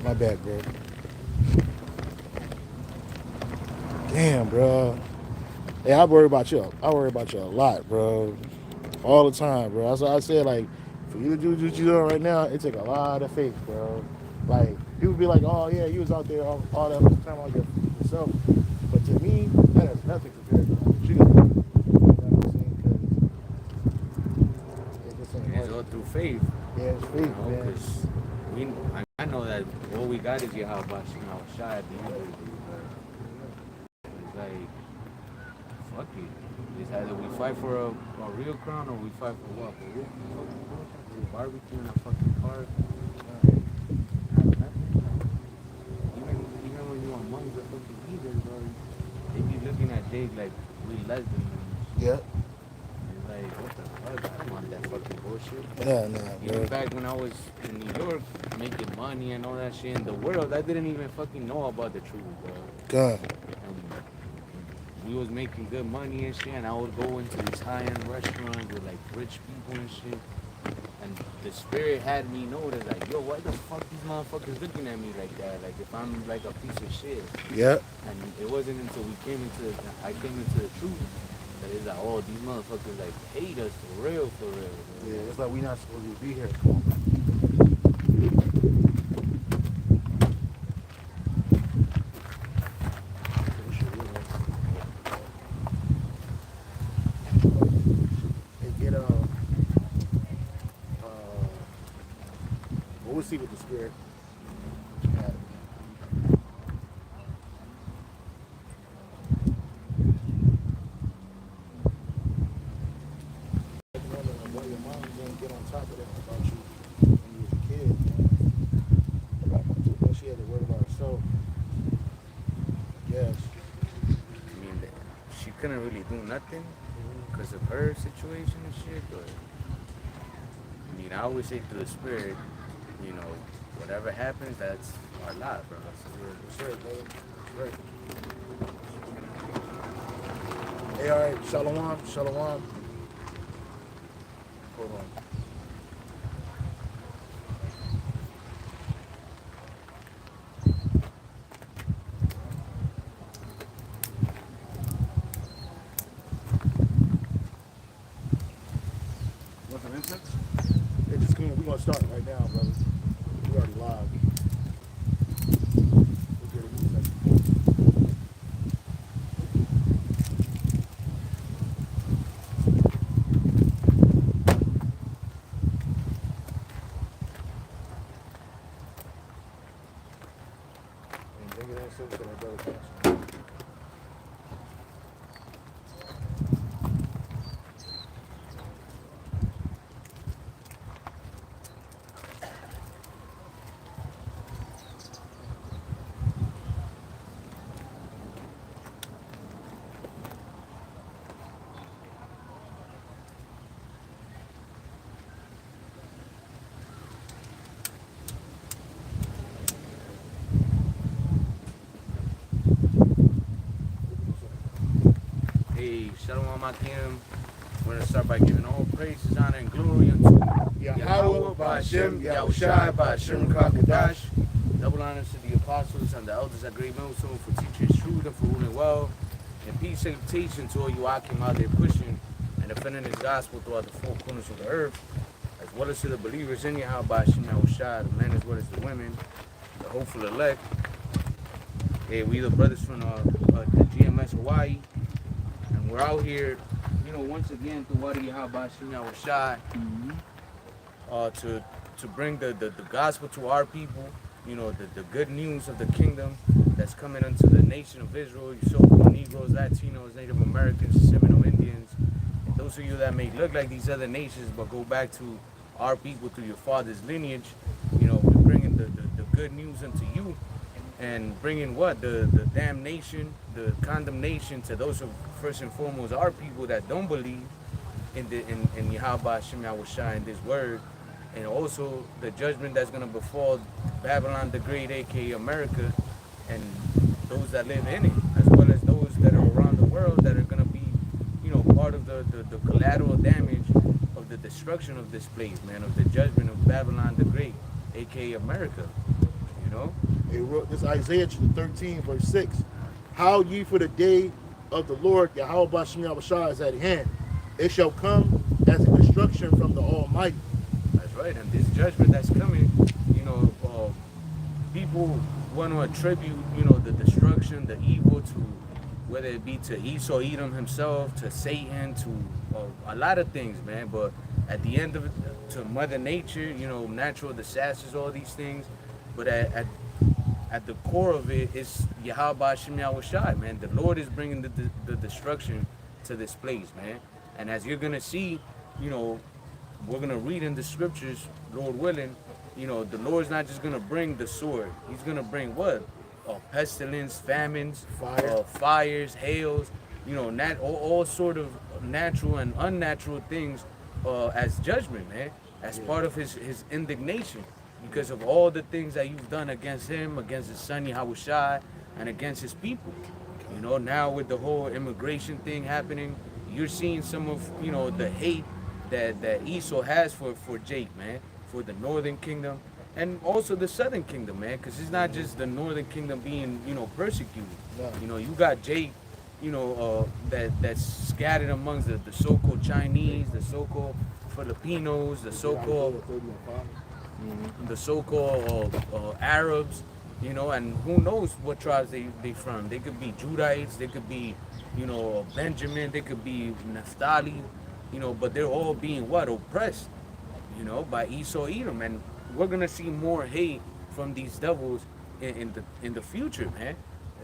My bad, bro. Damn, bro. Hey, I worry about you. I worry about you a lot, bro. All the time, bro. That's why I said, like, for you to do what you're doing right now, it take a lot of faith, bro. Like, people be like, oh, yeah, you was out there all that much time on yourself. But to me, that has nothing compared to what you got. You know what I'm saying? Because it just ain't And it's hard. all through faith, Yeah, it's you faith, know, man. because I know that all we got is Yahweh Shai at the end of the day, but it's like, fuck it. It's either we fight for a real crown or we fight for what? For real fucking bullshit? For a barbecue in a fucking park? Like, have nothing. Like, even when you among the fucking leaders, bro, they be looking at Jake like we less than them and shit. Yeah. It's like, what the fuck? I don't want that fucking bullshit. Yeah, nah, Even bro. back when I was in New York making money and all that shit in the world, I didn't even fucking know about the truth, bro. God. And we was making good money and shit, and I would go into these high-end restaurants with like rich people and shit. And the spirit had me notice, like, yo, why the fuck these motherfuckers looking at me like that? Like, if I'm like a piece of shit. Yeah. And it wasn't until I came into the truth that it's like, oh, these motherfuckers like hate us for real, Yeah, bro. it's like we not supposed to be here. They get well, we'll see with the spirit. Yeah. Like wondering why your mom didn't get on top of that about you when you was a kid. But she had to worry about herself. Yes. I mean, she couldn't really do nothing because of her situation and shit, but I mean, I always say to the spirit, you know, whatever happens, that's our lot, bro. That's right, brother. That's right. Hey, all right. Shalom. Shalom. Hold on. Want some incense? Yeah, just come on. We're going to start right now, brother. We already live. We'll get it in a second. And bring it in so that I brother comes. Hey, Shalom Akim. We're going to start by giving all praises, honor, and glory unto Yahweh, Ba'ashem, Yahushai, Ba'ashem, Kakadash. double honors to the apostles and the elders at Great Millstone for teaching truth and for ruling well. And peace and salutation to all you Akim out there pushing and defending his gospel throughout the four corners of the earth, as well as to the believers in Yahweh, Ba'ashem, Yahushai, the men as well as the women, the hopeful elect. Hey, we the brothers from the GMSHAWAII. And we're out here, you know, once again through Wadi Yahabashim Yahushai, to bring the gospel to our people, you know, the good news of the kingdom that's coming into the nation of Israel, you so-called Negroes, Latinos, Native Americans, Seminole Indians, and those of you that may look like these other nations but go back to our people through your father's lineage, you know, we're bringing the good news unto you and bringing what? The damnation, the condemnation to those who first and foremost are people that don't believe in Yahweh Shem Yahushai in this word, and also the judgment that's gonna befall Babylon the Great, aka America, and those that live in it, as well as those that are around the world that are gonna be, you know, part of the collateral damage of the destruction of this place, man, of the judgment of Babylon the Great, aka America. You know. It wrote this Isaiah 13, verse 6. How ye for the day of the Lord, Yahweh Bashem Yahushua is at hand. It shall come as a destruction from the Almighty. That's right. And this judgment that's coming, you know, people want to attribute, you know, the destruction, the evil to whether it be to Esau Edom himself, to Satan, to a lot of things, man. But at the end of it, to Mother Nature, you know, natural disasters, all these things. But at the core of it is Yahweh Shem Yahushai, man. The Lord is bringing the destruction to this place, man. And as you're going to see, you know, we're going to read in the scriptures, Lord willing, you know, the Lord's not just going to bring the sword. He's going to bring what? Pestilence, famines, fires, hails, you know, all sort of natural and unnatural things as judgment, man, as part of his indignation because of all the things that you've done against him, against his son Yahushai, and against his people. You know, now with the whole immigration thing happening, you're seeing some of, you know, the hate that Esau has for Jake, man, for the northern kingdom, and also the southern kingdom, man, because it's not just the northern kingdom being, you know, persecuted. No. You know, you got Jake, you know, that's scattered amongst the so-called Chinese, the so-called Filipinos, the so-called Arabs, you know, and who knows what tribes they from. They could be Judites, they could be, you know, Benjamin, they could be Naphtali, you know, but they're all being what? Oppressed, you know, by Esau Edom. And we're gonna see more hate from these devils in the future, man.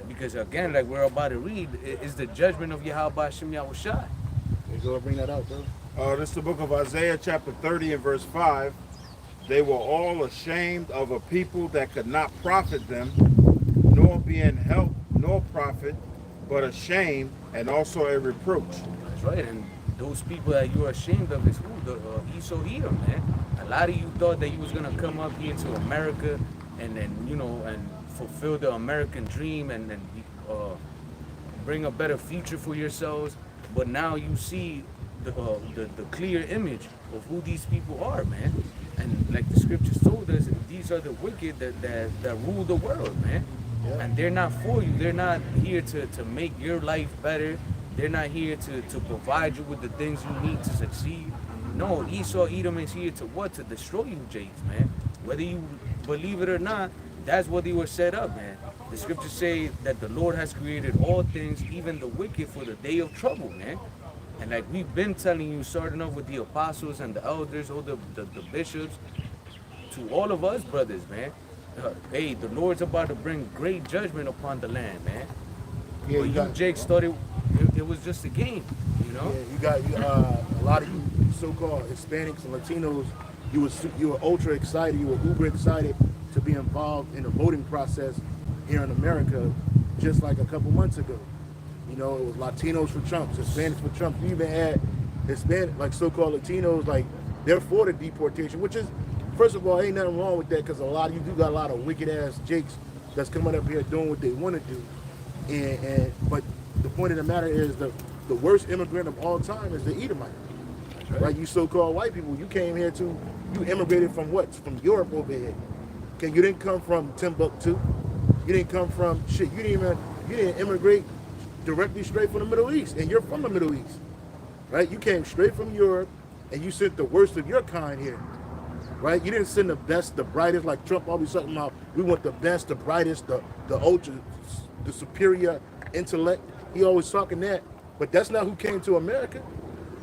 Because again, like we're about to read, is the judgment of Yahweh Shem Yahushai. You go bring that out, bro. This is the book of Isaiah chapter 30 and verse 5. They were all ashamed of a people that could not profit them, nor being help nor profit, but a shame and also a reproach. That's right, and those people that you're ashamed of is who? The Esau Edom, man. A lot of you thought that you was gonna come up here to America and then, you know, and fulfill the American dream and bring a better future for yourselves. But now you see the clear image of who these people are, man. And like the scriptures told us, these are the wicked that rule the world, man. Yeah. And they're not for you. They're not here to make your life better. They're not here to provide you with the things you need to succeed. No, Esau Edom is here to what? To destroy you, Jakes, man. Whether you believe it or not, that's what they were set up, man. The scriptures say that the Lord has created all things, even the wicked, for the day of trouble, man. And like we've been telling you, starting off with the apostles and the elders, all the bishops, to all of us brothers, man. Hey, the Lord's about to bring great judgment upon the land, man. Yeah, you Jake started, it was just a game, you know? Yeah, you got a lot of you so-called Hispanics and Latinos, you were ultra excited, you were uber excited to be involved in the voting process here in America just like a couple months ago. You know, it was Latinos for Trump, Hispanics for Trump. You even had Hispanic, like so-called Latinos, like they're for the deportation, which is, first of all, ain't nothing wrong with that because a lot of you do got a lot of wicked-ass jakes that's coming up here doing what they want to do. But the point of the matter is the worst immigrant of all time is the Edomite. Right? You so-called white people, you came here you immigrated from what? From Europe over here. Okay, you didn't come from Timbuktu. You didn't come from shit. You didn't immigrate directly straight from the Middle East, and you're from the Middle East, right? You came straight from Europe, and you sent the worst of your kind here, right? You didn't send the best, the brightest, like Trump always talking about. We want the best, the brightest, the ultra, the superior intellect. He always talking that, but that's not who came to America.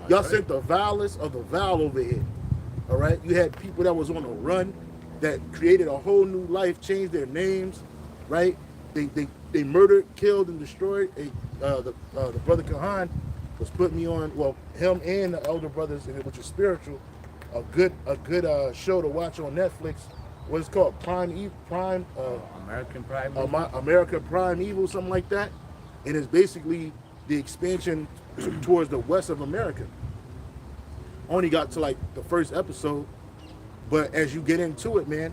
Y'all sent the vilest of the vile over here, all right? You had people that was on a run that created a whole new life, changed their names, right? They murdered, killed, and destroyed. The brother Kahan was putting me on, well, him and the elder brothers, which is spiritual, a good show to watch on Netflix. What's it called? American Prime Evil. America Prime Evil, something like that. And it's basically the expansion towards the west of America. Only got to like the first episode, but as you get into it, man,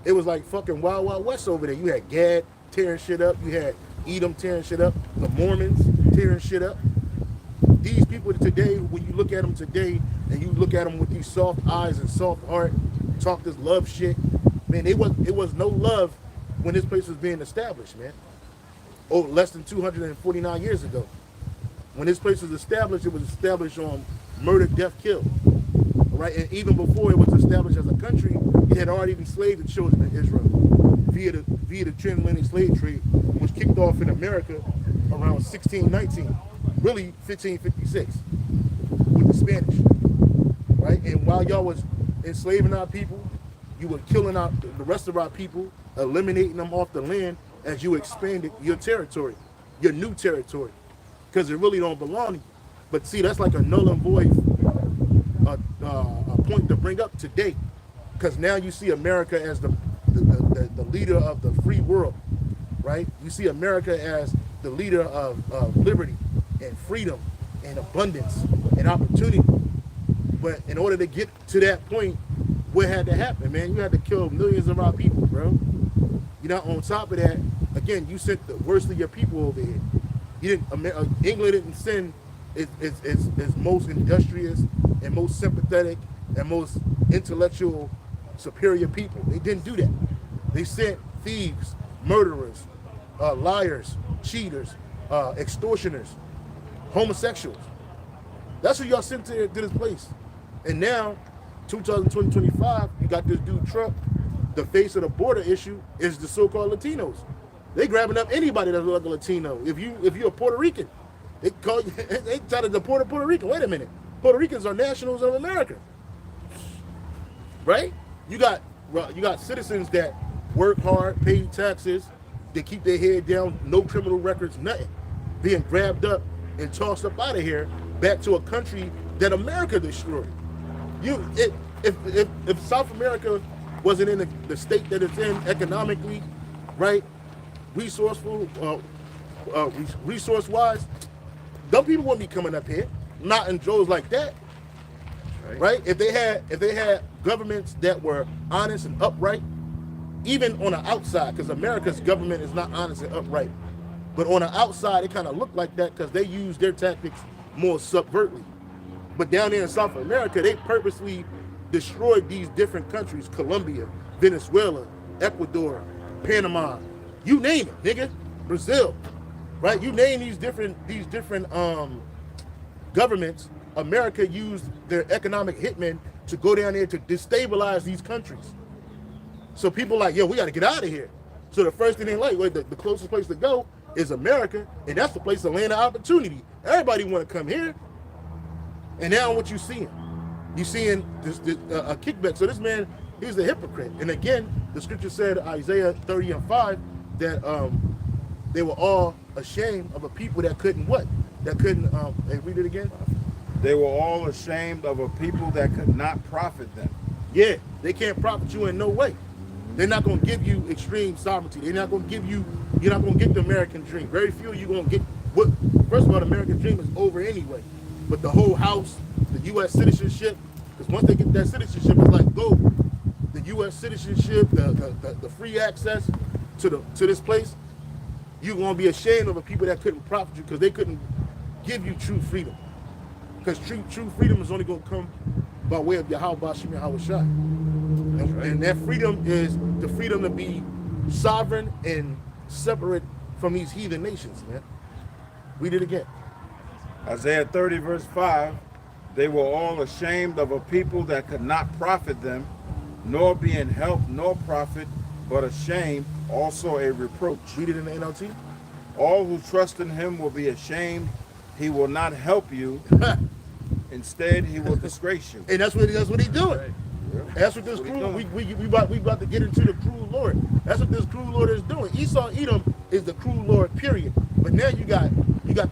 it was like fucking Wild Wild West over there. You had Gad tearing shit up. You had Edom tearing shit up. The Mormons tearing shit up. These people today, when you look at them today, and you look at them with these soft eyes and soft heart, talk this love shit, man, it was no love when this place was being established, man. Oh, less than 249 years ago. When this place was established, it was established on murder, death, kill. All right, and even before it was established as a country, it had already enslaved the children of Israel via the transatlantic slave trade, which kicked off in America around 1619, really 1556, with the Spanish. Right, and while y'all was enslaving our people, you were killing out the rest of our people, eliminating them off the land as you expanded your territory, your new territory, because it really don't belong to you. But see, that's like a null and void a point to bring up today, because now you see America as the leader of the free world, right? You see America as the leader of liberty and freedom and abundance and opportunity. But in order to get to that point, what had to happen, man? You had to kill millions of our people, bro. You know, on top of that, again, you sent the worst of your people over here. You didn't. England didn't send its most industrious and most sympathetic and most intellectual, superior people. They didn't do that. They sent thieves, murderers, liars, cheaters, extortioners, homosexuals. That's who y'all sent to this place. And now, 2025, you got this dude Trump. The face of the border issue is the so-called Latinos. They grabbing up anybody that's like a Latino. If you're a Puerto Rican, they try to deport a Puerto Rican. Wait a minute, Puerto Ricans are nationals of America, right? You got citizens that work hard, pay taxes, they keep their head down, no criminal records, nothing, being grabbed up and tossed up out of here back to a country that America destroyed. If South America wasn't in the state that it's in economically, right, resourceful, resource-wise, them people wouldn't be coming up here, not in droves like that, right? If they had governments that were honest and upright, even on the outside, because America's government is not honest and upright, but on the outside it kind of looked like that because they use their tactics more subvertly. But down there in South America, they purposely destroyed these different countries: Colombia, Venezuela, Ecuador, Panama, you name it, nigga, Brazil, right? You name these different governments. America used their economic hitmen to go down there to destabilize these countries. So people like, yo, we got to get out of here. So the first thing they like, the closest place to go is America, and that's the place to land of opportunity. Everybody want to come here. And now what you seeing this a kickback. So this man, he's a hypocrite. And again, the scripture said, Isaiah 30:5, that they were all ashamed of a people that couldn't what? That couldn't, hey, read it again. They were all ashamed of a people that could not profit them. Yeah, they can't profit you in no way. They're not going to give you extreme sovereignty. They're not going to give you, you're not going to get the American dream. Very few of you going to get what, first of all, the American dream is over anyway. But the whole house, the U.S. citizenship, because once they get that citizenship, it's like gold. The U.S. citizenship, the free access to this place, you're going to be ashamed of the people that couldn't profit you because they couldn't give you true freedom. Because true freedom is only going to come by way of Yahweh Bashim Yahweh Shai. And that freedom is the freedom to be sovereign and separate from these heathen nations, man. Read it again. Isaiah 30:5, they were all ashamed of a people that could not profit them, nor be in help nor profit, but a shame, also a reproach. Read it in the NLT. All who trust in him will be ashamed. He will not help you. Instead, he will disgrace you. And that's what he's doing. Right. That's what this cruel, we about to get into the cruel Lord. That's what this cruel Lord is doing. Esau Edom is the cruel Lord, period. But now you got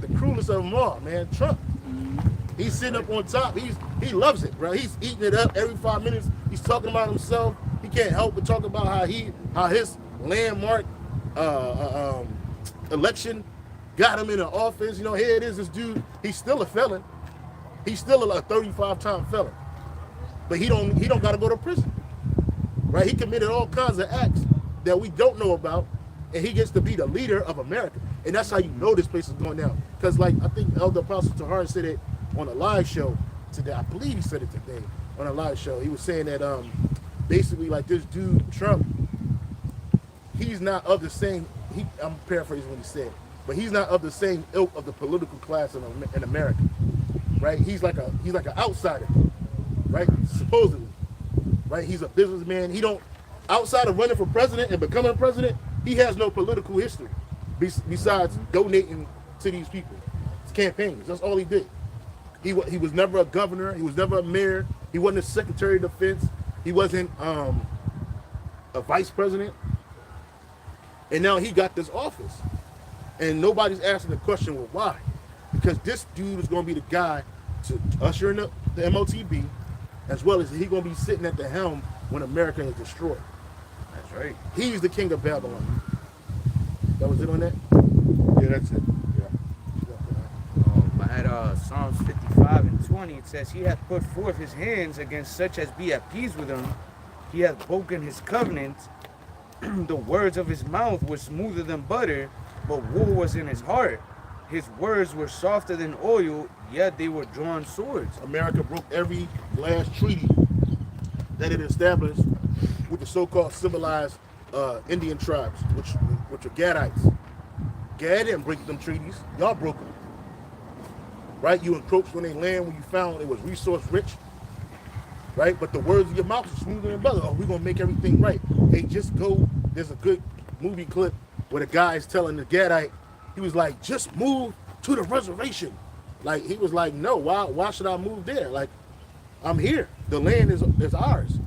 the cruelest of them all, man, Trump. He's sitting up on top. He loves it, bro. He's eating it up every 5 minutes. He's talking about himself. He can't help but talk about how his landmark election got him in an office. You know, here it is, this dude, he's still a felon. He's still a 35-time felon. But he don't got to go to prison, right? He committed all kinds of acts that we don't know about, and he gets to be the leader of America. And that's how you know this place is going down. Because, like, I think Elder Apostle Tahar said it on a live show today. I believe he said it today on a live show. He was saying that basically, like, this dude, Trump, he's not of the same. I'm paraphrasing what he said, but he's not of the same ilk of the political class in America, right? He's like an outsider, right? Supposedly, right? He's a businessman. He don't outside of running for president and becoming president, he has no political history besides donating to these people. His campaigns. That's all he did. He was never a governor. He was never a mayor. He wasn't a secretary of defense. He wasn't a vice president. And now he got this office. And nobody's asking the question, well, why? Because this dude is going to be the guy to usher in the MOTB, as well as he's going to be sitting at the helm when America is destroyed. That's right. He's the king of Babylon. That was it on that? Yeah, that's it. I had Psalms 55 and 20. It says, He hath put forth his hands against such as be at peace with him. He hath broken his covenant. The words of his mouth were smoother than butter, but war was in his heart. His words were softer than oil, yet they were drawn swords. America broke every last treaty that it established with the so-called civilized Indian tribes, which are Gadites. Gad didn't break them treaties. Y'all broke them. Right? You encroached on their land when you found it was resource rich. Right? But the words of your mouth are smoother than butter. Oh, we're going to make everything right. Hey, just go. There's a good movie clip where the guy is telling the Gadite, he was like, just move to the reservation. Like, he was like, no, why should I move there? Like, I'm here. The land is ours.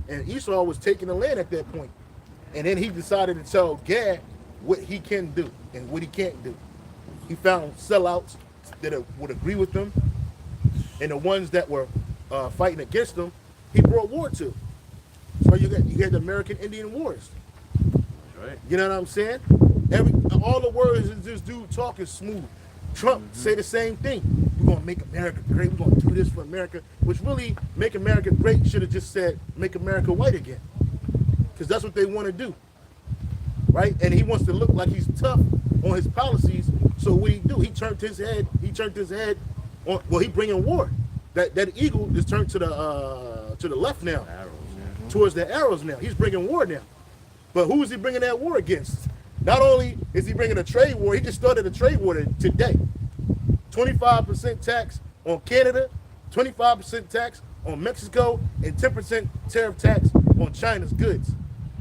And Esau was taking the land at that point. And then he decided to tell Gad what he can do and what he can't do. He found sellouts that would agree with them. And the ones that were fighting against them, he brought war to. So you had the American Indian Wars. Right. You know what I'm saying? All the words that this dude talk is smooth. Trump say the same thing. We're gonna make America great. We're gonna do this for America. Which really, make America great should have just said, make America white again. Because that's what they want to do. Right? And he wants to look like he's tough on his policies. So what he do? He turned his head on. Well, he bringing war. That eagle is turned to the left now. Arrows, Towards the arrows now. He's bringing war now. But who is he bringing that war against? Not only is he bringing a trade war, he just started a trade war today. 25% tax on Canada, 25% tax on Mexico, and 10% tariff tax on China's goods.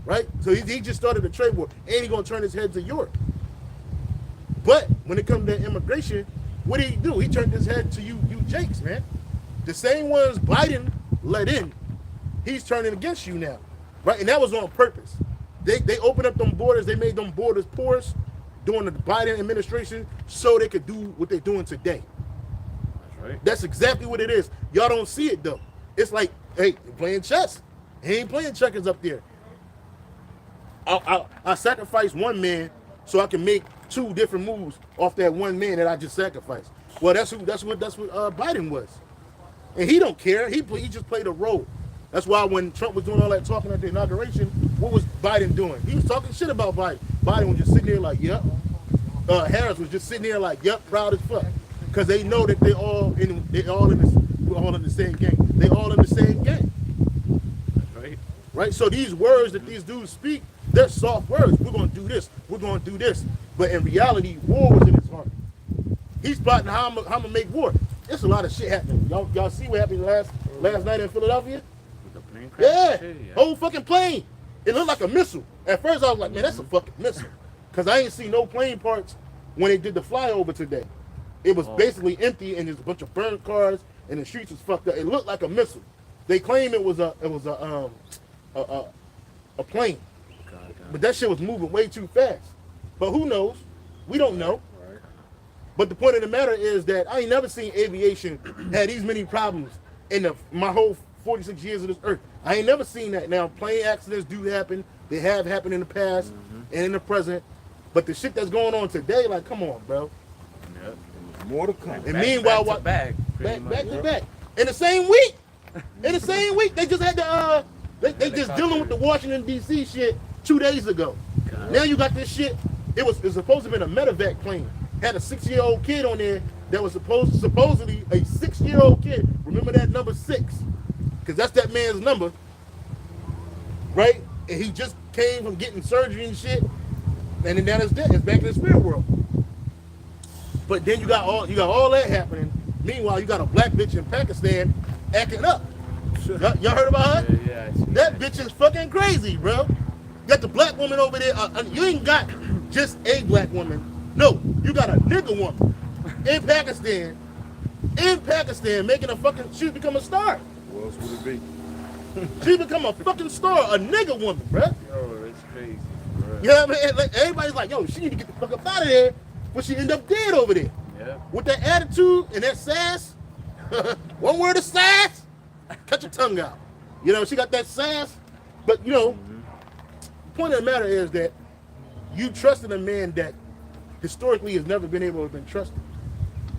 Right? So he just started a trade war, and he's going to turn his head to Europe. But when it comes to immigration, what did he do? He turned his head to you Jakes, man. The same ones Biden let in, he's turning against you now. Right? And that was on purpose. They opened up them borders. They made them borders porous during the Biden administration so they could do what they're doing today. That's right. That's exactly what it is. Y'all don't see it, though. It's like, hey, you're playing chess. He ain't playing checkers up there. I sacrifice one man so I can make two different moves off that one man that I just sacrificed. Well, that's what Biden was. And he don't care. He just played a role. That's why when Trump was doing all that talking at the inauguration, what was Biden doing? He was talking shit about Biden. Biden was just sitting there like, yep. Harris was just sitting there like, yep, proud as fuck. Because they know that we're all in the same game. They all in the same game. Right. Right? So these words that these dudes speak, they're soft words. We're going to do this. We're going to do this. But in reality, war was in his heart. He's plotting how I'm going to make war. There's a lot of shit happening. Y'all see what happened last night in Philadelphia? With the plane crash. Yeah. Whole fucking plane. It looked like a missile. At first I was like, man, that's a fucking missile. Because I ain't see no plane parts when they did the flyover today. It was basically empty and there's a bunch of burned cars and the streets was fucked up. It looked like a missile. They claim it was a plane. But that shit was moving way too fast. But who knows? We don't know. Right. But the point of the matter is that I ain't never seen aviation had these many problems in my whole 46 years of this earth. I ain't never seen that. Now, plane accidents do happen. They have happened in the past and in the present. But the shit that's going on today, like, come on, bro. Yep. More to come. And meanwhile, back to back. In the same week. In the same week, they just had the they just dealing with the Washington D.C. shit 2 days ago. Now you got this shit. It's supposed to have been a medevac plane. Had a 6-year-old kid on there that was supposedly a 6-year-old kid. Remember that number 6, because that's that man's number, right? And he just came from getting surgery and shit, and then that is dead. It's back in the spirit world. But then you got all that happening. Meanwhile, you got a black bitch in Pakistan acting up. Y'all heard about her? Yeah, I see That bitch is fucking crazy, bro. You got the black woman over there. You ain't got just a black woman. No, you got a nigga woman in Pakistan. Making a fucking. She's become a star. What else would it be? She become a fucking star, a nigga woman, bro. Yo, it's crazy, bro. You know what I mean? Like, everybody's like, yo, she need to get the fuck up out of there, but she end up dead over there. Yeah. With that attitude and that sass, one word of sass, cut your tongue out. You know, she got that sass, but you know, the point of the matter is that you trusted a man that historically has never been able to have been trusted.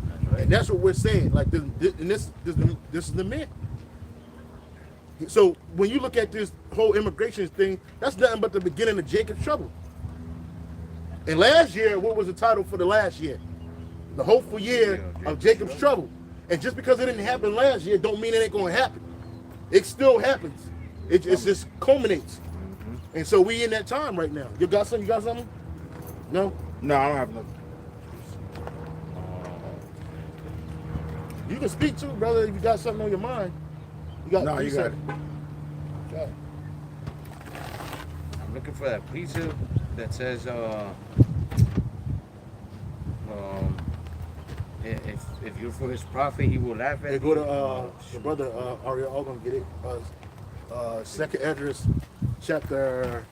That's right. And that's what we're saying. Like this is the man. So when you look at this whole immigration thing, that's nothing but the beginning of Jacob's trouble. And last year, what was the title for the last year? The hopeful year of Jacob's trouble. And just because it didn't happen last year, don't mean it ain't gonna happen. It still happens. It just culminates. And so we in that time right now. You got something? You got something? No? No, I don't have nothing. You can speak too, brother, if you got something on your mind. You got No, you got it. Got it. I'm looking for that precept that says, if you're for his prophet, he will laugh at They you. go to the brother Ariel, I'm gonna get it. Second address, chapter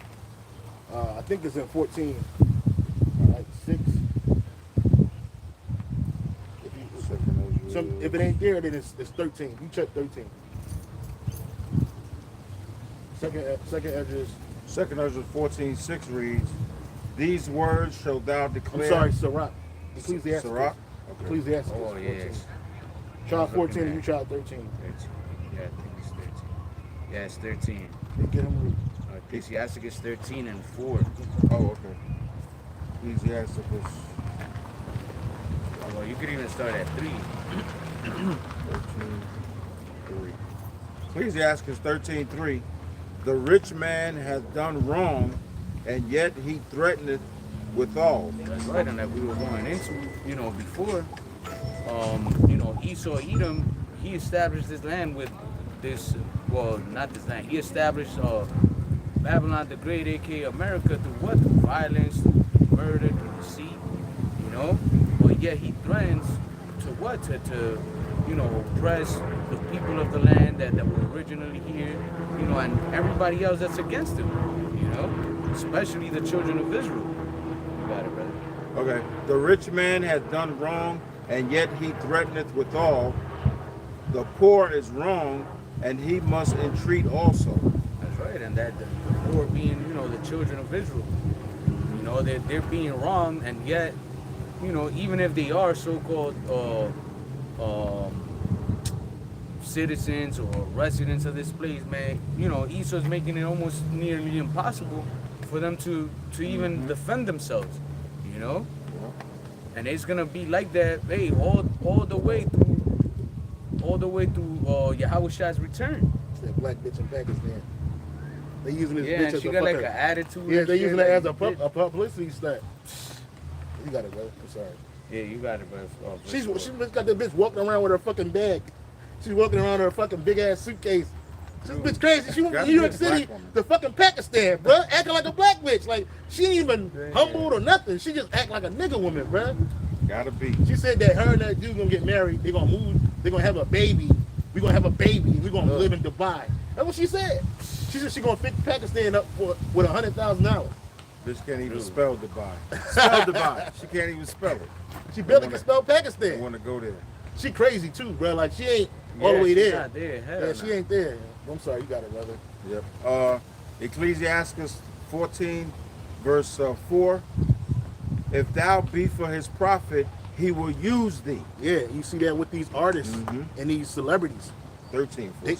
I think it's in 14. Like 6. If it ain't there, then it's 13. You check 13. Second address. Second Ezra 14:6 reads, "These words shall thou I'm declare." sorry, Sirach. Ecclesiastes. Sirach? Okay. Ecclesiastes. Oh, 14. yes. Try I'm looking 14 and at- you try 13. 13. Yeah, I think it's 13. Yeah, it's 13. Get him. Ecclesiasticus 13 and 4. Oh, okay. Ecclesiasticus. Well, you could even start at 3. 13:3. Ecclesiasticus 13:3. "The rich man hath done wrong, and yet he threateneth withal." That's right, and that we were going into, before, Esau, Edom, he established this land with this, well, not this land, he established Babylon the Great, aka America, through what? Through violence, through murder, through deceit, but yet he threatens to what? To oppress the people of the land that were originally here, and everybody else that's against him, especially the children of Israel. You got it, brother. Okay. "The rich man hath done wrong, and yet he threateneth withal. The poor is wrong, and he must entreat also." That's right, and that the poor being, the children of Israel. They're being wrong, and yet, even if they are so-called citizens or residents of this place, man, Esau's making it almost nearly impossible for them to even defend themselves, and it's gonna be like that, hey, all the way through Yahweh's return. It's that black bitch in Pakistan. They using this bitch And as she a got like fucking, an attitude. yeah, and they shit, using it as a like, publicity stunt. You got it, bro. I'm sorry. Yeah, you got it, bro. She's got that bitch walking around with her fucking bag. She's walking around with her fucking big ass suitcase. This bitch crazy. She went from New York City to fucking Pakistan, bro, acting like a black bitch. Like she ain't even humbled or nothing. She just act like a nigga woman, bro. Gotta be. She said that her and that dude gonna get married. They gonna move. They gonna have a baby. We gonna have a baby. We gonna live in Dubai. That's what she said. She said she gonna pick Pakistan up with $100,000. Bitch can't even spell Dubai. Spell Dubai. She can't even spell it. She barely can spell I Pakistan. want to go there. She crazy too, bro. Like she ain't all the way she's there. not there. Hell Yeah, no. she ain't there. I'm sorry, you got it, brother. Yep. Ecclesiasticus 14, verse 4. "If thou be for his prophet, he will use thee." Yeah, you see that with these artists and these celebrities. 13. They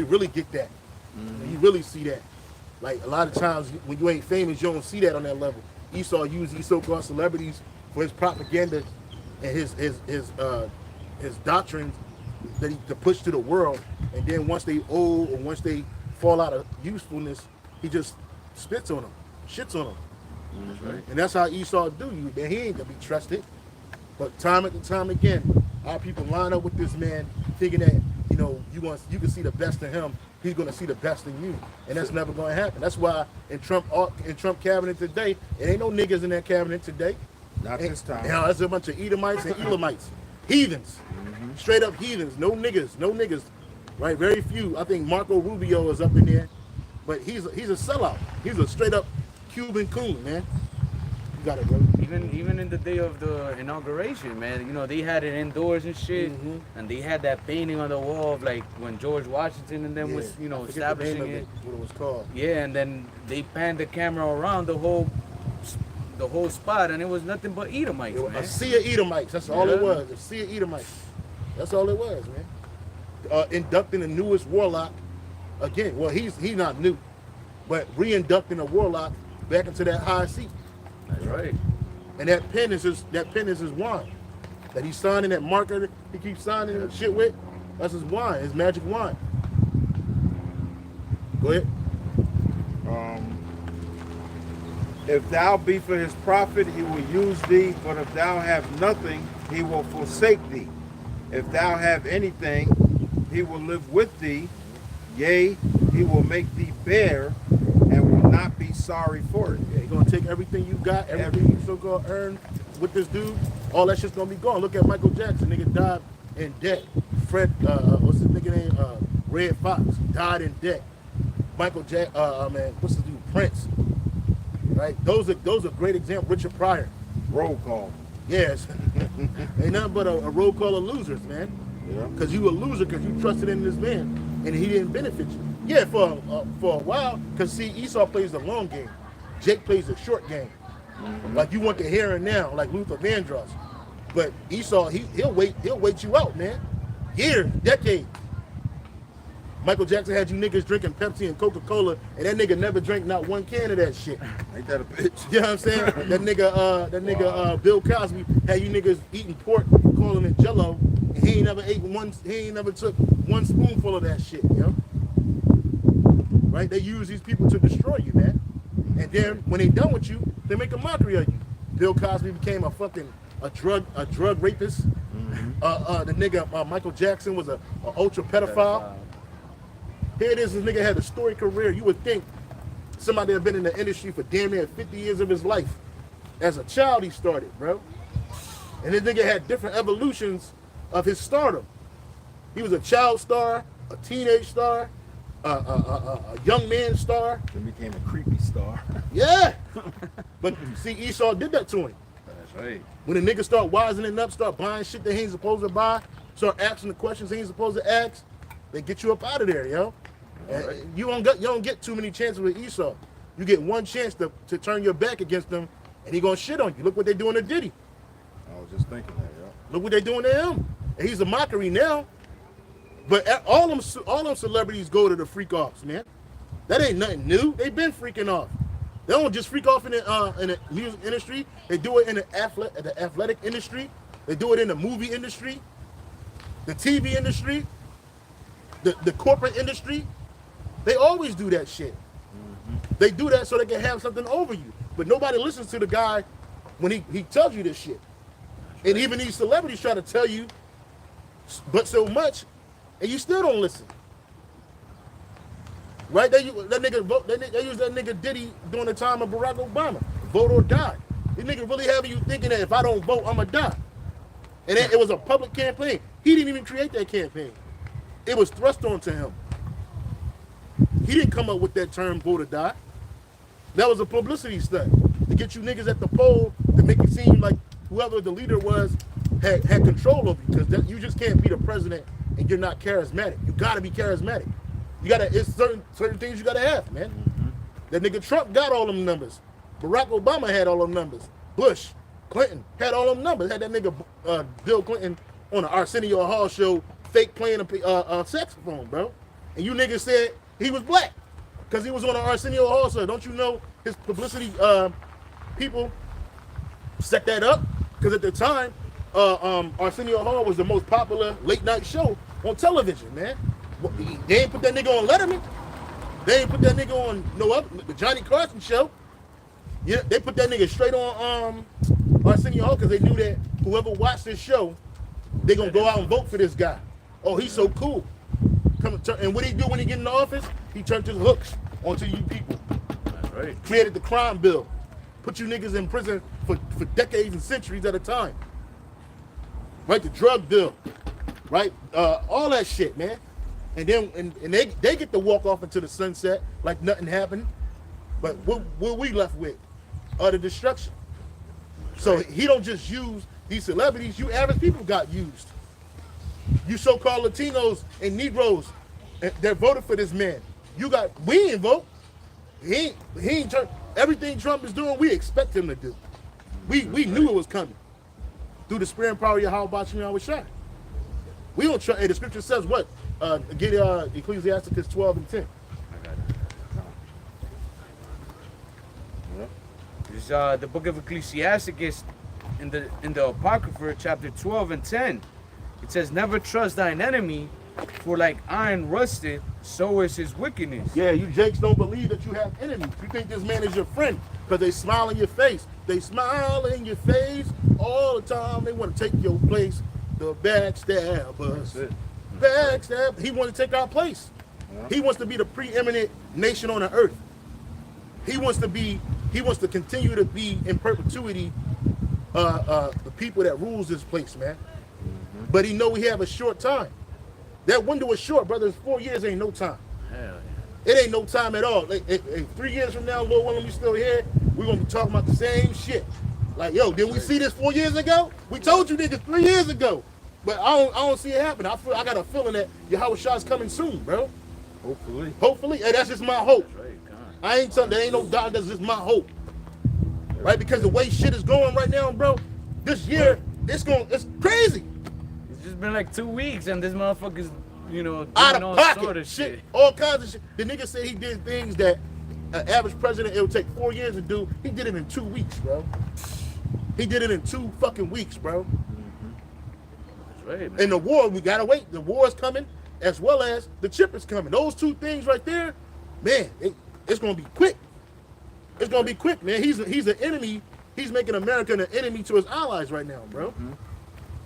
really get that. You really see that. Like a lot of times when you ain't famous, you don't see that on that level. Esau used these so-called celebrities for his propaganda and his doctrines that he to push to the world. And then once they old or once they fall out of usefulness, he just spits on them, shits on them. That's right. And that's how Esau do you, man. He ain't gonna be trusted. But time after time again, our people line up with this man, thinking that you can see the best in him. He's gonna see the best in you, and that's never gonna happen. That's why in Trump cabinet today, it ain't no niggas in that cabinet today. Not this time. Now that's a bunch of Edomites and Elamites, heathens, straight up heathens. No niggas, right? Very few. I think Marco Rubio is up in there, but he's a sellout. He's a straight up Cuban coon, man. You got it, bro. Even in the day of the inauguration, man, they had it indoors and shit, and they had that painting on the wall of like when George Washington and them was, I forget the establishing name of it. what it was called. Yeah, and then they panned the camera around the whole spot, and it was nothing but Edomites, It was man. a sea of Edomites. That's all it Yeah. was. A sea of Edomites. That's all it was, man. Inducting the newest warlock again. Well, he's not new, but re-inducting a warlock back into that high seat. That's right. And that pen is his wine. That he's signing, that marker he keeps signing and shit with. That's his wine, his magic wine. Go ahead. If thou be for his profit, he will use thee, but if thou have nothing, he will forsake thee. If thou have anything, he will live with thee. Yea, he will make thee bear, and will not be sorry for it. Yeah, he's gonna take everything you got, everything you so-called earned with this dude. All that shit's gonna be gone. Look at Michael Jackson, nigga died in debt. Fred, what's the nigga name? Red Fox died in debt. Michael man, what's his dude? Prince. Right? Those are great examples. Richard Pryor. Roll call. Yes. Ain't nothing but a roll call of losers, man. Yeah. Because you a loser because you trusted in this man and he didn't benefit you. Yeah, for a while, because see, Esau plays the long game. Jake plays the short game. Like you want the here and now, like Luther Vandross. But Esau, he'll wait you out, man. Years, decades. Michael Jackson had you niggas drinking Pepsi and Coca-Cola, and that nigga never drank not one can of that shit. Ain't that a bitch? You know what I'm saying? That nigga Bill Cosby had you niggas eating pork, calling it Jello, and he ain't never took one spoonful of that shit, yo. Right? They use these people to destroy you, man. And then when they done with you, they make a mockery of you. Bill Cosby became a drug rapist. The nigga Michael Jackson was a ultra pedophile. Here it is, this nigga had a storied career. You would think somebody had been in the industry for damn near 50 years of his life. As a child, he started, bro. And this nigga had different evolutions of his stardom. He was a child star, a teenage star, a young man star. Then became a creepy star. Yeah. But see, Esau did that to him. That's right. When the niggas start wisening up, start buying shit that he ain't supposed to buy, start asking the questions he ain't supposed to ask, they get you up out of there, yo. Right. You don't get too many chances with Esau. You get one chance to turn your back against them, and he gonna shit on you. Look what they doing to Diddy. I was just thinking that, yeah. Look what they doing to him. And he's a mockery now. But all them celebrities go to the freak offs, man. That ain't nothing new. They been freaking off. They don't just freak off in the music industry. They do it in the athletic industry. They do it in the movie industry, the TV industry, the corporate industry. They always do that shit. They do that so they can have something over you. But nobody listens to the guy when he tells you this shit. And even these celebrities try to tell you but so much, and you still don't listen. Right? They use that nigga Diddy during the time of Barack Obama. Vote or die. This nigga really having you thinking that if I don't vote, I'ma die. And it was a public campaign. He didn't even create that campaign. It was thrust onto him. He didn't come up with that term, vote or die. That was a publicity stunt to get you niggas at the poll to make it seem like whoever the leader was had control over you, because you just can't be the president and you're not charismatic. You gotta be charismatic. It's certain things you gotta have, man. That nigga Trump got all them numbers. Barack Obama had all them numbers. Bush, Clinton had all them numbers. Had that nigga Bill Clinton on the Arsenio Hall show, fake playing a saxophone, bro. And you niggas said he was black because he was on the Arsenio Hall show. Don't you know his publicity people set that up? Because at the time, Arsenio Hall was the most popular late night show on television, man. They ain't put that nigga on Letterman. They ain't put that nigga on no other, the Johnny Carson show. Yeah, they put that nigga straight on Arsenio Hall because they knew that whoever watched this show, they gonna go out and vote for this guy. Oh, he's so cool. And what he do when he get in the office? He turned his hooks onto you people. That's right. Created the crime bill. Put you niggas in prison for decades and centuries at a time. Right, the drug bill. Right? All that shit, man. And then and they get to walk off into the sunset like nothing happened. But what we left with? Utter destruction. So he don't just use these celebrities, you average people got used. You so-called Latinos and Negroes that voted for this man. We didn't vote. He ain't turned everything Trump is doing, we expect him to do. We knew it was coming. Through the spirit and power of Yahweh Shai Shai. We don't try. Hey, the scripture says what? Get Ecclesiasticus 12 and 10. It's the book of Ecclesiasticus in the Apocrypha, chapter 12 and 10. It says, never trust thine enemy, for like iron rusted, so is his wickedness. Yeah, you jakes don't believe that you have enemies. You think this man is your friend because they smile in your face. They smile in your face all the time. They want to take your place. The backstabbers. Backstab. He wants to take our place. Yeah. He wants to be the preeminent nation on the earth. He wants to continue to be in perpetuity the people that rules this place, man. Mm-hmm. But he know we have a short time. That window is short, brothers. 4 years ain't no time. Hell yeah. It ain't no time at all. 3 years from now, Lord willing, we still here. We're gonna be talking about the same shit. Like, yo, didn't we see this 4 years ago? We told you niggas 3 years ago. But I don't see it happen. I got a feeling that Yahweh Shah's coming soon, bro. Hopefully. Hey, that's just my hope. That's right, I ain't telling, there ain't no doubt, that's just my hope. Right? Because the way shit is going right now, bro, this year, it's crazy. It's just been like 2 weeks and this motherfucker's, doing out of all pocket, sort of shit. All kinds of shit. The nigga said he did things that an average president, it would take 4 years to do. He did it in 2 weeks, bro. He did it in 2 fucking weeks, bro. That's right, man. And the war, we gotta wait. The war is coming, as well as the chip is coming. Those two things right there, man, it's gonna be quick. It's gonna be quick, man. He's an enemy. He's making America an enemy to his allies right now, bro. Mm-hmm.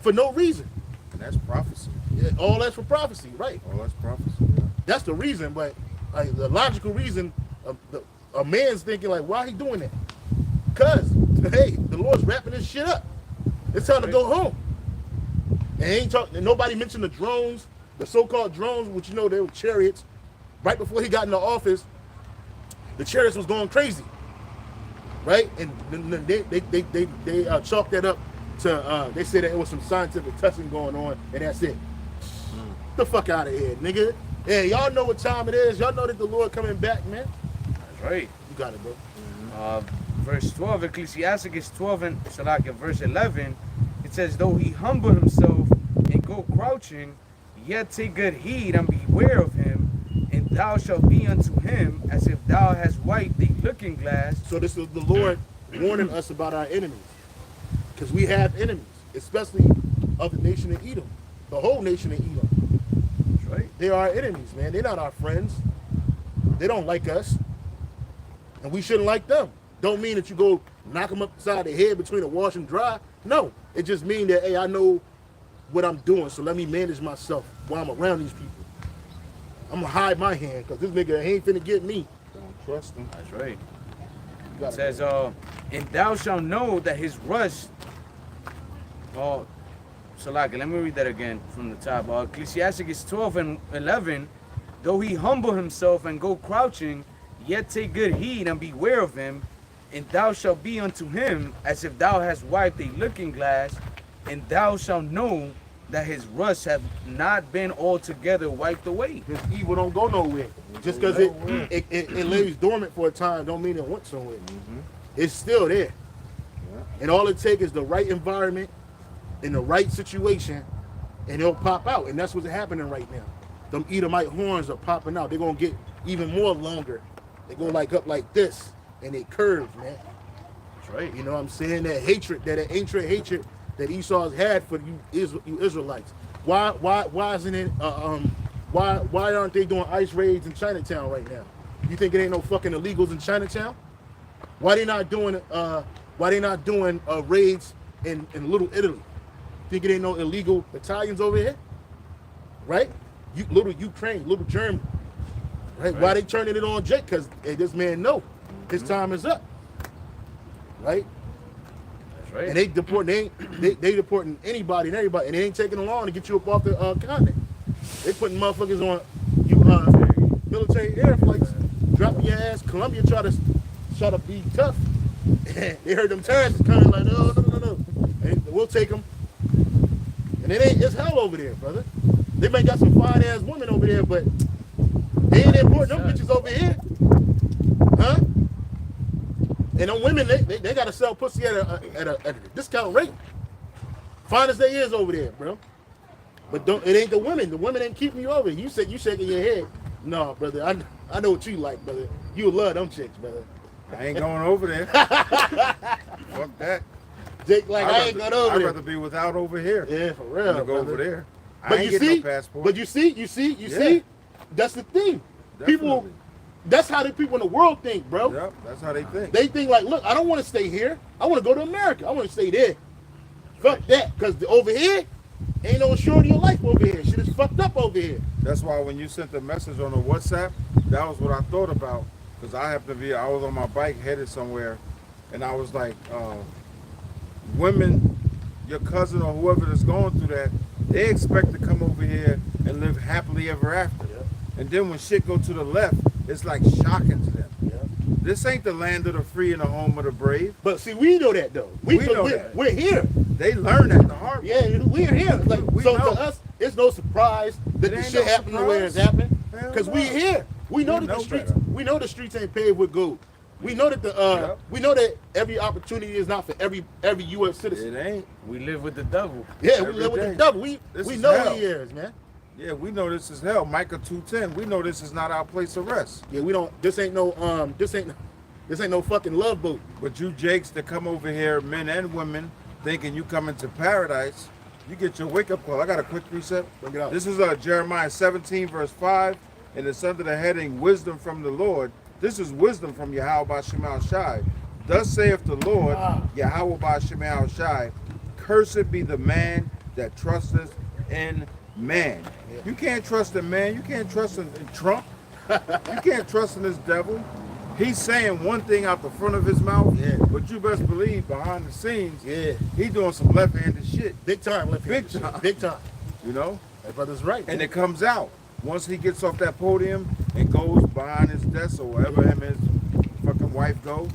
For no reason. And that's prophecy. Yeah, all that's for prophecy, right? All that's prophecy. Yeah. That's the reason, but the logical reason, a man's thinking like, why he doing that? Cause hey, the Lord's wrapping this shit up. It's time to go home. And nobody mentioned the drones, the so-called drones, which they were chariots. Right before he got into office, the chariots was going crazy, right? And they chalked that up to they said that it was some scientific testing going on, and that's it. Get the fuck out of here, nigga. Yeah, y'all know what time it is. Y'all know that the Lord coming back, man. That's right. You got it, bro. Verse 12, Ecclesiasticus 12 and verse 11, it says, though he humble himself and go crouching, yet take good heed and beware of him, and thou shalt be unto him as if thou hast wiped the looking glass. So this is the Lord warning us about our enemies. Because we have enemies, especially of the nation of Edom. The whole nation of Edom. That's right. They are our enemies, man. They're not our friends. They don't like us. And we shouldn't like them. Don't mean that you go knock them upside the head between a wash and dry. No. It just means that, hey, I know what I'm doing, so let me manage myself while I'm around these people. I'm going to hide my hand because this nigga ain't finna get me. Don't trust him. That's right. It says, and thou shalt know that his rust. Oh, Salaki, let me read that again from the top. Ecclesiasticus 12 and 11. Though he humble himself and go crouching, yet take good heed and beware of him, and thou shalt be unto him as if thou hast wiped a looking glass, and thou shalt know that his rust have not been altogether wiped away. His evil don't go nowhere. Just because it lays dormant for a time don't mean it went somewhere. Mm-hmm. It's still there. Yeah. And all it takes is the right environment in the right situation, and it'll pop out. And that's what's happening right now. Them Edomite horns are popping out. They're going to get even more longer. They go up like this, and they curve, man. That's right. You know what I'm saying? That hatred, that ancient hatred that Esau's had for you Israelites. Why isn't it? Why aren't they doing ice raids in Chinatown right now? You think it ain't no fucking illegals in Chinatown? Why they not doing raids in Little Italy? Think it ain't no illegal Italians over here? Right? Little Ukraine, little Germany. Right? Why they turning it on Jake? Because this man know his time is up. Right? That's right. And they deporting anybody and everybody, and they ain't taking long to get you up off the continent. They putting motherfuckers on military air flights, dropping your ass. Colombia try to be tough. They heard them terrorists coming like, no. And we'll take them. And it's hell over there, brother. They may got some fine ass women over there, but they ain't importing them bitches over here. Huh? And them women, they gotta sell pussy at a discount rate. Fine as they is over there, bro. But it ain't the women. The women ain't keeping you over. You said you shaking your head. No, brother. I know what you like, brother. You love them chicks, brother. I ain't going over there. Fuck that. Jake, like I ain't going over there. I'd rather be without over here. Yeah, for real. Than go over there. But I ain't you getting see, no passport. but you see, that's the thing. Definitely. People, that's how the people in the world think, bro. Yep, that's how they think. They think like, look, I don't want to stay here. I want to go to America. I want to stay there. Fuck that, because over here, ain't no surety of life over here. Shit is fucked up over here. That's why when you sent the message on the WhatsApp, that was what I thought about. Because I was on my bike headed somewhere, and I was like, women, your cousin or whoever that's going through that, they expect to come over here and live happily ever after. Yep. And then when shit go to the left, it's like shocking to them. Yep. This ain't the land of the free and the home of the brave. But see, we know that though. We know that. We're here. They learn at the hard way. Yeah, we're here. Like, so know. to us, it's no surprise that this shit happened the way it's happening. Because we here. We know that the streets. Better. We know the streets ain't paved with gold. We know that we know that every opportunity is not for every U.S. citizen. It ain't. We live with the devil. Yeah, we live with the devil. We know hell. what he is, man. Yeah, we know this is hell. Micah 2:10. We know this is not our place of rest. Yeah, we don't. This ain't no fucking love boat. But you jakes that come over here, men and women, thinking you coming to paradise, you get your wake up call. I got a quick precept. Bring it out. This is Jeremiah 17 verse 5, and it's under the heading Wisdom from the Lord. This is wisdom from Yahweh Shai. Thus saith the Lord, Yahweh Shai, cursed be the man that trusteth in man. Yeah. You can't trust in man. You can't trust in Trump. You can't trust in this devil. He's saying one thing out the front of his mouth, but you best believe behind the scenes, he doing some left-handed shit. Big time, Big time. Big time. You know? That brother's right. And it comes out. Once he gets off that podium and goes behind his desk or wherever him and his fucking wife go,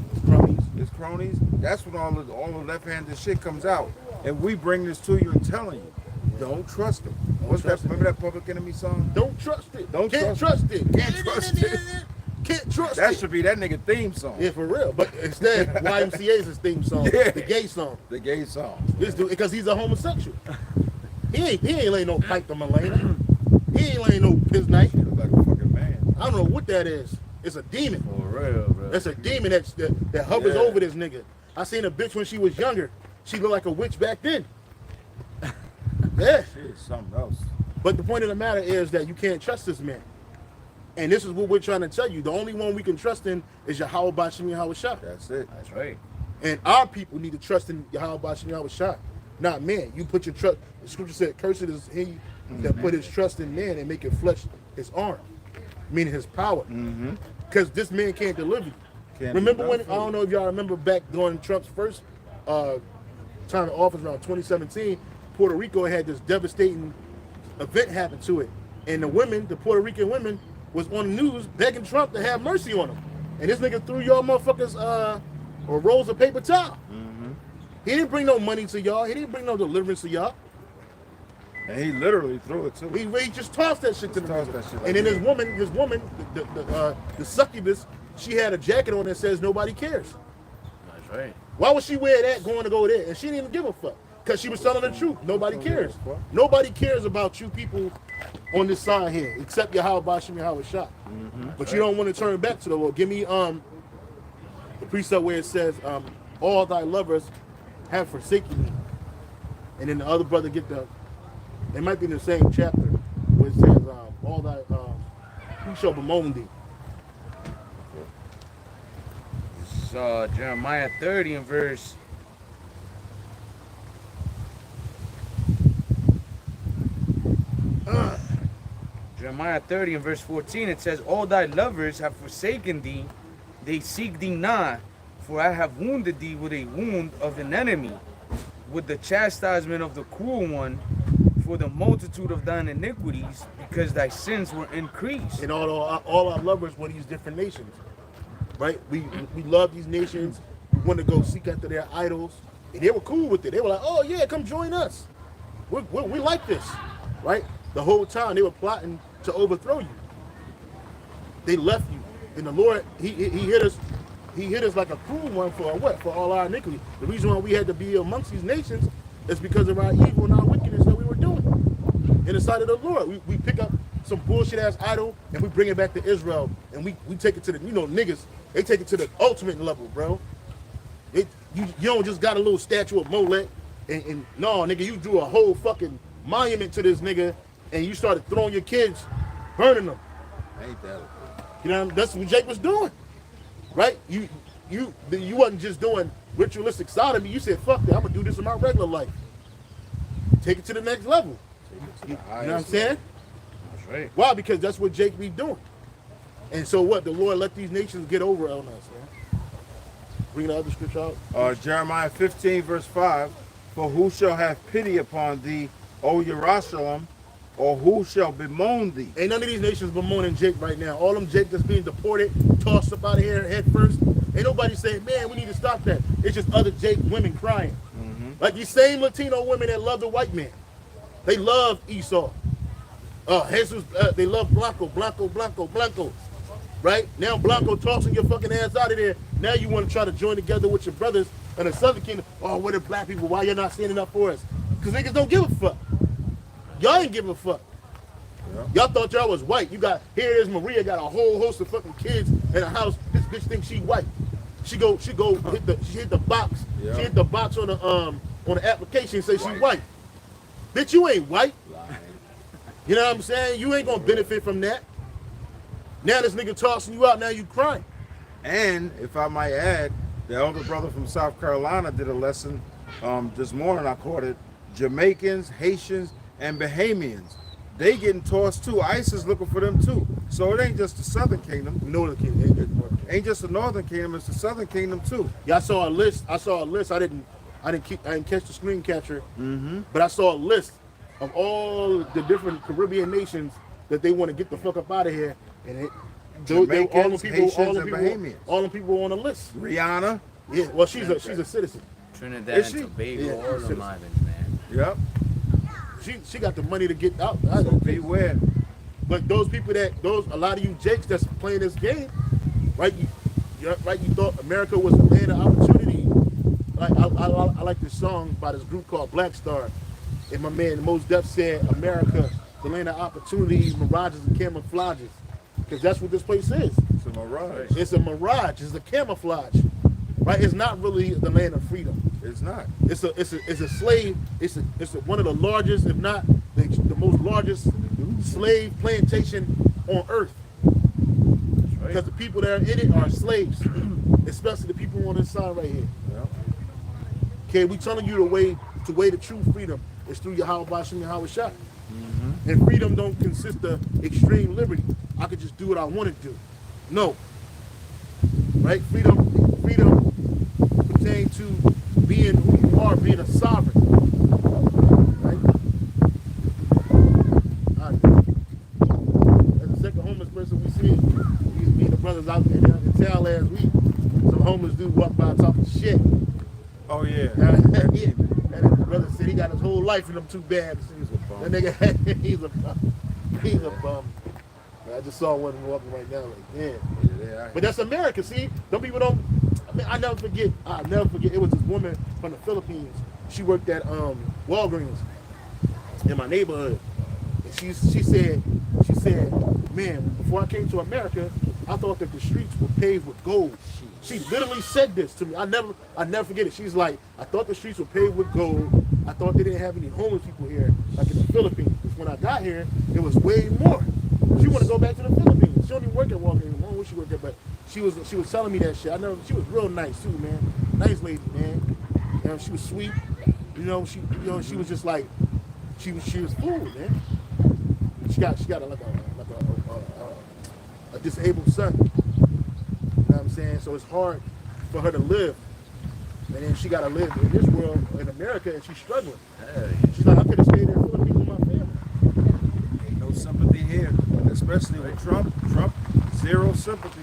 his cronies, that's when all the left-handed shit comes out. And we bring this to you and telling you, don't trust him. What's that? Remember that Public Enemy song? Don't trust it. Can't trust it. Can't trust it. Can't trust it. That should be that nigga theme song. Yeah, for real. But instead, YMCA's his theme song. Yeah. The gay song. The gay song. This dude, because he's a homosexual. He ain't laying no pipe to Malena. He ain't laying no piss night. He look like a fucking man. I don't know what that is. It's a demon. For real, bro. That's a demon that hovers over this nigga. I seen a bitch when she was younger. She looked like a witch back then. Yeah. She is something else. But the point of the matter is that you can't trust this man. And this is what we're trying to tell you. The only one we can trust in is Yahweh Bashim Yahweh Shah. That's it. That's right. And our people need to trust in Yahweh Bashim Yahweh Shah. Not man. You put your trust. The scripture said, cursed is he that put his trust in man and make it flesh his arm. Meaning his power. Because this man can't deliver you. Remember when, I don't know if y'all remember back during Trump's first time in office around 2017, Puerto Rico had this devastating event happen to it. And the women, the Puerto Rican women, was on the news begging Trump to have mercy on them. And this nigga threw y'all motherfuckers or rolls of paper towel. He didn't bring no money to y'all. He didn't bring no deliverance to y'all. And he literally threw it too. He just tossed that shit to the tossed nigga. that shit like And then that. his woman, the succubus, she had a jacket on that says nobody cares. That's right. Why would she wear that going to go there? And she didn't even give a fuck. Because she was telling the truth. Nobody cares. Nobody cares about you people on this side here, except Yahweh Bashim Yahweh Shah. But you don't want to turn back to the Lord. Give me the precept where it says, all thy lovers have forsaken me. And then the other brother get it might be in the same chapter, where it says, all thy, who shall bemoan thee? Jeremiah 30 and verse. Jeremiah 30 and verse 14, it says, all thy lovers have forsaken thee, they seek thee not, for I have wounded thee with a wound of an enemy, with the chastisement of the cruel one, for the multitude of thine iniquities, because thy sins were increased. And all our lovers were these different nations, right? We love these nations. We want to go seek after their idols, and they were cool with it. They were like, "Oh yeah, come join us. We like this," right? The whole time they were plotting to overthrow you. They left you, and the Lord he hit us. He hit us like a cruel one for what? For all our iniquity. The reason why we had to be amongst these nations is because of our evil and our wickedness that we were doing in the sight of the Lord. We pick up some bullshit ass idol and we bring it back to Israel, and we take it to the, niggas, they take it to the ultimate level, bro. You don't just got a little statue of Molech and no, nigga, you drew a whole fucking monument to this nigga and you started throwing your kids, burning them. Ain't that? You know, that's what Jake was doing, right? You wasn't just doing ritualistic sodomy. You said, fuck that, I'm gonna do this in my regular life. Take it to the next level. You know what I'm saying? That's right. Why? Because that's what Jake be doing. And so what? The Lord let these nations get over on us, man. Bring the other scripture out. Jeremiah 15 verse 5. For who shall have pity upon thee, O Jerusalem, or who shall bemoan thee? Ain't none of these nations bemoaning Jake right now. All them Jake that's being deported, tossed up out of here head first. Ain't nobody saying, man, we need to stop that. It's just other Jake women crying. Like these same Latino women that love the white man. They love Esau. Jesus, they love Blanco. Right? Now Blanco tossing your fucking ass out of there. Now you want to try to join together with your brothers in the Southern Kingdom. Oh, what are black people? Why you're not standing up for us? Because niggas don't give a fuck. Y'all ain't give a fuck. Yeah. Y'all thought y'all was white. You got, here it is, Maria got a whole host of fucking kids in a house. This bitch thinks she white. She hit the box. Yeah. She hit the box on the application and say she white. Bitch, you ain't white. You know what I'm saying? You ain't gonna benefit from that. Now this nigga tossing you out, now you crying. And if I might add, the elder brother from South Carolina did a lesson this morning. I called it Jamaicans, Haitians, and Bahamians. They getting tossed too. ICE is looking for them too. So it ain't just the Southern Kingdom. Northern Kingdom. Ain't just the Northern Kingdom. It's the Southern Kingdom too. Yeah, I saw a list. I didn't catch the screen catcher. But I saw a list of all the different Caribbean nations that they want to get the fuck up out of here, and Jamaicans, Haitians, and Bahamians. All the people on the list. Rihanna. Yeah, well, she's a citizen. Trinidad and Tobago, all them islands, man. Yep. She got the money to get out. So beware. But those people a lot of you Jakes that's playing this game, right? You thought America was a land of opportunity. Like I like this song by this group called Black Star, and my man Mos Def said, "America, the land of opportunities, mirages, and camouflages," because that's what this place is. It's a mirage. It's a mirage. It's a camouflage, right? It's not really the land of freedom. It's not. It's a slave. It's one of the largest, if not the most largest slave plantation on earth. Because the people that are in it are slaves, especially the people on this side right here. Yep. Okay, we telling you the way to true freedom is through Yahweh Bashim Yahweh Shah. And freedom don't consist of extreme liberty. I could just do what I want to do. No. Right? Freedom pertains to being who you are, being a sovereign. Right? As the second homeless person we see, me and the brothers out there in town last week, some homeless dude walked by talking shit. Oh yeah. And the brother said he got his whole life in them two bags. That nigga, he's a bum. I just saw one walking right now, like, yeah. But that's America, see? Them people don't. I mean, I'll never forget. It was this woman from the Philippines. She worked at Walgreens in my neighborhood, and she said, man, before I came to America, I thought that the streets were paved with gold. She literally said this to me. I never forget it. She's like, I thought the streets were paved with gold. I thought they didn't have any homeless people here, like in the Philippines. Because when I got here, it was way more. She want to go back to the Philippines. She don't even work at Walmart anymore. Where she work at, but she was telling me that shit. I know she was real nice too, man. Nice lady, man. You know, she was sweet. She was just like she was cool, man. She got a disabled son. You know what I'm saying? So it's hard for her to live. And then she got to live in this world, in America, and she's struggling. She's like, I could have stayed in the Philippines with my family. Ain't no sympathy here, especially with Trump. Trump, zero sympathy,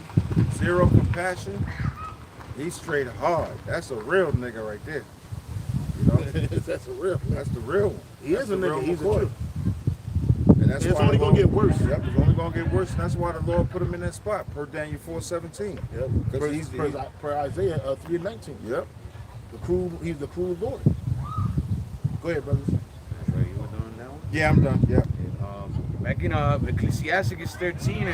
zero compassion. He's straight hard. That's a real nigga right there. You know, That's a real. that's the real one. He is a the nigga. real He's a McCoy. truth. And that's It's why only the gonna Lord- get worse. Yep, it's only gonna get worse. And that's why the Lord put him in that spot, per Daniel 4:17. Yep. Because Per Isaiah 3:19. Yep. He's the cruel Lord. Go ahead, brothers. That's right, you were doing that one? Yeah, I'm done. Yep. Back in Ecclesiasticus 13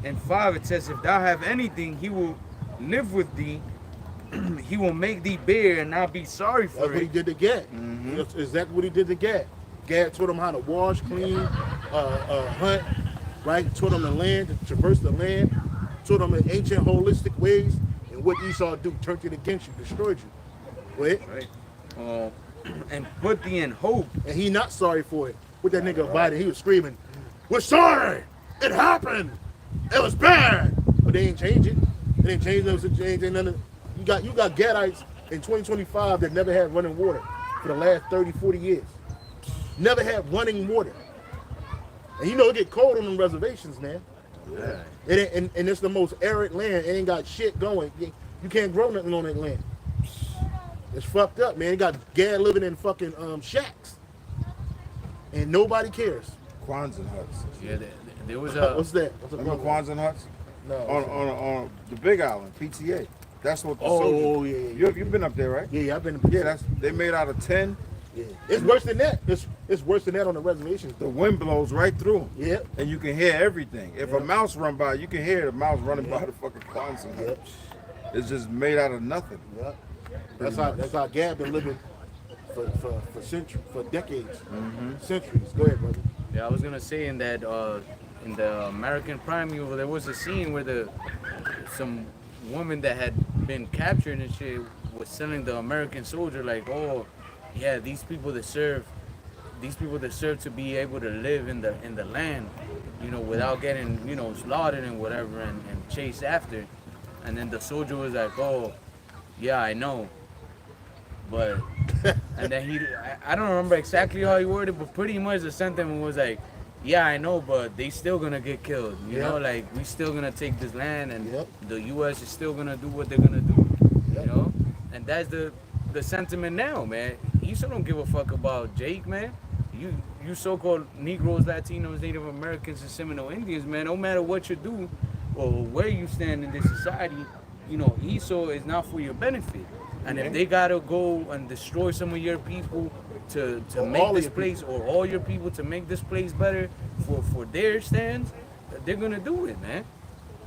and 5, it says, if thou have anything, he will live with thee. He will make thee bear and not be sorry That's for what he it. did to Gad. Mhm. That's exactly what he did to Gad. Gad taught him how to wash, clean, hunt, right? Taught him the land, to traverse the land. Taught him in ancient holistic ways. And what Esau do, turned it against you, destroyed you. Go ahead. Right. And put thee in hope. And he not sorry for it. With that nigga Biden, he was screaming, "We're sorry! It happened! It was bad!" But they ain't change it. They ain't change those change ain't nothing. You got Gadites in 2025 that never had running water for the last 30, 40 years. Never had running water. And you know it get cold on them reservations, man. Yeah. And it's the most arid land. It ain't got shit going. You can't grow nothing on that land. It's fucked up, man. You got Gad living in fucking shacks. And nobody cares. Kwanzaa huts. Yeah, there was What's that? What's a Remember Kwanzaa? Kwanzaa huts? No. On the Big Island, PTA. That's what the Oh, soldiers. yeah. You've been up there, right? Yeah, I've been. Yeah, they made out of tin. Yeah. It's worse than that. It's worse than that on the reservations. The wind blows right through them. Yep. And you can hear everything. If a Yep. mouse run by, you can hear the mouse running Yep. by the fucking Kwanzaa hut. Yep. It's just made out of nothing. Yep. That's how Gad been living for decades, centuries. Go ahead, brother. Yeah, I was gonna say in that in the American Prime movie, there was a scene where some woman that had been captured and shit was telling the American soldier like, oh, yeah, these people deserve to be able to live in the land, you know, without getting, you know, slaughtered and whatever and chased after. And then the soldier was like, oh, yeah, I know. But and then I don't remember exactly how he worded, but pretty much the sentiment was like, yeah, I know, but they still gonna get killed. You know, like we still gonna take this land, and the U.S. is still gonna do what they're gonna do. You know, and that's the sentiment now, man. You still don't give a fuck about Jake, man. You so-called Negroes, Latinos, Native Americans, and Seminole Indians, man. No matter what you do or where you stand in this society, you know, Esau is not for your benefit. And if they gotta go and destroy some of your people to make this place, or all your people to make this place better for their stands, they're gonna do it, man.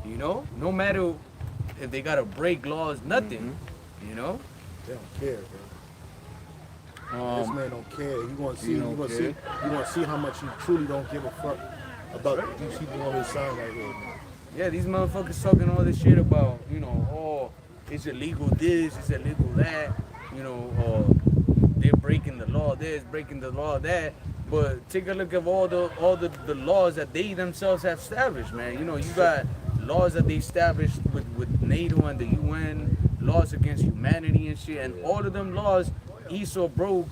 You know, no matter if they gotta break laws, nothing. You know, They don't care, bro. This man don't care. You want to see? You want to see how much he truly don't give a fuck about these people on his side right here, man. yeah, these motherfuckers talking all this shit about, you know, oh, it's illegal this, it's illegal that, you know, they're breaking the law this, breaking the law that. But take a look at all the laws that they themselves have established, man. You know, you got laws that they established with NATO and the UN, laws against humanity and shit, and all of them laws Esau broke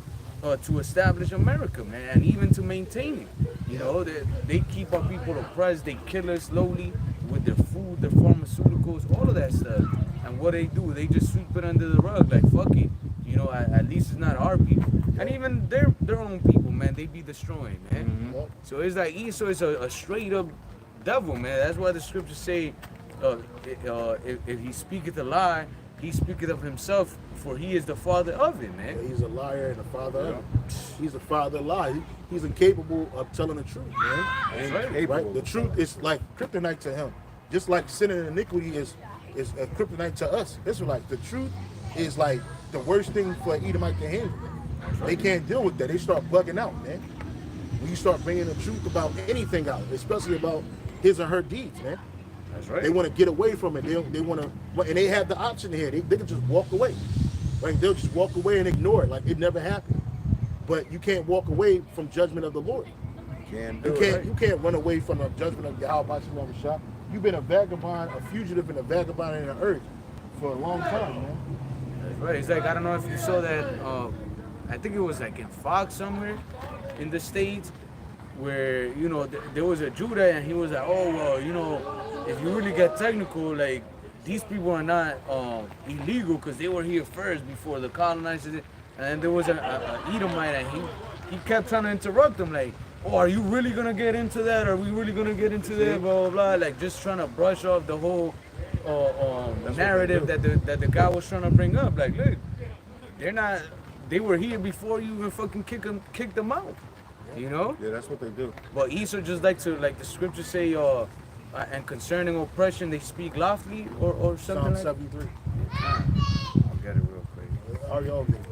to establish America, man, and even to maintain it. You know, they keep our people oppressed, they kill us slowly with their food, their pharmaceuticals, all of that stuff. And what they do, they just sweep it under the rug, like fuck it. You know, at least it's not our people. And even their own people, man, they be destroying, man. So it's like Esau is a straight up devil, man. That's why the scriptures say, if he speaketh a lie, he speaketh of himself, for he is the father of it, man. Yeah, he's a liar and the father of it. He's the father of lies. He's incapable of telling the truth, man. That's right. Right? The truth is like kryptonite to him. Just like sin and iniquity is a kryptonite to us. Israelites. The truth is like the worst thing for an Edomite to handle. They can't deal with that. They start bugging out, man. when you start bringing the truth about anything out, especially about his or her deeds, man. That's right. They want to get away from it. They want to, and they have the option here. They can just walk away. Right? They'll just walk away and ignore it like it never happened. But you can't walk away from judgment of the Lord. You can't run away from the judgment of Yahweh Shah. You've been a vagabond, a fugitive, and a vagabond in the earth for a long time, man. That's right. It's like, I don't know if you saw that. I think it was like in Fox somewhere in the States, where, you know, there was a Judah and he was like, oh, well, you know, if you really get technical, like, these people are not illegal because they were here first before the colonizers. And then there was an Edomite and he kept trying to interrupt him, like, oh, are you really going to get into that? Are we really going to get into that? Blah, blah, blah. Like, just trying to brush off the whole narrative that the guy was trying to bring up. Like, look, they were here before you even fucking kick them out. You know? Yeah, that's what they do. But Esau just like to, like the scriptures say, and concerning oppression, they speak loftily or something Psalm like 73. I'll get it real quick. Are y'all good?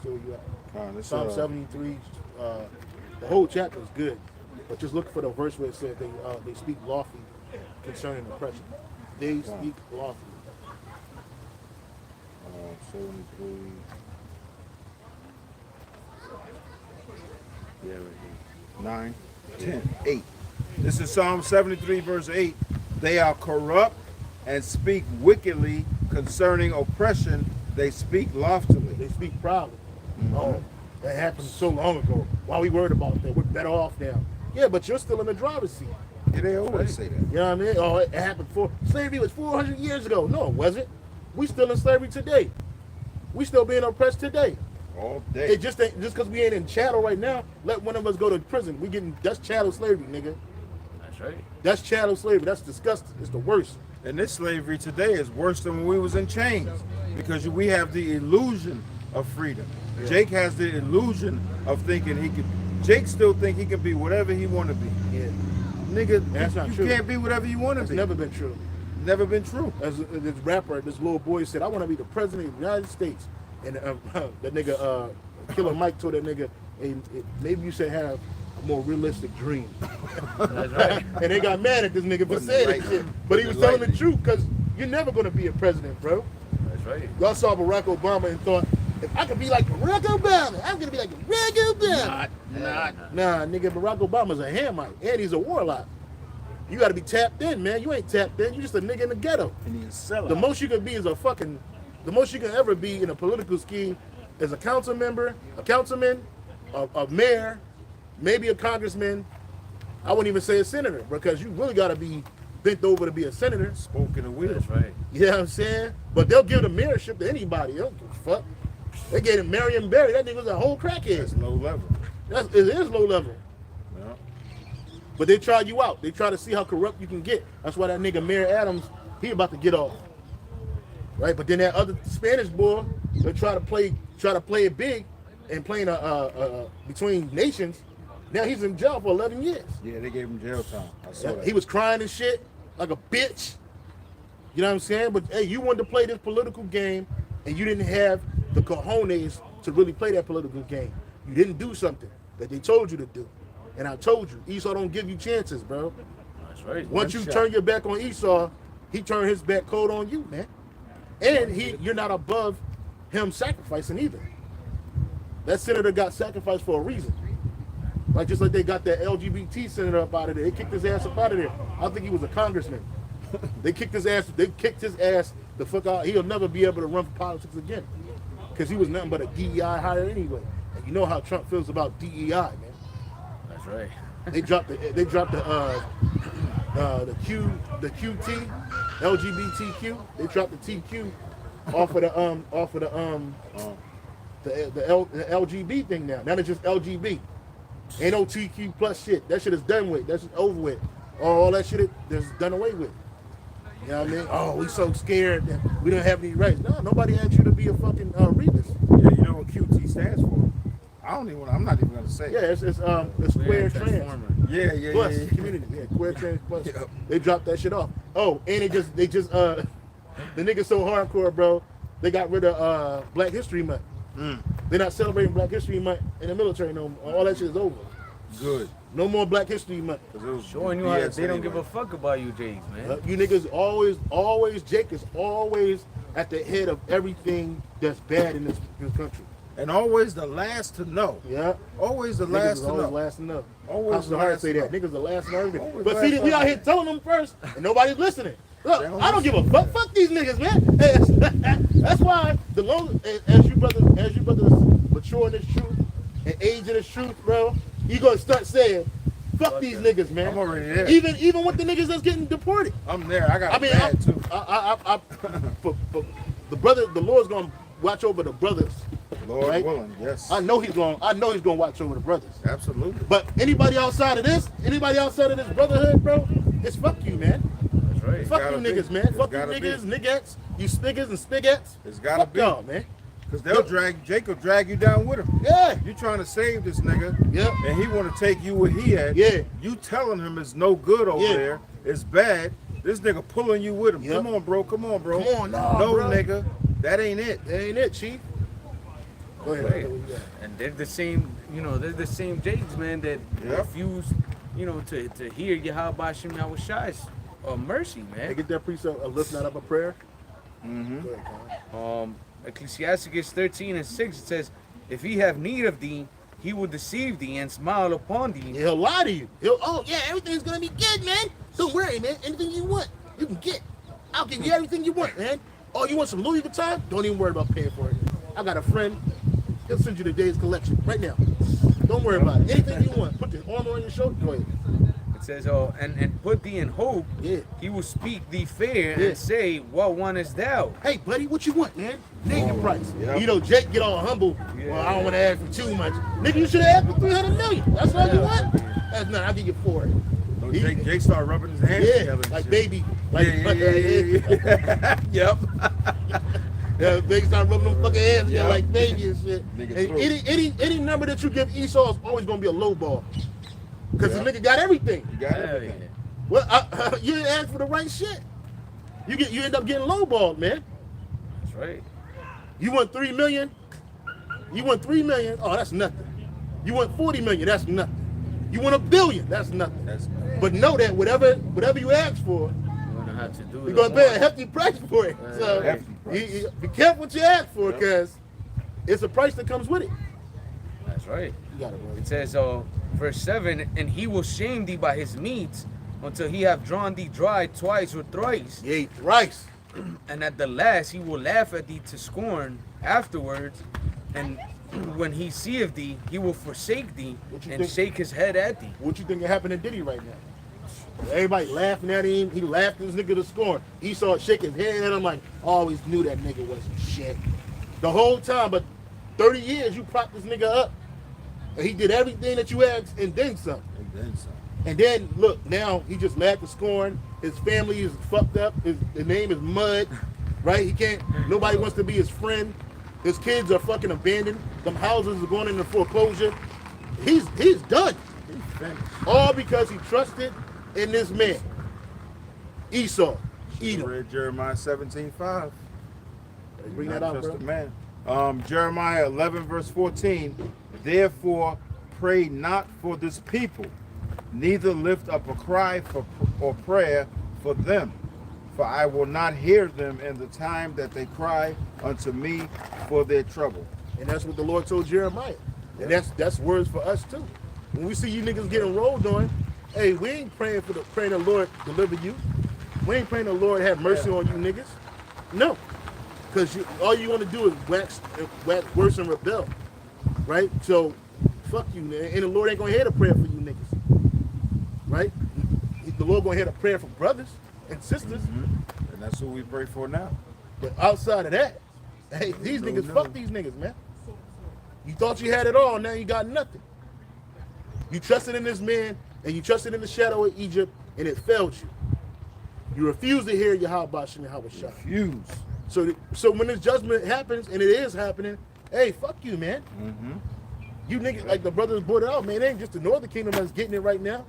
Still you at? Psalm 73. The whole chapter is good, but just look for the verse where it says they speak lawfully concerning oppression. They speak lawfully. 73. Yeah, right here. 9, 10, 8. This is Psalm 73, verse 8. They are corrupt and speak wickedly concerning oppression. They speak loftily. They speak proudly. Oh, that happened so long ago. Why we worried about that? We're better off now. Yeah, but you're still in the driver's seat. Yeah, they always say that. You know what I mean? Oh, it happened slavery was 400 years ago. No, it wasn't. We still in slavery today. We still being oppressed today. All day. It just ain't, just because we ain't in chattel right now, let one of us go to prison. That's chattel slavery, nigga. That's right. That's chattel slavery. That's disgusting. It's the worst. And this slavery today is worse than when we was in chains, because we have the illusion of freedom. Yeah. Jake has the illusion of thinking he can. Jake still think he can be whatever he want to be. Yeah, nigga, that's not you true. Can't be whatever you want to be. It's never been true. Never been true. As this rapper, this little boy said, "I want to be the president of the United States," and that nigga, Killer Mike, told that nigga, hey, maybe you should have a more realistic dream. That's right. And they got mad at this nigga for saying that shit, but he was telling the truth, because you're never gonna be a president, bro. That's right. Y'all saw Barack Obama and thought, if I could be like Barack Obama, I'm gonna be like Barack Obama. Nah, nigga, Barack Obama's a Hamite, and he's a warlock. You gotta be tapped in, man. You ain't tapped in. You just a nigga in the ghetto. And he's a sellout. The most you can be is the most you can ever be in a political scheme is a council member, a councilman, a mayor, maybe a congressman. I wouldn't even say a senator, because you really gotta be bent over to be a senator. Spoken the wheel. That's right. You know what I'm saying? But they'll give the mayorship to anybody. They don't give a fuck. They gave him Marion Barry. That nigga was a whole crackhead. That's low level. It is low level. Yeah. But they try you out. They try to see how corrupt you can get. That's why that nigga Mayor Adams, he about to get off. Right? But then that other Spanish boy, they try to play it big and playing between nations. Now he's in jail for 11 years. Yeah, they gave him jail time. I saw that. He was crying and shit like a bitch. You know what I'm saying? But hey, you wanted to play this political game, and you didn't have the cojones to really play that political game. You didn't do something that they told you to do. And I told you, Esau don't give you chances, bro. That's right. Once you turn your back on Esau, he turned his back cold on you, man. And you're not above him sacrificing either. That senator got sacrificed for a reason. Like just like they got that LGBT senator up out of there. They kicked his ass up out of there. I think he was a congressman. They kicked his ass the fuck out. He'll never be able to run for politics again. Because he was nothing but a DEI hire anyway. And you know how Trump feels about DEI, man. That's right. They dropped the QT, LGBTQ. They dropped the TQ off of the LGB thing now. Now it's just LGB. Ain't no TQ plus shit. That shit is done with. That shit over with. All that shit is done away with. You know what I mean? Oh, we so scared that we don't have any rights. No, nobody asked you to be a fucking Rebus. Yeah, you know what QT stands for? I'm not even gonna say. Yeah, it's queer trans. Yeah. Plus community. Yeah, queer trans plus. Yep. They dropped that shit off. Oh, and they just the niggas so hardcore, bro. They got rid of Black History Month. They're not celebrating Black History Month in the military no more. All that shit is over. Good. No more Black History Month. 'Cause it was Showing you how BS they don't give anyway. a fuck about you, Jakes, man. You niggas always, Jake is always at the head of everything that's bad in this country. And always the last to know. Yeah. Always the Niggas last is to always know. last to know. Always How's the the hard to last say to that? know. Niggas the last to know everything. Always But last see, to we out know. here telling them first, and nobody's listening. Look, They don't I don't give a listen. fuck. Fuck these niggas, man. Hey, that's why the longer as you brothers mature in this truth and age in this truth, bro, you gonna start saying, fuck these niggas, man. I'm already there. Even with the niggas that's getting deported. I'm there. I got I it mean, bad too. for the Lord's gonna watch over the brothers. Lord right? willing, yes. I know he's gonna watch over the brothers. Absolutely. But anybody outside of this brotherhood, bro, it's fuck you, man. That's right. Fuck you gotta be. niggas, man. It's Fuck you gotta be. niggas, niggettes, you spiggers and spigettes. It's gotta Fuck be. y'all, man. Because they'll Jacob drag you down with him. Yeah. You trying to save this nigga, Yeah. and he want to take you where he at. Yeah. You telling him it's no good over Yeah. there. It's bad. This nigga pulling you with him. Yep. Come on, bro. Come on, bro. Come on, nah, no, bro. nigga. That ain't it. That ain't it, chief. Go ahead. Right. What you got? And they're the same, they're the same Jakes, man, that Yep. refuse, to hear Yahweh Shem Yahushai's mercy, Hey, man. get that precept of lifting up a prayer. Mm-hmm. Go ahead, Con. Ecclesiasticus 13:6, it says, if he have need of thee, he will deceive thee and smile upon thee. He'll lie to you. Everything's gonna be good, man. Don't worry, man. Anything you want, you can get. I'll give you everything you want, man. Oh, you want some Louis Vuitton? Don't even worry about paying for it. I got a friend. He'll send you the day's collection right now. Don't worry about it. Anything you want. Put the armor on your shoulder. Go ahead. It says, and put thee in hope, Yeah. he will speak thee fair Yeah. and say, what one is thou? Hey, buddy, what you want, man? Name your price. Yep. Jake get all humble. Yeah. Well, I don't want to ask for too much. Nigga, you should have asked for 300 million. That's all you want? That's not. I'll give you 4. So Jake started rubbing his hands Yeah, together. and like shit. baby. Like, Yeah. Yep. Yeah, baby start rubbing them fucking hands together Yeah. like baby and shit. Nigga And through. any number that you give Esau is always gonna be a low ball. Because Yeah. the nigga got everything. You got Hell everything. yeah. Well, you didn't ask for the right shit. You end up getting low balled, man. That's right. You want 3 million? You want 3 million? Oh, that's nothing. You want 40 million? That's nothing. You want 1 billion? That's nothing. That's But know that whatever you ask for, You're gonna have to do you're the gonna pay a more. hefty price for it. Right. So Hefty price. you be careful what you ask for, Yep. because it's a price that comes with it. That's right. You got it, bro. It says, verse 7, and he will shame thee by his meats until he have drawn thee dry twice or thrice. Yeah, thrice. And at the last he will laugh at thee to scorn afterwards. And when he seeth thee, he will forsake thee What you and think? shake his head at thee. What you think is happening to Diddy right now? Everybody laughing at him. He laughed this nigga to scorn. Esau shake his head at him like, I always knew that nigga wasn't shit. The whole time, but 30 years you propped this nigga up. And he did everything that you asked and then some. And then some. And then look, now he just laughed to scorn. His family is fucked up. His name is Mud, right? He can't. Nobody wants to be his friend. His kids are fucking abandoned. Them houses are going into foreclosure. He's done. He's finished. All because he trusted in this man, Esau. You Edom. read Jeremiah 17:5. Bring Not that out, trust bro. a man. Jeremiah 11 verse 14. Therefore, pray not for this people, neither lift up a cry or prayer for them, for I will not hear them in the time that they cry unto me for their trouble. And that's what the Lord told Jeremiah. And that's words for us too. When we see you niggas getting rolled on, hey, we ain't praying the Lord deliver you. We ain't praying the Lord have mercy on you niggas. No. Because all you want to do is wax worse and rebel. Right? So, fuck you, man. And the Lord ain't going to hear the prayer for you niggas. Right? The Lord going to hear the prayer for brothers and sisters. And that's who we pray for now. But outside of that, hey, these No, niggas, no. fuck these niggas, man. You thought you had it all, now you got nothing. You trusted in this man, and you trusted in the shadow of Egypt, and it failed you. You refused to hear Yahweh Shem Yahushai. Refuse. So when this judgment happens, and it is happening, hey, fuck you, man. Mm-hmm. You niggas, like the brothers brought it out, man, it ain't just the Northern Kingdom that's getting it right now.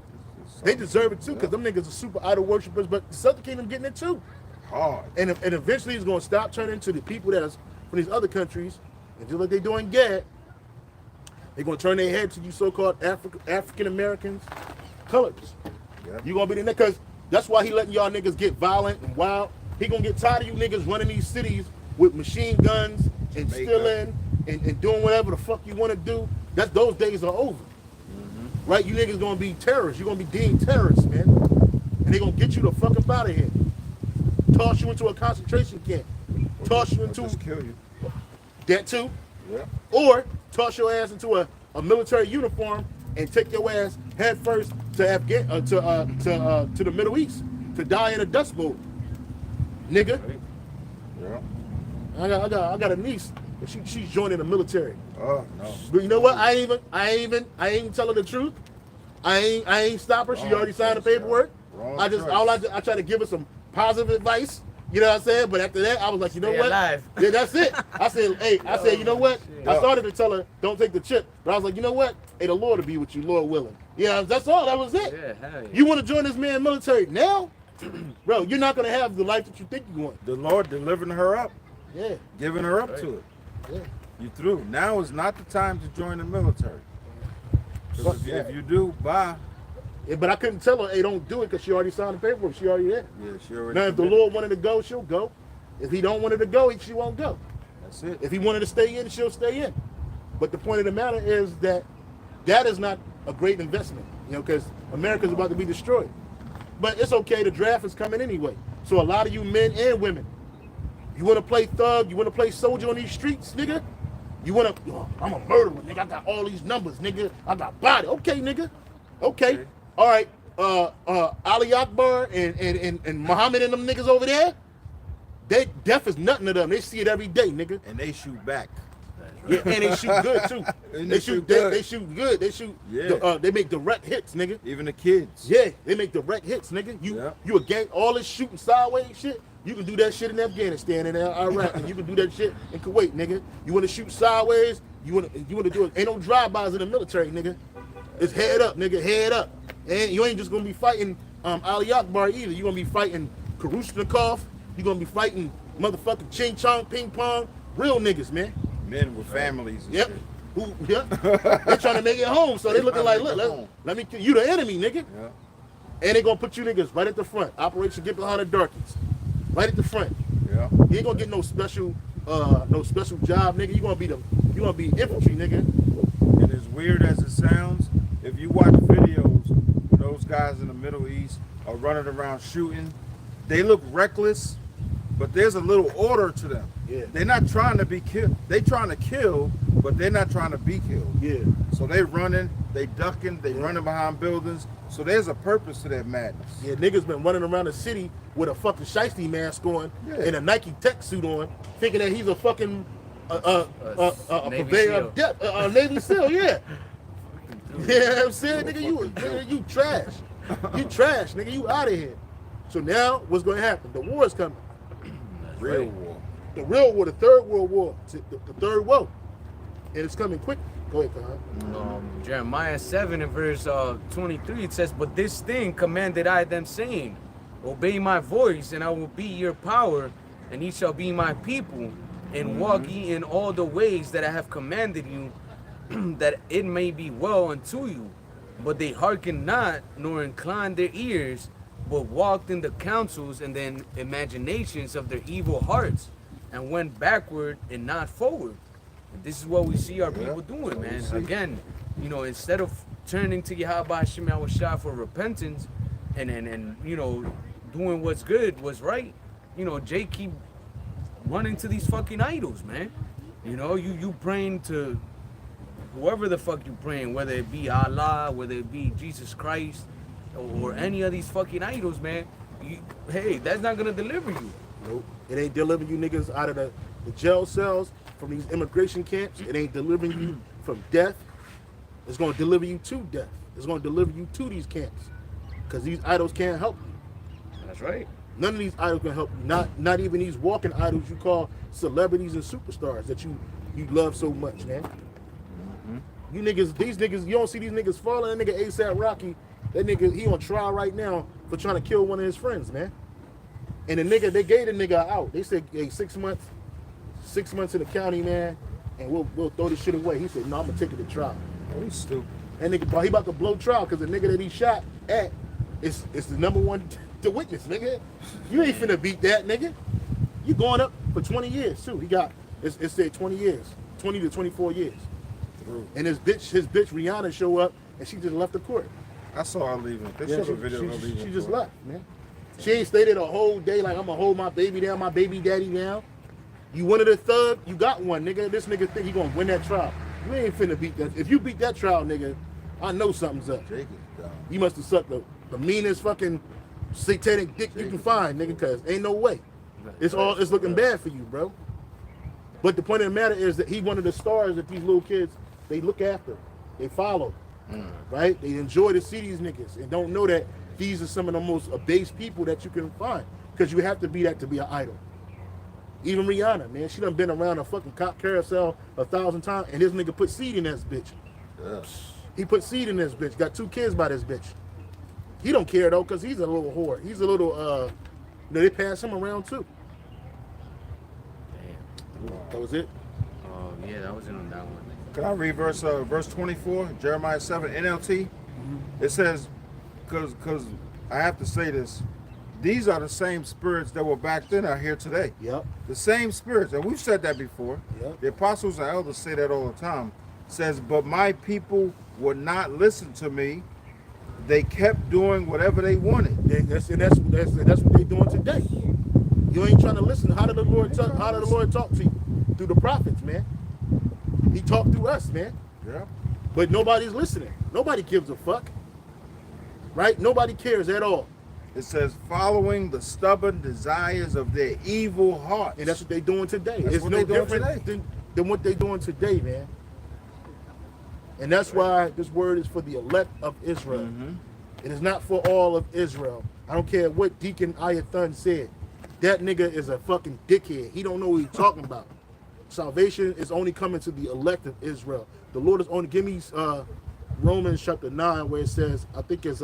They deserve it too, because them niggas are super idol worshippers, but the Southern Kingdom getting it too. Hard. And eventually it's going to stop turning to the people that is from these other countries, and just like they do in Gad, They're gonna turn their head to you so-called African Americans, colors. Yep. You gonna be in there because that's why he letting y'all niggas get violent and wild. He gonna get tired of you niggas running these cities with machine guns and stealing and doing whatever the fuck you want to do. Those days are over. Right? You niggas gonna be terrorists. You're gonna be deemed terrorists, man. And they gonna get you the fuck up out of here. Toss you into a concentration camp. Toss you into just kill you. that too. Yeah. Or toss your ass into a military uniform and take your ass head first to to the Middle East to die in a dust bowl, nigga. Yeah. I got a niece, but she's joining the military. Oh no. But you know what? I ain't even tell her the truth. I ain't stop her. She already signed the paperwork. I try to give her some positive advice. You know what I'm saying? But after that, I was like, you know Stay what? alive. Yeah, that's it. I said, hey, you know what? Shit. I started to tell her, don't take the chip. But I was like, you know what? Hey, the Lord will be with you, Lord willing. Yeah, that's all. That was it. Yeah, hell yeah. You want to join this man military now? Bro, you're not going to have the life that you think you want. The Lord delivering her up, Yeah. giving her up to it. Yeah. You through. Now is not the time to join the military. 'Cause if you do, bye. Yeah, but I couldn't tell her, hey, don't do it because she already signed the paperwork. She already there. Yeah, she already. Now, if the Lord wanted to go, she'll go. If he don't want her to go, she won't go. That's it. If he wanted to stay in, she'll stay in. But the point of the matter is that is not a great investment, you know, because America's about to be destroyed. But it's okay. The draft is coming anyway. So a lot of you men and women, you want to play thug, you want to play soldier on these streets, nigga? You want to, I'm a murderer, nigga. I got all these numbers, nigga. I got body. Okay, nigga. Okay. All right. Ali Akbar and Muhammad and them niggas over there, death is nothing to them. They see it every day, nigga. And they shoot back. Yeah, and they shoot good too. And They shoot good. They shoot. Yeah. They make direct hits, nigga. Even the kids. Yeah, they make direct hits, nigga. You a gang. All this shooting sideways shit. You can do that shit in Afghanistan and Iraq, and you can do that shit in Kuwait, nigga. You want to shoot sideways? You want to do it? Ain't no drive-bys in the military, nigga. It's head up, nigga. Head up. And you ain't just gonna be fighting Ali Akbar either. You gonna be fighting Karushnikov. You gonna be fighting motherfucking Ching Chong Ping Pong. Real niggas, man. Men with families and Yep. shit. They trying to make it home, so they looking like, look, let me kill you, the enemy, nigga. Yeah. And they gonna put you niggas right at the front. Operation Get Behind the Darkies, right at the front. Yeah. You ain't gonna get no special job, nigga. You gonna be infantry, nigga. And as weird as it sounds, if you watch videos where those guys in the Middle East are running around shooting, they look reckless, but there's a little order to them. Yeah. They're not trying to be killed. They trying to kill, but they're not trying to be killed. Yeah. So they running, they ducking, they running behind buildings. So there's a purpose to that madness. Yeah, niggas been running around the city with a fucking shiesty mask on and a Nike tech suit on, thinking that he's a fucking a purveyor of death, a Navy SEAL, yeah. You know what I'm saying? Nigga, you trash. You trash, nigga, you out of here. So now, what's going to happen? The war is coming. Real war. The real war, the third world war, the third war. And it's coming quick. Go ahead, Khan. Jeremiah 7 and verse 23, it says, but this thing commanded I them, saying, obey my voice, and I will be your power, and ye shall be my people, and walk ye in all the ways that I have commanded you, that it may be well unto you. But they hearkened not, nor inclined their ears, but walked in the counsels and the imaginations of their evil hearts, and went backward and not forward. And this is what we see our people doing, man. Again, you know, instead of turning to Yahweh Hashem Yahushua for repentance and you know, doing what's good, what's right, you know, Jay keep running to these fucking idols, man. You know, you praying to whoever the fuck you praying, whether it be Allah, whether it be Jesus Christ, or any of these fucking idols, man. Hey, that's not gonna deliver you. Nope. It ain't delivering you niggas out of the jail cells, from these immigration camps. It ain't delivering you from death. It's gonna deliver you to death. It's gonna deliver you to these camps. Because these idols can't help you. That's right. None of these idols can help you. Not even these walking idols you call celebrities and superstars that you love so much, man. You niggas, these niggas, you don't see these niggas falling. That nigga ASAP Rocky, that nigga, he on trial right now for trying to kill one of his friends, man. And the nigga, they gave the nigga out. They said, hey, 6 months in the county, man. and we'll throw this shit away. He said, no, I'm gonna take it to trial. Oh, he's stupid. And nigga, bro, he about to blow trial because the nigga that he shot at is the number one to witness, nigga. You ain't finna beat that, nigga. You going up for 20 years too. He got it said 20 years, 20 to 24 years. And his bitch Rihanna show up and she just left the court. I saw her leaving. They Yeah, showed a video of her leaving. she just left, man. She ain't stayed there the whole day like I'm gonna hold my baby down, my baby daddy down. You wanted a thug, you got one, nigga. This nigga think he gonna win that trial. You ain't finna beat that. If you beat that trial, nigga, I know something's up. Jake is dumb. You must have sucked the meanest fucking satanic dick you can find, nigga, cause ain't no way. It's looking bad for you, bro. But the point of the matter is that he one of the stars that these little kids, they look after, they follow, right? They enjoy to see these niggas and don't know that these are some of the most abased people that you can find. Because you have to be that to be an idol. Even Rihanna, man, she done been around a fucking cop carousel 1,000 times, and this nigga put seed in this bitch. Yeah. He put seed in this bitch, got 2 kids by this bitch. He don't care though, because he's a little whore. He's a little, they pass him around too. Damn. That was it? Oh, yeah, that wasn't on that one. Can I read verse 24, Jeremiah 7, NLT? It says, because I have to say this, these are the same spirits that were back then are here today. Yep. The same spirits, and we've said that before. Yep. The apostles and elders say that all the time. Says, but my people would not listen to me. They kept doing whatever they wanted. That's what they doing today. You ain't trying to listen. How did the Lord talk to you? Through the prophets, man. He talked through us, man. Yeah. But nobody's listening. Nobody gives a fuck. Right? Nobody cares at all. It says, following the stubborn desires of their evil hearts. And that's what they doing today. That's It's what no they doing different today. than what they doing today, man. And that's why this word is for the elect of Israel. It is not for all of Israel. I don't care what Deacon Ayathun said. That nigga is a fucking dickhead. He don't know what he's talking about. Salvation is only coming to the elect of Israel. The Lord is only, give me Romans chapter 9 where it says, I think it's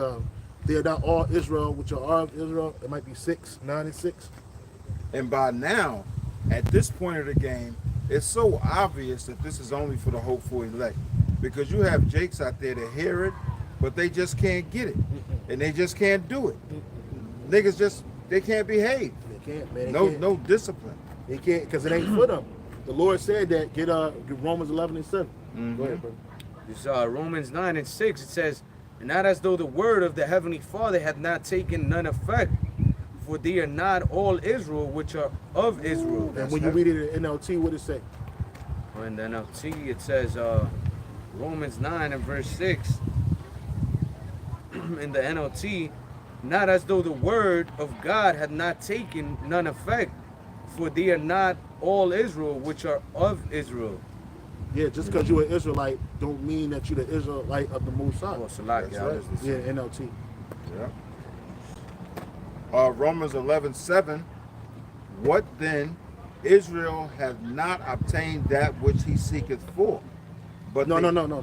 they are not all Israel, which are of Israel. It might be 6, 9 and 6. And by now, at this point of the game, it's so obvious that this is only for the hopeful elect. Because you have Jakes out there that hear it, but they just can't get it. And they just can't do it. Niggas just, they can't behave. They can't, man. No discipline. They can't, because it ain't for them. The Lord said that, get Romans 11 and 7. Go ahead, bro. This Romans 9 and 6, it says, not as though the word of the Heavenly Father had not taken none effect, for they are not all Israel which are of Israel. And when you read it in NLT, what it say? In the NLT, it says, Romans 9 and verse 6, in the NLT, not as though the word of God had not taken none effect, for they are not all Israel which are of Israel. Yeah, just because you're an Israelite don't mean that you're the Israelite of the Most High. Oh, Salah, That's yeah, right. Yeah, NLT. Yeah. Romans 11:7. What then? Israel hath not obtained that which he seeketh for. But No. Yeah.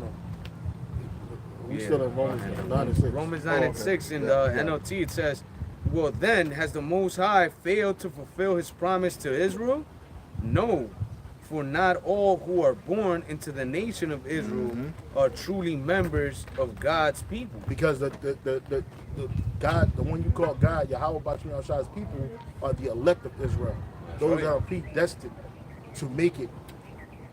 We still in Romans 9 and 6. Romans 9 and 6 in the NLT, it says, well then, has the Most High failed to fulfill his promise to Israel? No, for not all who are born into the nation of Israel are truly members of God's people. Because the God, the one you call God, Yahweh Bashim Shah's people are the elect of Israel. Those right. are predestined to make it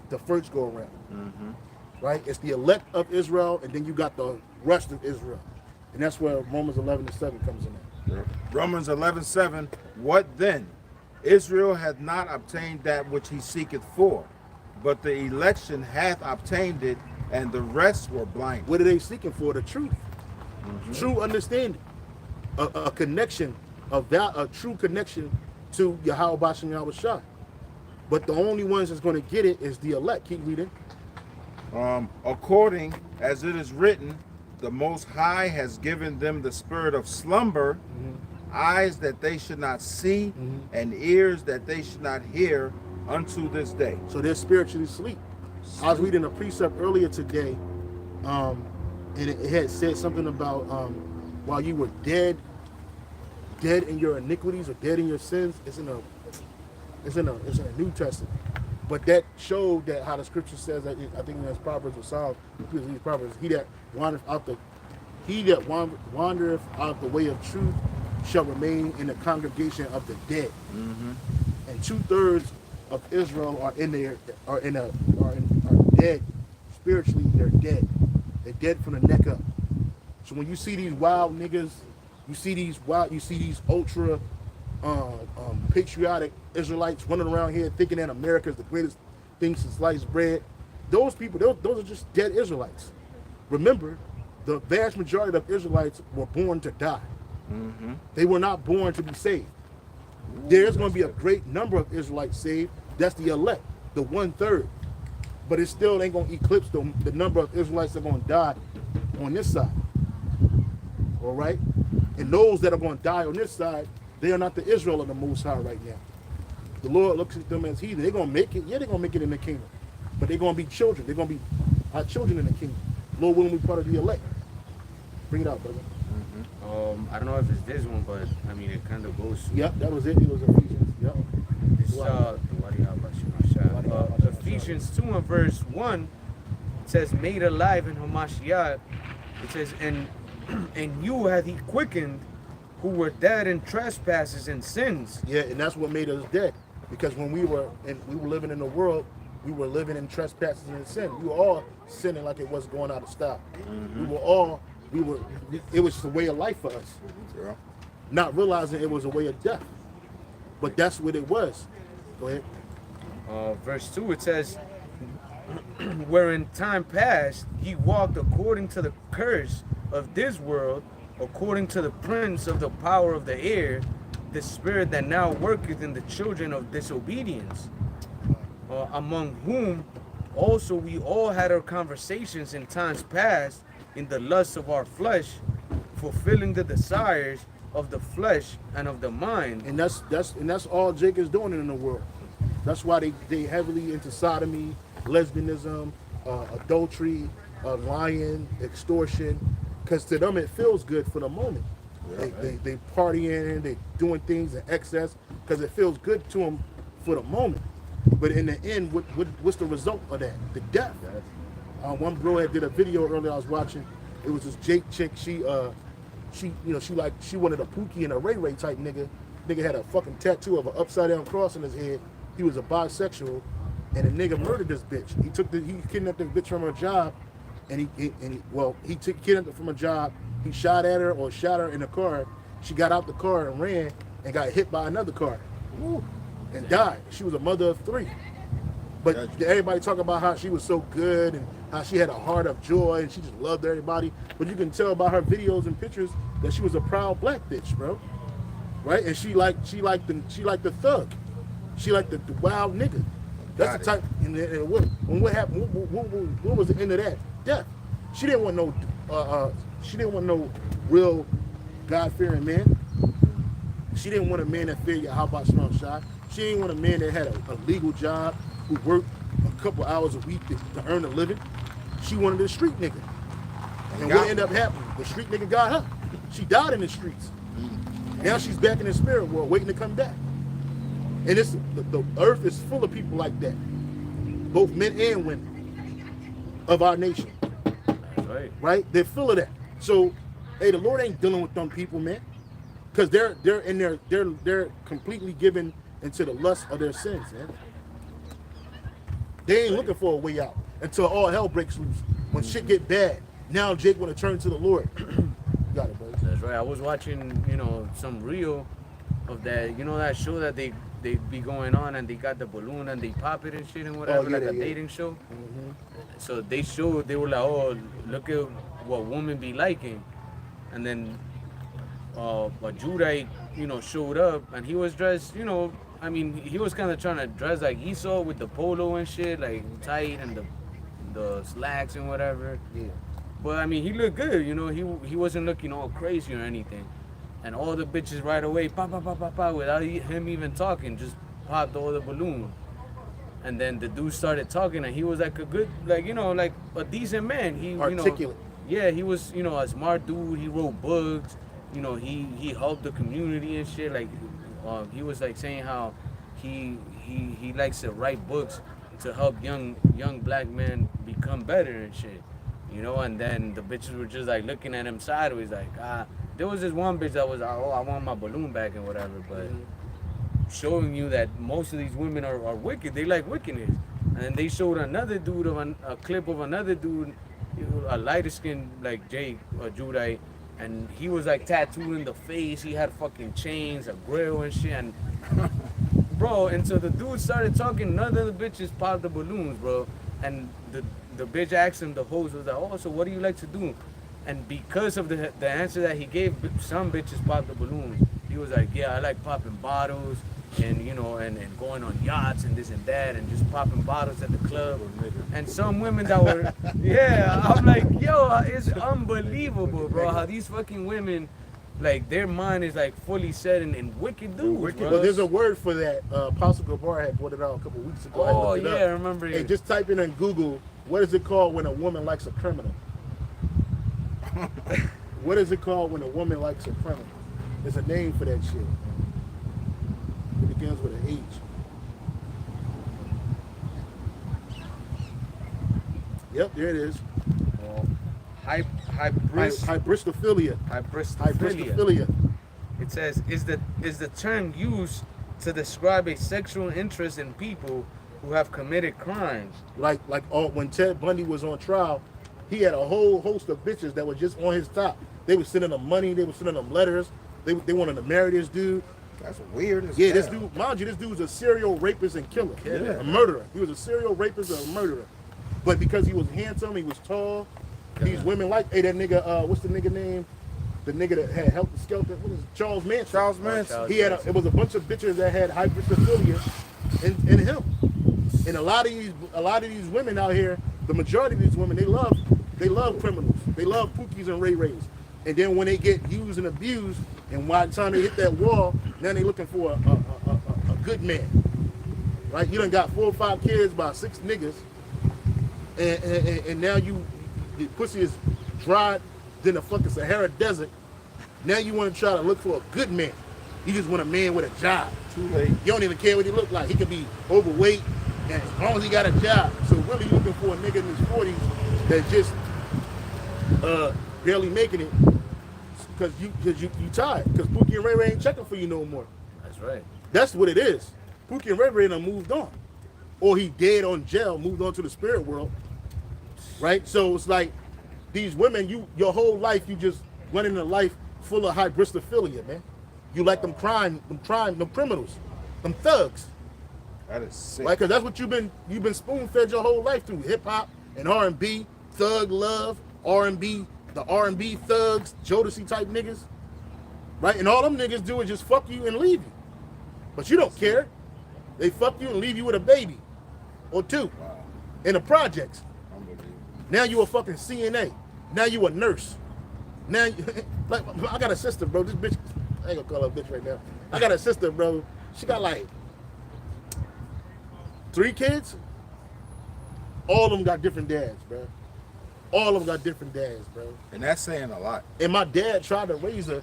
the first go around. Right? It's the elect of Israel, and then you got the rest of Israel. And that's where Romans 11 and 7 comes in. Romans 11:7. What then? Israel hath not obtained that which he seeketh for, but the election hath obtained it, and the rest were blinded. What are they seeking for? The truth. True understanding. A connection, a true connection to Yahweh Bashim Yahweh Shah. But the only ones that's going to get it is the elect. Keep reading. According as it is written, the Most High has given them the spirit of slumber, eyes that they should not see, and ears that they should not hear unto this day. So they're spiritually asleep. I was reading a precept earlier today, and it had said something about while you were dead in your iniquities or dead in your sins. It's in a New Testament. But that showed that how the scripture says that I think that's Proverbs or Psalms, these Proverbs, he that wandereth out the way of truth shall remain in the congregation of the dead. Mm-hmm. And 2/3 of Israel are dead spiritually. They're dead. They're dead from the neck up. So when you see these wild niggas, you see these ultra patriotic Israelites running around here thinking that America is the greatest thing since sliced bread. Those people, those are just dead Israelites. Remember, the vast majority of Israelites were born to die. Mm-hmm. They were not born to be saved. There's going to be a great number of Israelites saved. That's the elect, the 1/3. But it still ain't going to eclipse the number of Israelites that are going to die on this side. All right? And those that are going to die on this side, they are not the Israel of the Most High right now. The Lord looks at them as heathen. They're going to make it. Yeah, they're going to make it in the kingdom. But they're going to be children. They're going to be our children in the kingdom. Lord willing, we part of the elect. Bring it out, brother. Mm-hmm. I don't know if it's this one, but I mean, it kind of goes to. Yep, that was it. It was Ephesians. Yep. It's Ephesians 2 and verse 1. It says, made alive in Hamashiach. It says, and you hath he quickened who were dead in trespasses and sins. Yeah, and that's what made us dead. Because when we were living in the world, we were living in trespasses and sin. We were all sinning like it was going out of style. Mm-hmm. It was the way of life for us. Yeah. Not realizing it was a way of death. But that's what it was. Go ahead. Verse 2, it says, where in time past he walked according to the curse of this world, according to the prince of the power of the air, the spirit that now worketh in the children of disobedience, among whom also we all had our conversations in times past in the lusts of our flesh, fulfilling the desires of the flesh and of the mind. And that's all Jake is doing in the world. That's why they heavily into sodomy, lesbianism, adultery, lying, extortion, because to them it feels good for the moment. Yeah, they partying, they doing things in excess because it feels good to them for the moment. But in the end, what's the result of that? The death. One bro had did a video earlier I was watching. It was this Jake chick. She wanted a Pookie and a Ray Ray type nigga. Nigga had a fucking tattoo of an upside down cross on his head. He was a bisexual, and the nigga murdered this bitch. He kidnapped this bitch from her job, and he kidnapped her from her job. He shot at her or shot her in the car. She got out the car and ran and got hit by another car and died. She was a mother of 3. But everybody talk about how she was so good and how she had a heart of joy and she just loved everybody. But you can tell by her videos and pictures that she was a proud black bitch, bro. Right? And she liked the thug. She liked the wild nigga. That's the type. And what happened? What was the end of that? Death. She didn't want no real God-fearing man. She didn't want a man that feared how about Shalom Shah. She didn't want a man that had a legal job who worked a couple hours a week to earn a living. She wanted a street nigga. And what ended up happening? The street nigga got her. She died in the streets. Now she's back in the spirit world, waiting to come back. And the earth is full of people like that, both men and women of our nation. That's right. Right? They're full of that. So, hey, the Lord ain't dealing with them people, man, because they're completely given into the lust of their sins, man. They ain't looking for a way out until all hell breaks loose. When shit get bad, now Jake want to turn to the Lord. Got it, brother. That's right. I was watching, some reel of that, that show that they be going on and they got the balloon and they pop it and shit and whatever, a dating show. Mm-hmm. So they were like, oh, look at what women be liking. And then a Judite, showed up and he was dressed, he was kind of trying to dress like Esau with the polo and shit, like tight and the slacks and whatever. Yeah. But he looked good, he wasn't looking all crazy or anything. And all the bitches right away, pa pa pa pa pa, without him even talking, just popped all the balloon. And then the dude started talking, and he was like a good, like a decent man. He articulate. He was a smart dude. He wrote books. He helped the community and shit. Like he was like saying how he likes to write books to help young black men become better and shit. You know, and then the bitches were just like looking at him sideways, like, there was this one bitch that was, oh, I want my balloon back and whatever, but showing you that most of these women are wicked. They like wickedness. And they showed another dude of a clip of another dude, a lighter skinned like Jake or Judite, and he was like tattooed in the face. He had fucking chains, a grill and shit. And bro, and so the dude started talking. None of the bitches popped the balloons, bro. And the bitch asked him, the host was like, oh, so what do you like to do? And because of the answer that he gave, some bitches popped the balloons. He was like, yeah, I like popping bottles and, you know, and going on yachts and this and that and just popping bottles at the club. And some women that were, yeah, I'm like, yo, it's unbelievable, bro, how these fucking women, like, their mind is like fully set in wicked dudes, bro. But there's a word for that. Apostle Gabar had brought it out a couple weeks ago. Oh, yeah, I remember it. Hey, just type in Google, what is it called when a woman likes a criminal? What is it called when a woman likes a criminal? There's a name for that shit. It begins with an H. Yep, there it is. Hybristophilia. Hybristophilia. It says is the term used to describe a sexual interest in people who have committed crimes. Like when Ted Bundy was on trial, he had a whole host of bitches that were just on his top. They were sending him money. They were sending him letters. They wanted to marry this dude. That's weird as Yeah, hell. this dude, mind you, this dude was a serial rapist and killer. Yeah. A murderer. He was a serial rapist and a murderer. But because he was handsome, he was tall, these women like, hey, that nigga, what's the nigga name? The nigga that had helped the skeleton, what is it? Charles Manson. Charles Manson. He had it was a bunch of bitches that had hybristophilia in him. And a lot of these women out here, the majority of these women, they love criminals. They love Pookies and Ray Rays. And then when they get used and abused, and by the time they hit that wall, now they looking for a good man. Right? You done got 4 or 5 kids by 6 niggas, and now your pussy is dried than the fucking Sahara Desert. Now you want to try to look for a good man. You just want a man with a job. Too late. You don't even care what he look like. He could be overweight, and as long as he got a job. So really looking for a nigga in his 40s that just barely making it because you tired. Because Pookie and Ray Ray ain't checking for you no more. That's right. That's what it is. Pookie and Ray Ray done moved on. Or he dead on jail, moved on to the spirit world. Right? So it's like these women, your whole life, you just running a life full of hybristophilia, man. You like them criminals, them thugs. That is sick. Right? Because that's what you've been spoon-fed your whole life through. Hip-hop and R&B, thug love, R&B, the R&B thugs, Jodeci type niggas. Right? And all them niggas do is just fuck you and leave you. But you don't care. They fuck you and leave you with a baby or 2 in the projects. Now you a fucking CNA. Now you a nurse. Now, like, I got a sister, bro. This bitch, I ain't gonna call her a bitch right now. I got a sister, bro. She got like 3 kids. All of them got different dads, bro. All of them got different dads, bro. And that's saying a lot. And my dad tried to raise her,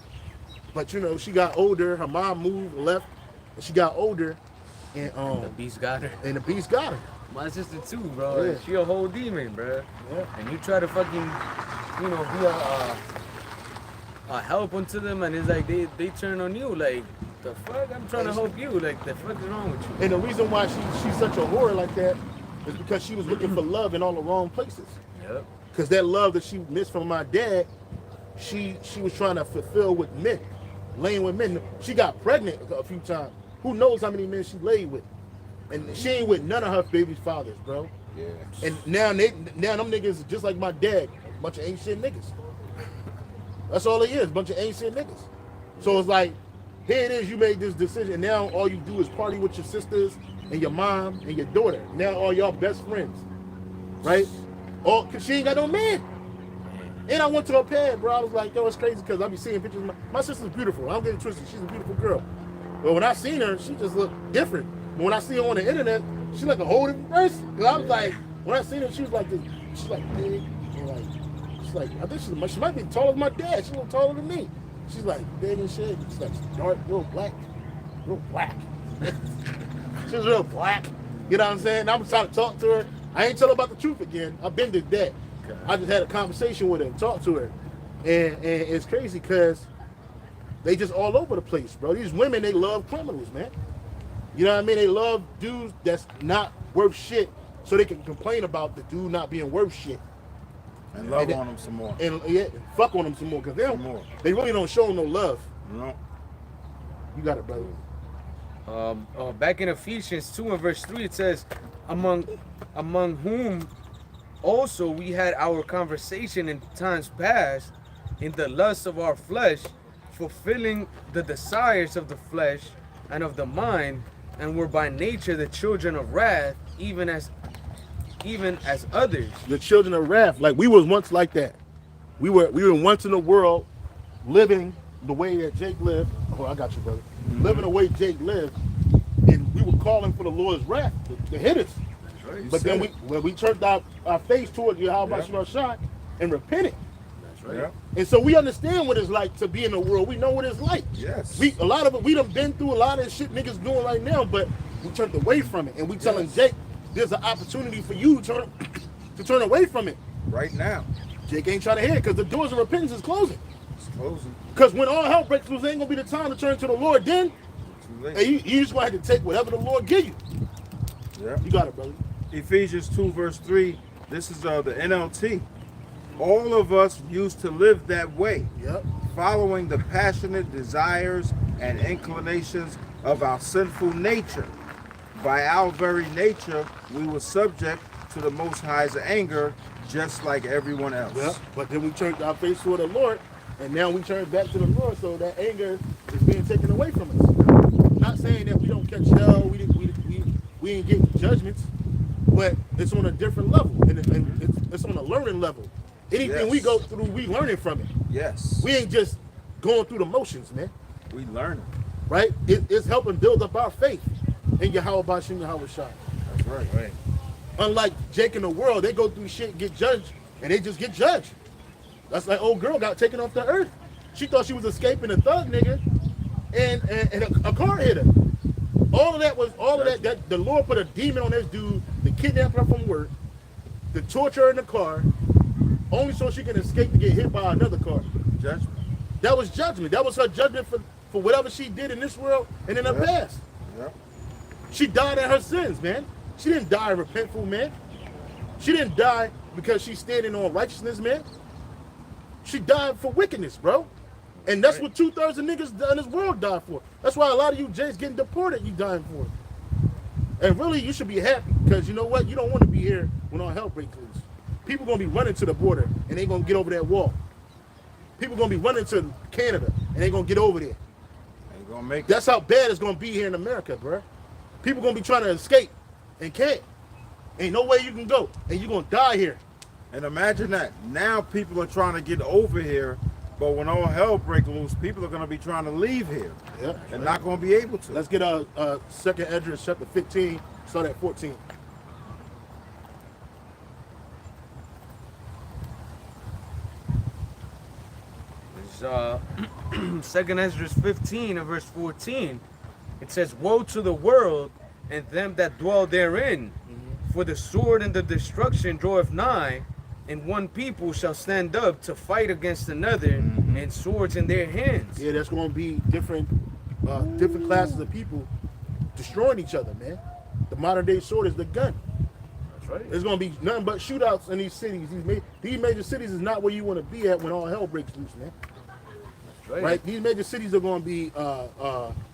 but you know, she got older. Her mom moved, left, and she got older. And The beast got her. And the beast got her. My sister too, bro. Yeah. She a whole demon, bro. Yeah. And you try to fucking, you know, be a help unto them, and it's like they turn on you. Like, the fuck? I'm trying to help you. Like, the fuck is wrong with you? And the reason why she's such a whore like that is because she was looking for love in all the wrong places. Yep. Because that love that she missed from my dad, she was trying to fulfill with men, laying with men. She got pregnant a few times. Who knows how many men she laid with? And she ain't with none of her baby's fathers, bro. Yeah. And now them niggas just like my dad, a bunch of ain't shit niggas. That's all it is, a bunch of ain't shit niggas. So it's like, here it is, you made this decision, and now all you do is party with your sisters and your mom and your daughter. Now all y'all best friends, right? All, cause she ain't got no man. And I went to her pad, bro. I was like, yo, it's crazy because I be seeing pictures. My sister's beautiful. I'm getting twisted. She's a beautiful girl. But when I seen her, she just looked different. But when I see her on the internet, she like a whole different person. Cause I was like, when I seen her, she was like this. She's like big and like, she's like, I think she might be taller than my dad. She's a little taller than me. She's like big and shit. She's like dark, real black. She's real black. You know what I'm saying? I'm trying to talk to her. I ain't tell her about the truth again. I've been to that. Okay. I just had a conversation with her, talked to her. And it's crazy because they just all over the place, bro. These women, they love criminals, man. You know what I mean? They love dudes that's not worth shit so they can complain about the dude not being worth shit. And love on them some more. And yeah, fuck on them some more because they really don't show no love. No. You got it, brother. Back in Ephesians 2 and verse 3, it says, among whom also we had our conversation in times past in the lust of our flesh, fulfilling the desires of the flesh and of the mind, and were by nature the children of wrath, even as others. The children of wrath, like we was once like that. We were once in the world, living the way that Jake lived. Oh, I got you, brother. Mm-hmm. Living the way Jake lived, and we were calling for the Lord's wrath to hit us. Right. But then we turned our face towards Yahweh Shah and repented. That's right. Yeah. And so we understand what it's like to be in the world. We know what it's like. Yes. A lot of it, we done been through a lot of shit niggas doing right now, but we turned away from it. And we telling Jake, there's an opportunity for you to turn away from it. Right now. Jake ain't trying to hear it because the doors of repentance is closing. It's closing. Because when all hell breaks loose, ain't gonna be the time to turn to the Lord then. Too late. And you just gonna have to take whatever the Lord give you. Yeah. You got it, brother. Ephesians 2 verse 3. This is the NLT. All of us used to live that way. Yep. Following the passionate desires and inclinations of our sinful nature. By our very nature, we were subject to the Most High's anger, just like everyone else. Yep. But then we turned our face toward the Lord, and now we turn back to the Lord, so that anger is being taken away from us. Not saying that we don't catch hell, we ain't getting judgments, but it's on a different level, and it's on a learning level. Anything we go through, we learning from it. Yes. We ain't just going through the motions, man. We learning. Right? It's helping build up our faith in Yahweh Bashim Yahweh Shai. That's right. Right. Unlike Jake in the world, they go through shit, get judged, and they just get judged. That's like old girl got taken off the earth. She thought she was escaping a thug nigga, and a car hit her. All of that the Lord put a demon on this dude to kidnap her from work, to torture her in the car, only so she can escape to get hit by another car. Judgment. That was judgment. That was her judgment for whatever she did in this world and in her past. Yep. She died in her sins, man. She didn't die repentful, man. She didn't die because she's standing on righteousness, man. She died for wickedness, bro. And that's what 2/3 of niggas in this world die for. That's why a lot of you Jays getting deported, you dying for. And really, you should be happy because you know what? You don't want to be here when all hell breaks loose. People gonna be running to the border and they gonna get over that wall. People gonna be running to Canada and they gonna get over there. Ain't gonna make it. That's how bad it's gonna be here in America, bro. People gonna be trying to escape and can't. Ain't no way you can go, and you gonna die here. And imagine that. Now people are trying to get over here, but when all hell breaks loose, people are gonna be trying to leave here. Yep. And not gonna be able to. Let's get our second address, chapter 15, start at 14. Second Ezra 15 and verse 14, it says, woe to the world and them that dwell therein, for the sword and the destruction draweth nigh, and one people shall stand up to fight against another, and swords in their hands. Yeah, that's going to be different classes of people destroying each other, man. The modern day sword is the gun. That's right. There's going to be nothing but shootouts in these cities. These major cities is not where you want to be at when all hell breaks loose, man. Right? These major cities are going to be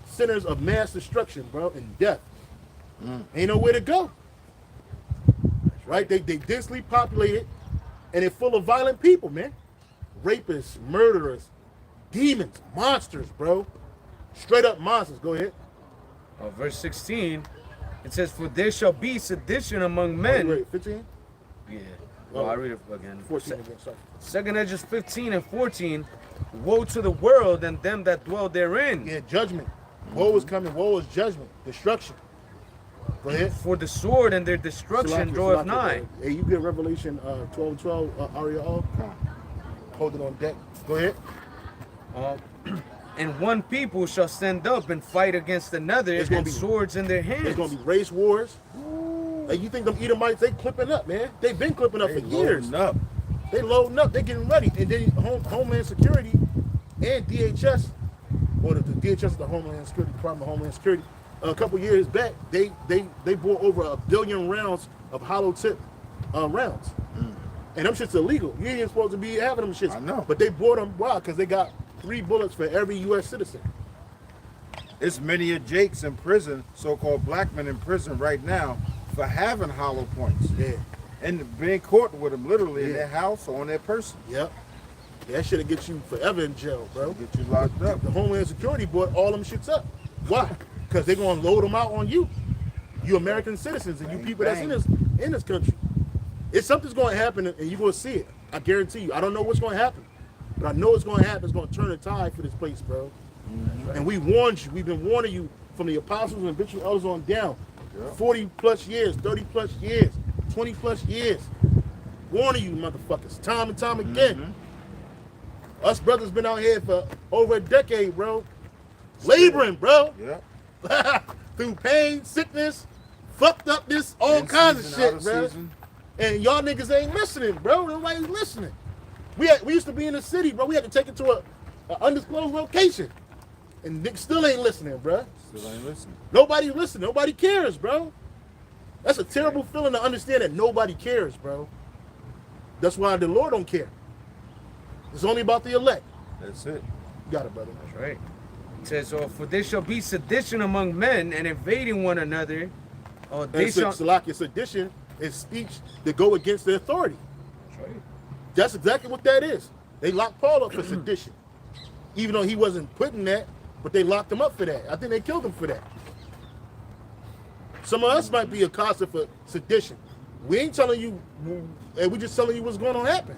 centers of mass destruction, bro, and death. Ain't nowhere to go. Right? They densely populated, and they're full of violent people, man. Rapists, murderers, demons, monsters, bro. Straight up monsters. Go ahead. Verse 16, it says, for there shall be sedition among men. Wait, 15? Yeah. Well, I read it again. 14 again, sorry. Second Ezra 15 and 14, woe to the world and them that dwell therein. Yeah, judgment. Woe is coming. Woe is judgment. Destruction. Go ahead. For the sword and their destruction draweth nigh. Hey, you get Revelation 12:12, Aria all. Hold it on deck. Go ahead. And one people shall stand up and fight against another, It's gonna and be- swords in their hands. There's going to be race wars. Like, you think them Edomites, they clipping up, man. They've been clipping up They for years. loading up. They loading up. They getting ready. And then Homeland Security and DHS, or the DHS, the Homeland Security Department of Homeland Security, a couple years back, they bought over 1 billion rounds of hollow tip rounds. And them shit's illegal. You ain't supposed to be having them shits. I know. But they bought them, why? Because they got 3 bullets for every U.S. citizen. It's many of Jakes in prison, so-called black men in prison right now, for having hollow points. Yeah. And being caught with them literally in Yeah. their house or on their person. Yep. That shit'll get you forever in jail, bro. Get you locked up. The Homeland Security bought all them shits up. Why? Because they're gonna load them out on you. You American citizens and you Bang, people that's bang. in this country. It's something's gonna happen and you're gonna see it. I guarantee you. I don't know what's gonna happen. But I know it's gonna happen. It's gonna turn the tide for this place, bro. And we warned you. We've been warning you from the apostles and bishop elders on down. Yeah. 40 plus years, 30 plus years, 20 plus years. Warning you, motherfuckers, time and time again. Us brothers been out here for over a decade, bro. Laboring, bro. Yeah. Through pain, sickness, fucked upness, all In kinds season, of shit, out of bro. season. And y'all niggas ain't listening, bro. Nobody's listening. We used to be in the city, bro. We had to take it to a undisclosed location. And niggas still ain't listening, bro. Still ain't listening. Nobody listening. Nobody cares, bro. That's a terrible feeling to understand that nobody cares, bro. That's why the Lord don't care. It's only about the elect. That's it. You got it, brother. That's right. It says, for there shall be sedition among men and invading one another. They And shall... sedition is speech that go against the authority. That's right. That's exactly what that is. They locked Paul up for sedition. Even though he wasn't putting that, but they locked him up for that. I think they killed him for that. Some of us might be accosted for sedition. We ain't telling you, and we just telling you what's going to happen.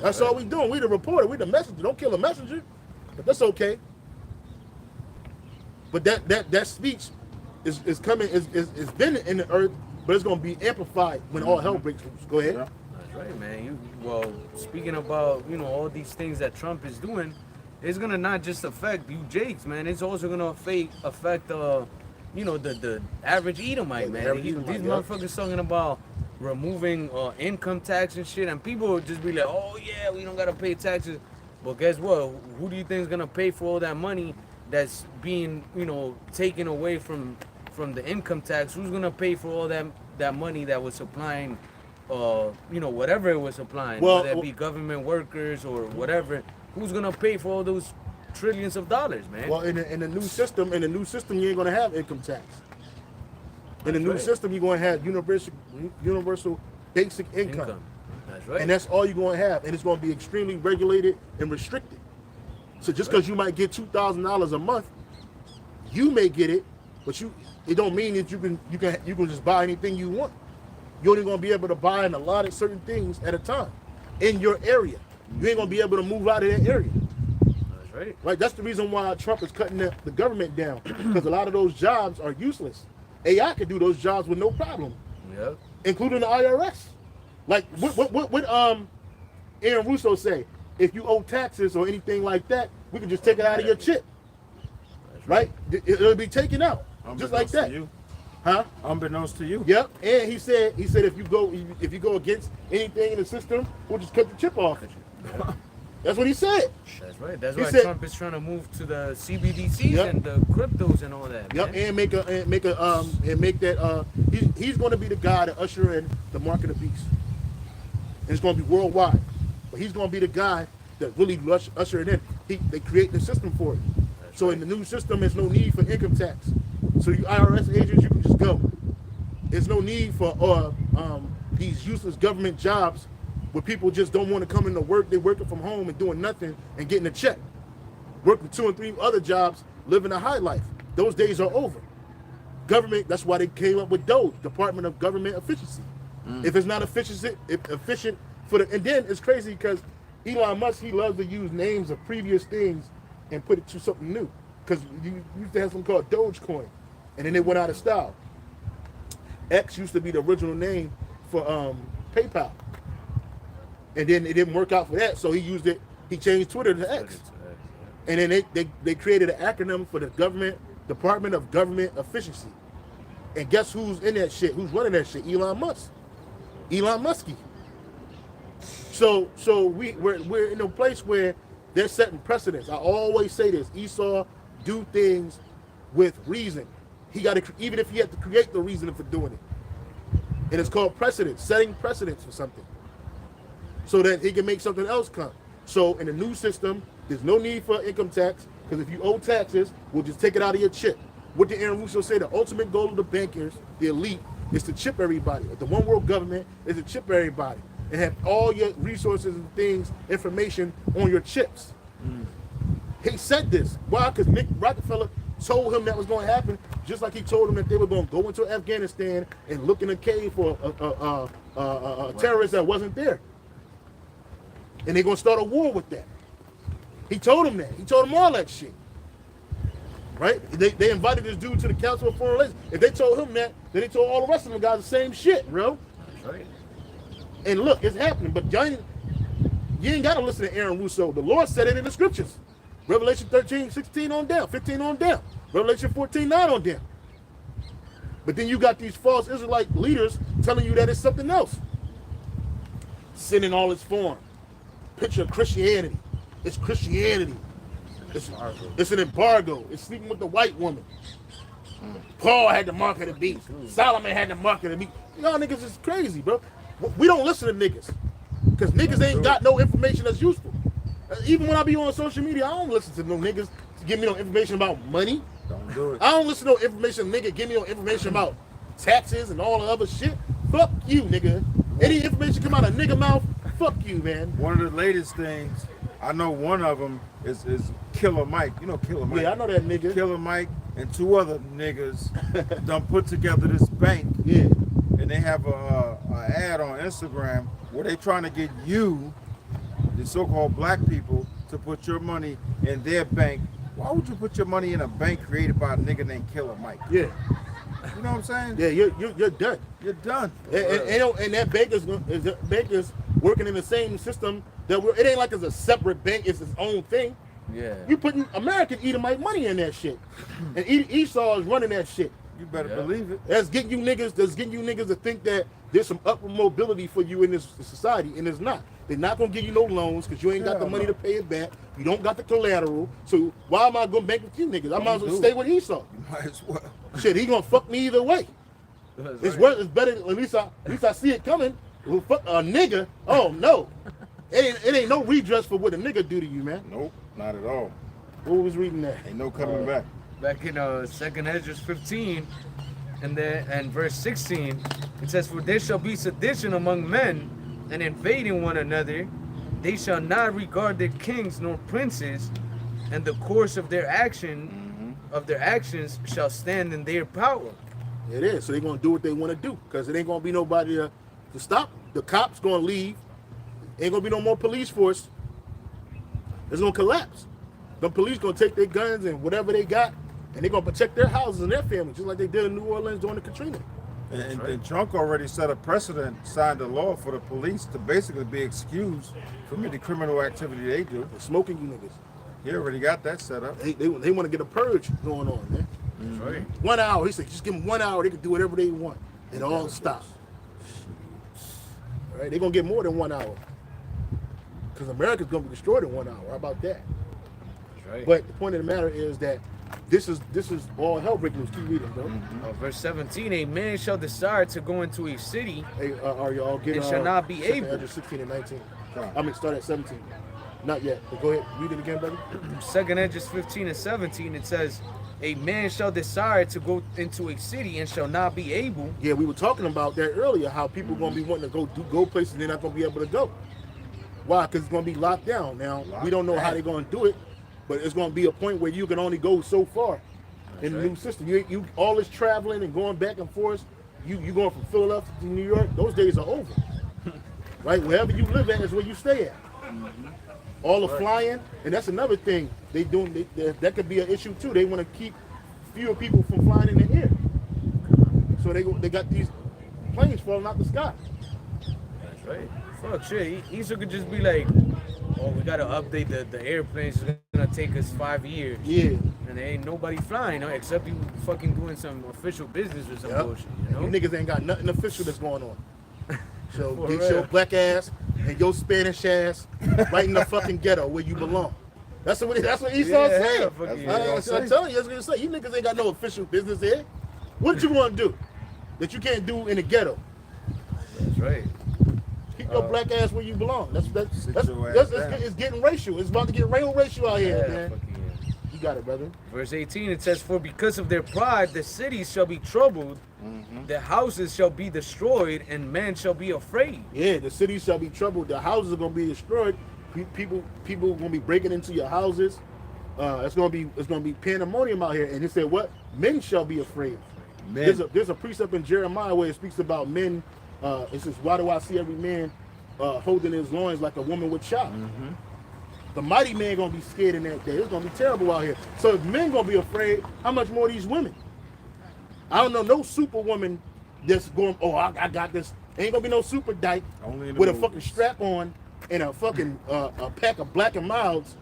That's all we doing. We the reporter. We the messenger. Don't kill a messenger. But that's okay. But that speech is coming, is been in the earth, but it's going to be amplified when all hell breaks loose. Go ahead. Yeah. That's right, man. Well, speaking about, all these things that Trump is doing, it's gonna not just affect you Jakes, man. It's also gonna affect the average Edomite, Yeah, the man. average These Edomite, yeah. motherfuckers talking about removing income tax and shit, and people will just be like, oh yeah, we don't gotta pay taxes. But guess what? Who do you think is gonna pay for all that money that's being, taken away from the income tax? Who's gonna pay for all that money that was supplying, whatever it was supplying, Well, whether it be government workers or whatever? Who's gonna pay for all those trillions of dollars, man? Well, in the new system, you ain't gonna have income tax. In the That's new right. system, you're gonna have universal basic income. That's right. And that's all you're gonna have, and it's gonna be extremely regulated and restricted. So just because you might get $2,000 a month, you may get it, but it don't mean that you can just buy anything you want. You're only gonna be able to buy and a lot of certain things at a time in your area. You ain't gonna be able to move out of that area. That's right. Right? That's the reason why Trump is cutting the government down, because a lot of those jobs are useless. AI could do those jobs with no problem, Yep. including the IRS. Like what Aaron Russo say? If you owe taxes or anything like that, we can just take it out of your chip, That's right? It'll be taken out, just like Unbeknownst that, to you. huh? Unbeknownst to you. Yep. And he said if you go against anything in the system, we'll just cut the chip off. That's what he said. That's right. That's He why said- Trump is trying to move to the CBDCs Yep. and the cryptos and all that. Yep. Man. And make that he's going to be the guy to usher in the mark of the beast. And it's going to be worldwide, but he's going to be the guy that really usher it in. They create the system for it. So in the new system, there's no need for income tax. So you IRS agents, you can just go. There's no need for these useless government jobs where people just don't want to come into work. They're working from home and doing nothing and getting a check. Working 2 and 3 other jobs, living a high life. Those days are over. Government, that's why they came up with DOGE, Department of Government Efficiency. If it's not efficient for the, and then it's crazy because Elon Musk, he loves to use names of previous things and put it to something new. Because you used to have something called Dogecoin, and then they went out of style. X used to be the original name for PayPal, and then it didn't work out for that, so he used it. He changed Twitter to X, and then they created an acronym for the Department of Government Efficiency. And guess who's in that shit? Who's running that shit? Elon Musk. Elon Muskie. So we're in a place where they're setting precedents. I always say this: Esau do things with reason. He got to, even if he had to create the reason for doing it. And it's called precedent, setting precedents for something, so that he can make something else come. So in the new system, there's no need for income tax, because if you owe taxes, we'll just take it out of your chip. What did Aaron Russo say? The ultimate goal of the bankers, the elite, is to chip everybody. The one world government is to chip everybody and have all your resources and things, information on your chips. He said this. Why? Because Nick Rockefeller told him that was going to happen, just like he told him that they were going to go into Afghanistan and look in a cave for a terrorist that wasn't there. And they're going to start a war with that. He told him that. He told him all that shit. Right? They invited this dude to the Council of Foreign Relations. If they told him that, then they told all the rest of them guys the same shit, bro. That's right. And look, it's happening. But you ain't got to listen to Aaron Russo. The Lord said it in the scriptures. Revelation 13:16 on down, 15 on down. Revelation 14:9 on down. But then you got these false Israelite leaders telling you that it's something else. Sin in all its form. Picture of Christianity. It's Christianity. It's an embargo. It's sleeping with the white woman. Paul had the mark of the beast. Solomon had the mark of the beast. Y'all niggas is crazy, bro. We don't listen to niggas. Because niggas ain't got no information that's useful. Even when I be on social media, I don't listen to no niggas to give me no information about money. Don't do it. I don't listen to no information, nigga, give me no information about taxes and all the other shit. Fuck you, nigga. Any information come out of nigga mouth, fuck you, man. One of the latest things, I know one of them is Killer Mike. You know Killer Mike? Yeah, I know that nigga. Killer Mike and two other niggas done put together this bank. Yeah. And they have a ad on Instagram where they trying to get you, the so-called black people, to put your money in their bank. Why would you put your money in a bank created by a nigga named Killer Mike? Yeah. You know what I'm saying? Yeah, you're done. You're done. And that banker's working in the same system that it ain't like it's a separate bank, it's its own thing. Yeah. You putting American Edomite money in that shit. And Esau is running that shit. You better believe it. That's getting you niggas to think that there's some upward mobility for you in this society, and it's not. They're not gonna give you no loans because you ain't got the money to pay it back. You don't got the collateral. So why am I gonna bank with you niggas? I might as well stay with Esau. You might as well. Shit, he gonna fuck me either way. It's worth. It's better. At least I see it coming. Well, fuck a nigga. Oh no, it ain't no redress for what a nigga do to you, man. Nope, not at all. What was reading that? Ain't no coming back. Back in 2nd Ezra 15 and verse 16, it says, "For there shall be sedition among men, and invading one another. They shall not regard their kings nor princes, and the course of their actions shall stand in their power." It is. So they're gonna do what they want to do because it ain't gonna be nobody to stop. The cops gonna leave. Ain't gonna be no more police force. It's gonna collapse. The police gonna take their guns and whatever they got, and they're gonna protect their houses and their families, just like they did in New Orleans during the Katrina. And Trump already set a precedent, signed a law for the police to basically be excused from any criminal activity they do. They're smoking you niggas. He already got that set up. They want to get a purge going on, man. That's right. 1 hour. He said, just give them 1 hour. They can do whatever they want. It all stops. All right, they're gonna get more than 1 hour because America's gonna be destroyed in 1 hour. How about that? That's right. But the point of the matter is that this is all hell breaking loose. Keep reading, bro. Verse 17, "A man shall desire to go into a city, Hey, are y'all getting? and shall not be able." 16 and 19. I mean, start at 17. Not yet. But go ahead. Read it again, brother. 2nd Ezra 15 and 17, it says, "A man shall desire to go into a city and shall not be able." Yeah, we were talking about that earlier. How people gonna be wanting to go places and they're not gonna be able to go. Why? Because it's gonna be locked down. Now we don't know how they're gonna do it, but it's gonna be a point where you can only go so far in the new system. You all this traveling and going back and forth. You going from Philadelphia to New York. Those days are over. Right? Wherever you live at is where you stay at. All the flying, and that's another thing they doing. That could be an issue too. They want to keep fewer people from flying in the air, so they got these planes falling out the sky. That's right. Fuck shit. Esau could just be like, oh, we gotta update the airplanes. It's gonna take us 5 years. Yeah. And there ain't nobody flying, huh, except you fucking doing some official business or some Yep. bullshit, you know? You niggas ain't got nothing official that's going on. So For get real. your black ass and your Spanish ass right in the fucking ghetto where you belong. That's what Esau Yeah, said. fuck That's yeah. what I'm Esau said. telling you, that's what I'm saying. You niggas ain't got no official business here. What you want to do that you can't do in the ghetto? That's right. Keep your black ass where you belong. That's Sit your ass down. it's getting racial. It's about to get real racial out here, Yeah, man. fuck yeah. You got it, brother. Verse 18, it says, "For because of their pride, the cities shall be troubled, the houses shall be destroyed, and men shall be afraid." Yeah, the cities shall be troubled. The houses are gonna be destroyed. People are gonna be breaking into your houses. It's gonna be pandemonium out here. And it said, "What men shall be afraid." Men. There's a precept in Jeremiah where it speaks about men. It says, "Why do I see every man holding his loins like a woman with child?" The mighty man gonna be scared in that day. It's gonna be terrible out here. So if men gonna be afraid, how much more these women? I don't know no superwoman that's going. Oh, I got this. Ain't gonna be no super dyke Only in the with a movies. fucking strap on and a fucking a pack of Black and Milds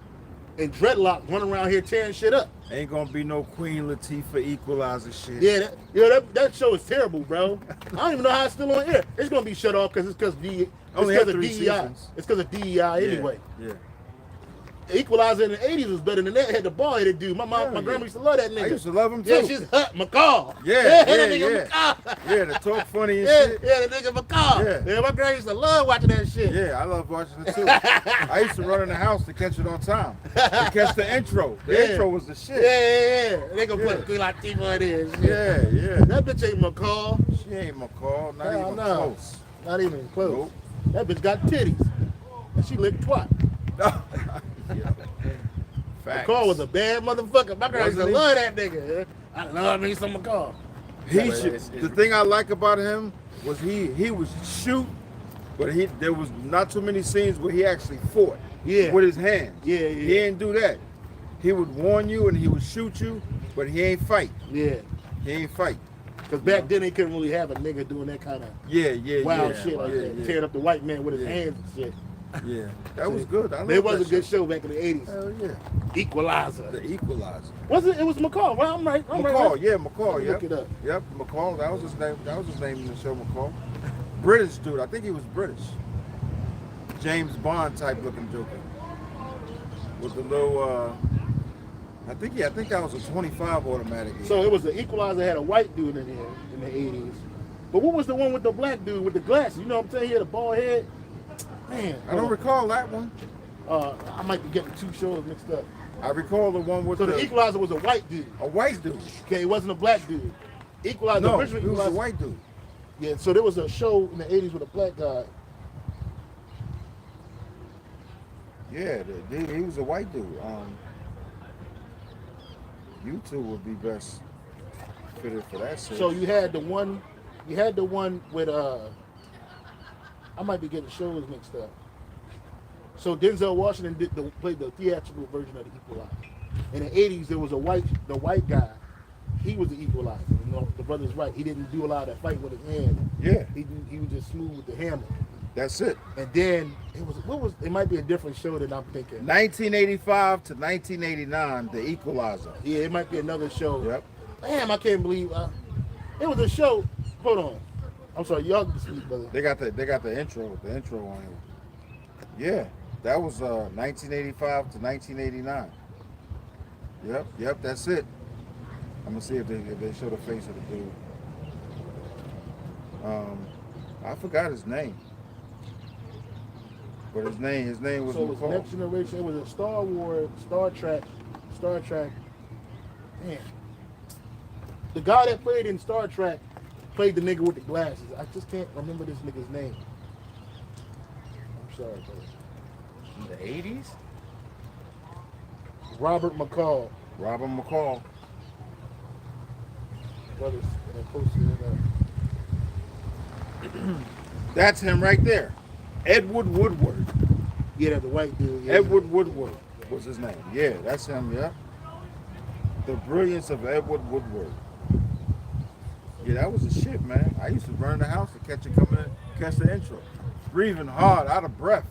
and dreadlocks running around here tearing shit up. Ain't gonna be no Queen Latifah equalizer shit. Yeah, that show is terrible, bro. I don't even know how it's still on air. It's gonna be shut off because Only had of 3 DEI. seasons. It's because of DEI anyway. Yeah. Equalizer in the 80s was better than that. Had the ball headed dude. My Yeah, grandma yeah. used to love that nigga. I used to love him too. Yeah, she's hot. McCall. Yeah, that yeah, nigga yeah. McCall. Yeah, the talk funny and Yeah, shit. yeah, the nigga McCall. Yeah. Yeah, my grandma used to love watching that shit. Yeah, I love watching it too. I used to run in the house to catch it on time. To catch the intro. The Yeah. intro was the Yeah, shit. yeah, yeah. They gonna Yeah. put Queen Latifah in there. and shit. Yeah, yeah. That bitch ain't McCall. She ain't McCall, not Hell even no. close. Not even close. Nope. That bitch got titties. And she licked twat. Facts. McCall was a bad motherfucker. My girl used to Wasn't he? love that nigga. I love me some McCall. He But should, it's- the thing I like about him was he was shoot, but there was not too many scenes where he actually fought. Yeah. With his hands. Yeah, yeah. He didn't do that. He would warn you and he would shoot you, but he ain't fight. Yeah. He ain't fight. Because back then they couldn't really have a nigga doing that kind of Yeah, wild yeah. shit like yeah, that. yeah. Tearing up the white man with his Yeah. hands and shit. Yeah, that was good. I It love was a that good show back in the 80s. Hell yeah. Equalizer. The Equalizer. Was it? It was McCall. Well, I'm right. McCall, right. yeah, McCall, Let me yep. look it up. Yep, McCall, that was his name. That was his name in the show, McCall. British dude, I think he was British. James Bond type looking Joker. With the little I think that was a 25 automatic. So it was the Equalizer had a white dude in here in the 80s. But what was the one with the black dude with the glasses? You know what I'm saying? He had a bald head. Man. I don't recall that one. I might be getting two shows mixed up. I recall the one with So the Equalizer was a white dude. a white dude. Okay, it wasn't a black dude. Equalizer, the No, original he was a Equalizer. white dude. Yeah, so there was a show in the 80s with a black guy. Yeah, he was a white dude. You two would be best fitted for that shit. So you had the one with I might be getting shows mixed up. So Denzel Washington played the theatrical version of the Equalizer. In the 80s, there was the white guy. He was the Equalizer. You know, the brother's right. He didn't do a lot of that fight with his hand. Yeah, He was just smooth with the hammer. that's it. And then it might be a different show than I'm thinking. 1985 to 1989, The Equalizer. Yeah, it might be another show. Yep. Damn, I can't believe it was a show. Hold on. I'm sorry, y'all can speak, brother. They got the intro on here. Yeah, that was 1985 to 1989. Yep, that's it. I'm gonna see if they show the face of the dude. I forgot his name. But his name was So it was McCall. Next Generation. It was a Star Wars, Star Trek. Man, the guy that played in Star Trek played the nigga with the glasses. I just can't remember this nigga's name. I'm sorry, brother. In the 80s? Robert McCall. Robert McCall. Brothers posted it up. That's him right there. Edward Woodward. Yeah, that's the white dude. Yeah. Edward Woodward was his name. Yeah, that's him, yeah. The brilliance of Edward Woodward. Yeah, that was the shit, man. I used to burn the house to catch it coming in, catch the intro. Breathing hard, out of breath.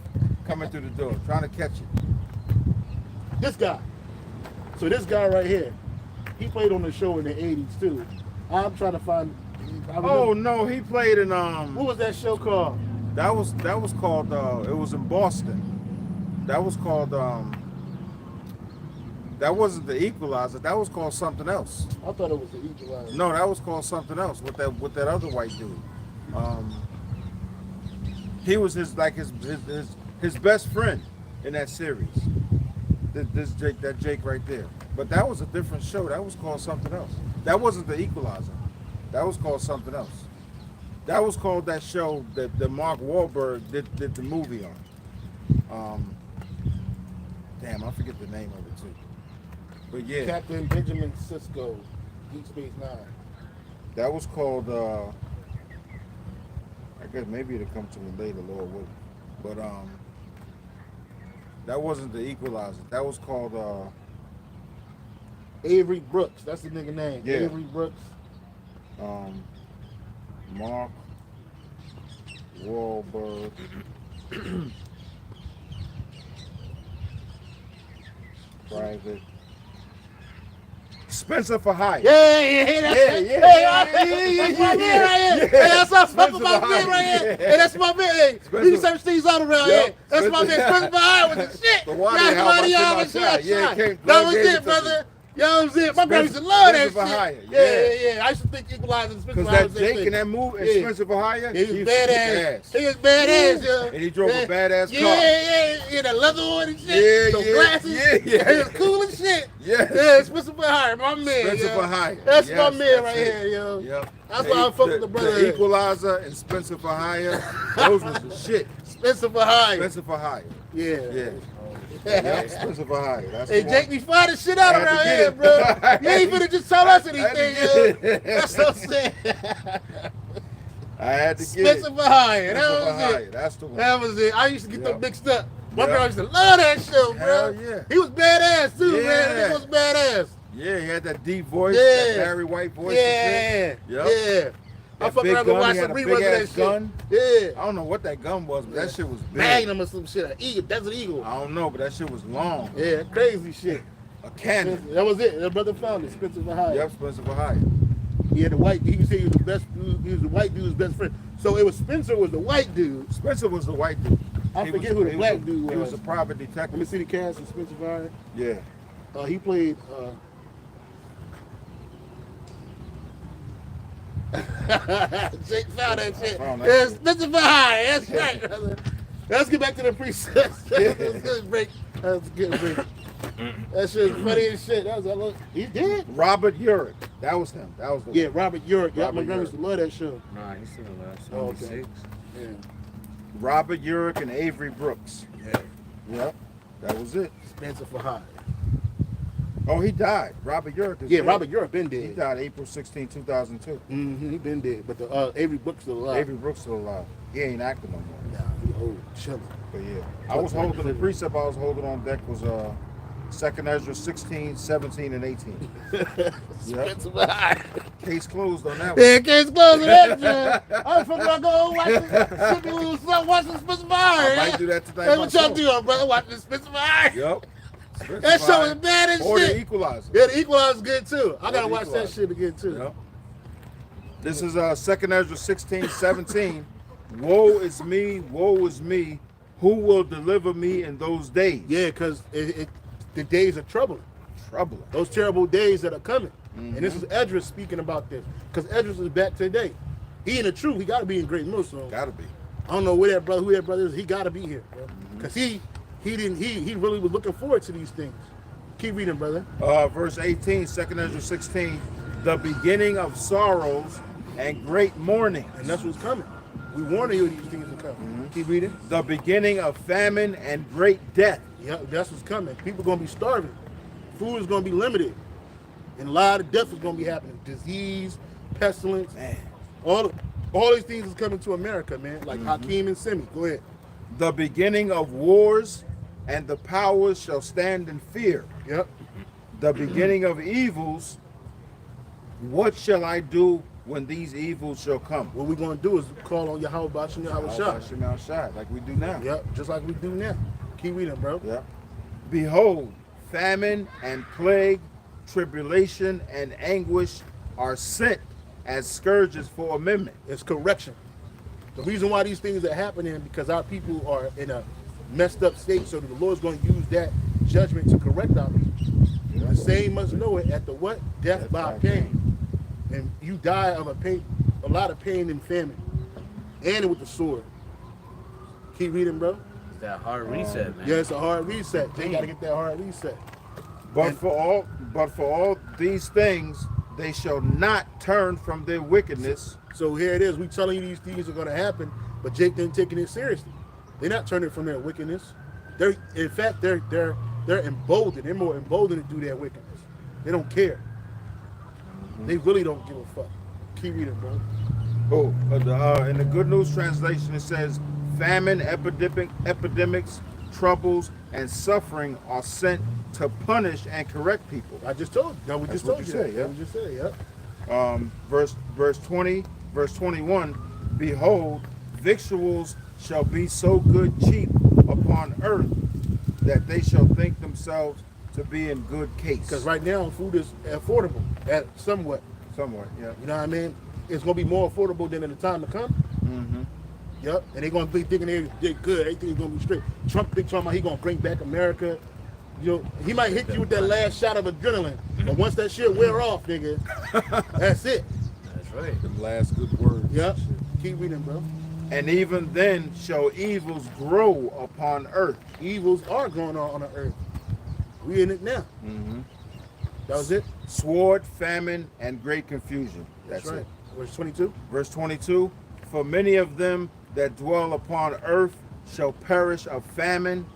Coming through the door, trying to catch it. This guy. So this guy right here, he played on the show in the 80s too. I'm trying to find. Oh no, he played in What was that show called? That was called it was in Boston. That was called that wasn't The Equalizer. That was called something else. I thought it was the Equalizer. No, that was called something else with that other white dude. He was his best friend in that series. That Jake right there. But that was a different show. That was called something else. That wasn't The Equalizer. That was called something else. That was called that show that Mark Wahlberg did the movie on. Damn, I forget the name of it too. But yeah. Captain Benjamin Sisko, Deep Space Nine. That was called, I guess maybe it'll come to me later, Lord will. But that wasn't The Equalizer. That was called Avery Brooks. That's the nigga name. Yeah. Avery Brooks. Mark Wahlberg. Private. Spencer for Hire. Yeah. That's my man right here. Hey, that's my man right here. Hey, that's my man. Hey, you search these out around here. That's my man. Spencer for Hire with the shit. The water That was it, brother. You know what I'm saying? My brother used to love that shit. Yeah. I used to think Equalizer and Spencer for Hire. Because that Jake in that movie, and Spencer for Hire, he was badass. He was badass, yo. And he drove a badass car. Yeah, that leather on and shit. Some glasses. He was cool as shit. Yeah, Spencer for Hire, my man. Spencer for Hire. That's my man right here, yo. Yep. That's why I fuck with the brother. The Equalizer and Spencer for Hire, those was the shit. Spencer for Hire. Spencer for Hire. Yeah. Yep, Spencer for Hire. That's Hey, the Jake, we find the shit out around here, bro. You ain't finna just tell us anything, yo. That's what I'm saying. I had to get Spencer it. for Hire. That Spencer for was Hire. it. That's the one. That was it. I used to get them mixed up. My Yeah. girl used to love that show, bro. Hell yeah. He was badass too, man. Yeah. He was badass. Yeah, he had that deep voice, Yeah. that Barry White voice. Yeah. And shit. Yep. Yeah. I That fucking big around and gun, watch he had some a reruns of big-ass that shit. gun. Yeah. I don't know what that gun was, but that shit was big. Magnum or some shit. An eagle. That's an eagle. I don't know, but that shit was long. Yeah, crazy shit. A cannon. That was it. That brother found it. Spencer for Hire. Yep, Spencer for Hire. Yeah, the white. He said he was the best. He was the white dude's best friend. So it was Spencer was the white dude. Spencer was the white dude. I forget who the black dude was. He was a private Let me detective. see the cast of Spencer for Hire. Yeah. He played. Jake found that shit. Yeah, Spencer for Hire. That's right, brother. Let's get back to the precepts. That's a good break. That's a good break. That shit's funny as shit. That was he did. Robert Urich. That was him. That was the Yeah, Robert Urich. Yeah, my Robert grandma used to love that show. Nah, he's still alive. Oh, okay. 76. Yeah. Robert Urich and Avery Brooks. Yeah. Yep. That was it. Spencer for Hire. Oh, he died. Robert Urich is Yeah, dead. Robert Urich been He dead. died April 16, 2002. He been dead. But the Avery Brooks still alive. Avery Brooks still alive. He ain't acting no more. Nah, he old, chilling. But yeah. I was holding the precept I was holding on deck was 2nd Ezra 16, 17, and 18. Spencer for Hire. Case closed on that one. Yeah, case closed on that shit. I'm fucking go watch this Spencer for Hire. I might do that tonight Hey, what y'all myself. do, brother? Watch this Spencer for Hire. Yep. That show is bad as Or shit. The Equalizer. Yeah, the Equalizer's good too. I gotta The watch that Equalizer. shit again too. Yep. This is 2nd Ezra 16, 17. Woe is me. Who will deliver me in those days? Yeah, because the days are troubling. Troubling. Those terrible days that are coming. And this is Edris speaking about this. Because Edris is back today. He in the truth, he gotta be in Great Millstone. Gotta be. I don't know who that brother is. He gotta be here, bro. Because he really was looking forward to these things. Keep reading, brother. Verse 18, 2nd Ezra 16. The beginning of sorrows and great mourning. And that's what's coming. We warn you these things are coming. Keep reading. The beginning of famine and great death. Yeah, that's what's coming. People gonna be starving. Food is gonna be limited. And a lot of death is gonna be happening. Disease, pestilence. Man. All these things is coming to America, man. Like Hakeem and Simi. Go ahead. The beginning of wars and the powers shall stand in fear. Yep. The beginning of evils. What shall I do when these evils shall come. What we're going to do is call on Yahweh Bashim Yahweh Shah. Shah, like we do now. Yep, just like we do now. Keep reading, bro. Yep. Behold, famine and plague, tribulation and anguish are sent as scourges for amendment. It's correction. The reason why these things are happening because our people are in a messed up state, so the Lord's going to use that judgment to correct our people. Yeah. The same must know it at the what? Death by pain. And you die of a lot of pain and famine. And with the sword. Keep reading, bro. It's that hard reset, man. Yeah, it's a hard reset. They got to get that hard reset. But for all these things, they shall not turn from their wickedness. So here it is. We telling you these things are going to happen, but Jake didn't taking it seriously. They're not turning from their wickedness. They're emboldened. They're more emboldened to do their wickedness. They don't care. They really don't give a fuck. Keep reading, bro. In the Good News translation, it says, famine, epidemics, troubles, and suffering are sent to punish and correct people. I just told you. No, we just told you. Said, yeah. We just said, yeah. Verse 20, verse 21, behold, victuals shall be so good cheap upon earth that they shall think themselves to be in good case. Because right now, food is affordable, somewhat. Somewhat, yeah. You know what I mean? It's going to be more affordable than in the time to come. Mm-hmm. Yep. And they're going to be thinking they're good. Everything's going to be straight. Trump talking about he's going to bring back America. You know, he might hit you with that last shot of adrenaline, but once that shit wear off, nigga, that's it. That's right. The last good words. Yep. Keep reading, bro. And even then shall evils grow upon earth. Evils are going on the earth. We in it now. Mm-hmm. That was it. Sword, famine, and great confusion. That's right. it. Verse 22. Verse 22, for many of them that dwell upon earth shall perish of famine,